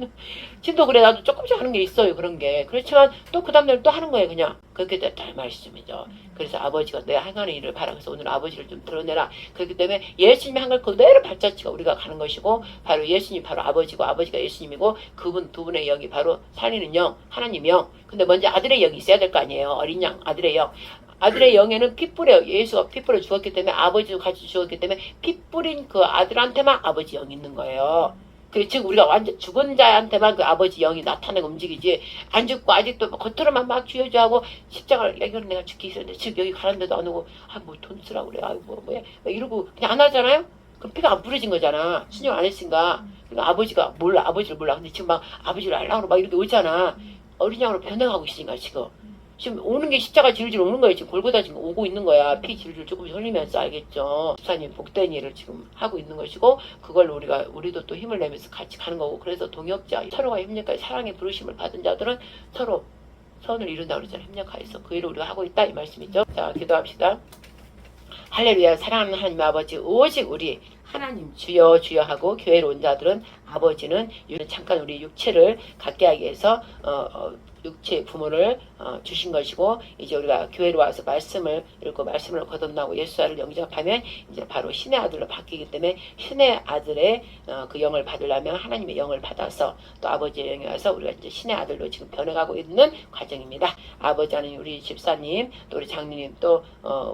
진도 그래 나도 조금씩 하는 게 있어요. 그런 게. 그렇지만 또 그 다음날 또 하는 거예요. 그냥 그렇게 됐다 말씀이죠. 그래서 아버지가 내가 행하는 일을 바라면서 오늘 아버지를 좀 드러내라. 그렇기 때문에 예수님이 한 걸 그대로 발자취가 우리가 가는 것이고 바로 예수님이 바로 아버지고 아버지가 예수님이고 그분 두 분의 영이 바로 살리는 영 하나님 영. 근데 먼저 아들의 영이 있어야 될 거 아니에요. 어린 양 아들의 영. 아들의 영에는 피 뿌려 예수가 피 뿌려 죽었기 때문에 아버지도 같이 죽었기 때문에 피 뿌린 그 아들한테만 아버지 영이 있는 거예요. 즉 우리가 완전 죽은 자한테만 그 아버지 영이 나타내고 움직이지 안 죽고 아직도 겉으로만 막 주여줘 하고 십자가를 여기는 내가 죽기 싫은데 즉 여기 가는데도 안 오고 뭐 돈 쓰라고 그래 뭐야 이러고 그냥 안 하잖아요. 그럼 피가 안 뿌려진 거잖아. 신용 안 했으니까. 그러니까 아버지가 몰라 아버지를 몰라. 근데 지금 막 아버지를 알라고 막 이렇게 오잖아. 어린 양으로 변해가고 있으니까 지금. 지금 오는 게 십자가 질질 오는 거예요. 지금 골고다 지금 오고 있는 거야. 피 질질 조금씩 흘리면서 알겠죠. 집사님 복된 일을 지금 하고 있는 것이고 그걸 우리도 또 힘을 내면서 같이 가는 거고 그래서 동역자 서로가 협력하여 사랑의 부르심을 받은 자들은 서로 선을 이룬다 그러잖아요. 협력하여서 그 일을 우리가 하고 있다 이 말씀이죠. 자 기도합시다. 할렐루야. 사랑하는 하나님 아버지 오직 우리 하나님 주여 주여 하고 교회로 온 자들은 아버지는 잠깐 우리 육체를 갖게 하기 위해서 육체의 부모를 주신 것이고 이제 우리가 교회로 와서 말씀을 읽고 말씀을 거듭나고 예수를 영접하면 이제 바로 신의 아들로 바뀌기 때문에 신의 아들의 그 영을 받으려면 하나님의 영을 받아서 또 아버지의 영이 와서 우리가 이제 신의 아들로 지금 변해가고 있는 과정입니다. 아버지 하나님 우리 집사님 또 우리 장로님 또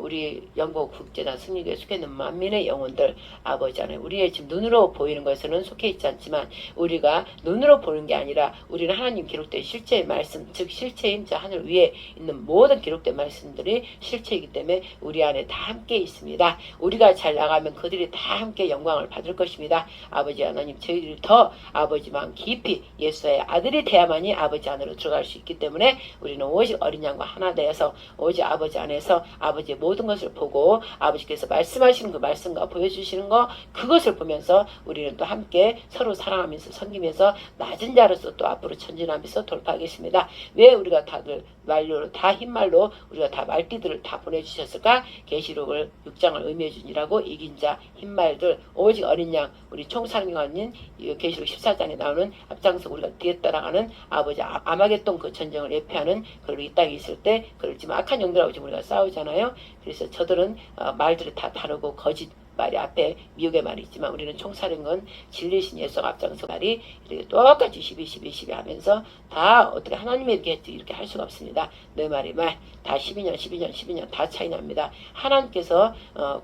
우리 영국 국제단 승리교회 속해 있는 만민의 영혼들 아버지 하나님 우리의 지금 눈으로 보이는 것에는 속해 있지 않지만 우리가 눈으로 보는 게 아니라 우리는 하나님 기록된 실제의 말씀 즉 실체인 자 하늘 위에 있는 모든 기록된 말씀들이 실체이기 때문에 우리 안에 다 함께 있습니다. 우리가 잘 나가면 그들이 다 함께 영광을 받을 것입니다. 아버지 하나님 저희들이 더 아버지만 깊이 예수의 아들이 돼야만이 아버지 안으로 들어갈 수 있기 때문에 우리는 오직 어린 양과 하나 되어서 오직 아버지 안에서 아버지의 모든 것을 보고 아버지께서 말씀하시는 그 말씀과 보여주시는 거 그것을 보면서 우리는 또 함께 서로 사랑하면서 섬기면서 낮은 자로서 또 앞으로 전진하면서 돌파하겠습니다. 왜 우리가 다들 말로 다 흰말로 우리가 다 말띠들을 다 보내주셨을까? 계시록을 6장을 의미해 주니라고 이긴 자 흰말들 오직 어린 양 우리 총사령관인 계시록 14장에 나오는 앞장서 우리가 뒤에 따라가는 아버지 아마겟돈 그 전쟁을 예표하는 그걸 이 땅에 있을 때 그걸 지금 악한 영들하고 지금 우리가 싸우잖아요. 그래서 저들은 말들이 다 다르고 거짓 말이 앞에 미혹의 말이 있지만 우리는 총사령은 진리신 예수가 앞장서 말이 이렇게 똑같이 12 하면서 다 어떻게 하나님이 이렇게 할 수가 없습니다. 내 말이 말 다 12년 다 차이 납니다. 하나님께서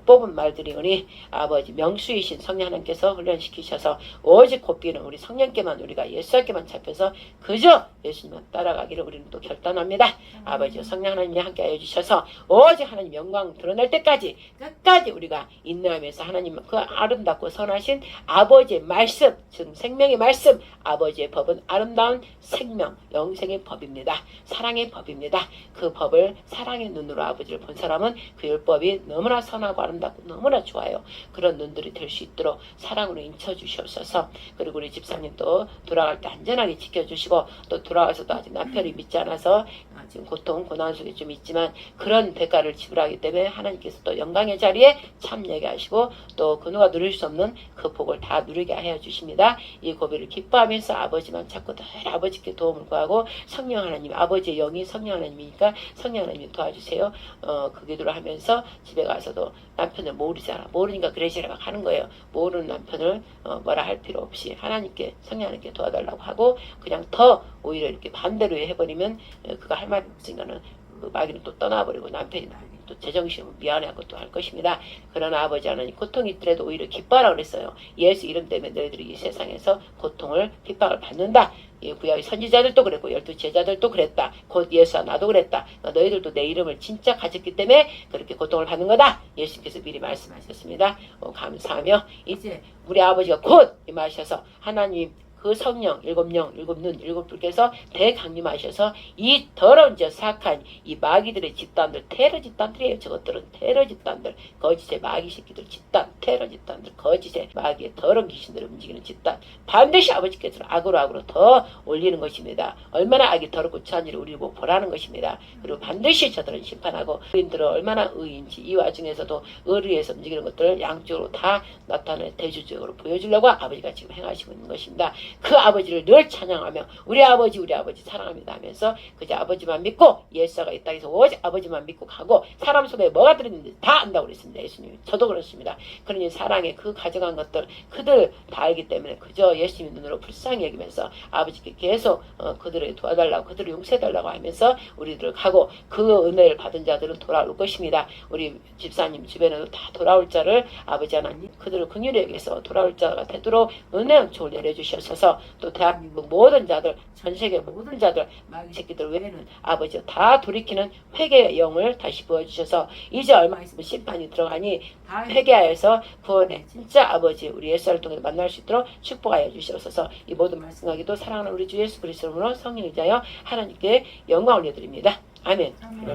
뽑은 말들이오니 아버지 명수이신 성령 하나님께서 훈련시키셔서 오직 곱비는 우리 성령께만 우리가 예수님께만 잡혀서 그저 예수님만 따라가기를 우리는 또 결단합니다. 아버지 성령 하나님이 함께하여 주셔서 오직 하나님 영광 드러날 때까지 끝까지 우리가 인내하면서 하나님 그 아름답고 선하신 아버지의 말씀 즉 생명의 말씀 아버지의 법은 아름다운 생명 영생의 법입니다. 사랑의 법입니다. 그 법을 사랑의 눈으로 아버지를 본 사람은 그 율법이 너무나 선하고 아름답고 너무나 좋아요. 그런 눈들이 될 수 있도록 사랑으로 인쳐 주시옵소서. 그리고 우리 집사님도 돌아갈 때 안전하게 지켜주시고 또 돌아와서도 아직 남편이 믿지 않아서 지금 고통 고난 속에 좀 있지만 그런 대가를 지불하기 때문에 하나님께서 또 영광의 자리에 참여하게 하시고 또 그 누가 누릴 수 없는 그 복을 다 누리게 하여 주십니다. 이 고비를 기뻐하면서 아버지만 찾고 늘 아버지께 도움을 구하고 성령 하나님 아버지의 영이 성령 하나님이니까 성령 하나님이 도와주세요. 그 기도를 하면서 집에 가서도 남편을 모르잖아. 모르니까 그래시라 막 하는 거예요. 모르는 남편을 뭐라 할 필요 없이 하나님께 성령 하나님께 도와달라고 하고 그냥 더 오히려 이렇게 반대로 해버리면 그가 할 말이 없으니까는 그 마귀는 또 떠나버리고 남편이 또 제정신으로 미안해하고 또 할 것입니다. 그러나 아버지 하나님 고통이 있더라도 오히려 기뻐하라 그랬어요. 예수 이름 때문에 너희들이 이 세상에서 고통을 핍박을 받는다. 이 구약의 선지자들도 그랬고 12 제자들도 그랬다. 곧 예수와 나도 그랬다. 너희들도 내 이름을 진짜 가졌기 때문에 그렇게 고통을 받는 거다. 예수께서 미리 말씀하셨습니다. 감사하며 이제 우리 아버지가 곧 임하셔서 하나님 그 성령, 일곱 영, 일곱 눈, 일곱 불께서 대강림하셔서 이 더러운 사악한 이 마귀들의 집단들, 테러 집단들이에요. 저것들은 테러 집단들, 거짓의 마귀 새끼들 집단, 테러 집단들, 거짓의 마귀의 더러운 귀신들을 움직이는 집단. 반드시 아버지께서는 악으로 더 올리는 것입니다. 얼마나 악이 더럽고 추한 일을 우리 보고 보라는 것입니다. 그리고 반드시 저들은 심판하고 의인들은 얼마나 의인지 이 와중에서도 의리에서 움직이는 것들을 양쪽으로 다 나타내 대주적으로 보여주려고 아버지가 지금 행하시고 있는 것입니다. 그 아버지를 늘 찬양하며 우리 아버지 사랑합니다 하면서 그저 아버지만 믿고 예수가 이 땅에서 오직 아버지만 믿고 가고 사람 속에 뭐가 들었는지 다 안다고 그랬습니다. 예수님 저도 그렇습니다. 그러니 사랑의 그 가져간 것들 그들 다 알기 때문에 그저 예수님 눈으로 불쌍히 여기면서 아버지께 계속 그들을 도와달라고 그들을 용서해달라고 하면서 우리들을 가고 그 은혜를 받은 자들은 돌아올 것입니다. 우리 집사님 주변에도 다 돌아올 자를 아버지 하나님 그들을 긍휼히 여기서 돌아올 자가 되도록 은혜 은총을 내려주셔서 또 대한민국 모든 자들 전 세계 모든 자들 마귀 새끼들 외에는 아버지 다 돌이키는 회개의 영을 다시 부어주셔서 이제 얼마 있으면 심판이 들어가니 다 회개하여서 구원의 진짜 아버지 우리 예수를 통해서 만날 수 있도록 축복하여 주시옵소서. 이 모든 말씀하기도 사랑하는 우리 주 예수 그리스도로 성령이자여 하나님께 영광을 올려드립니다. 아멘. 아멘.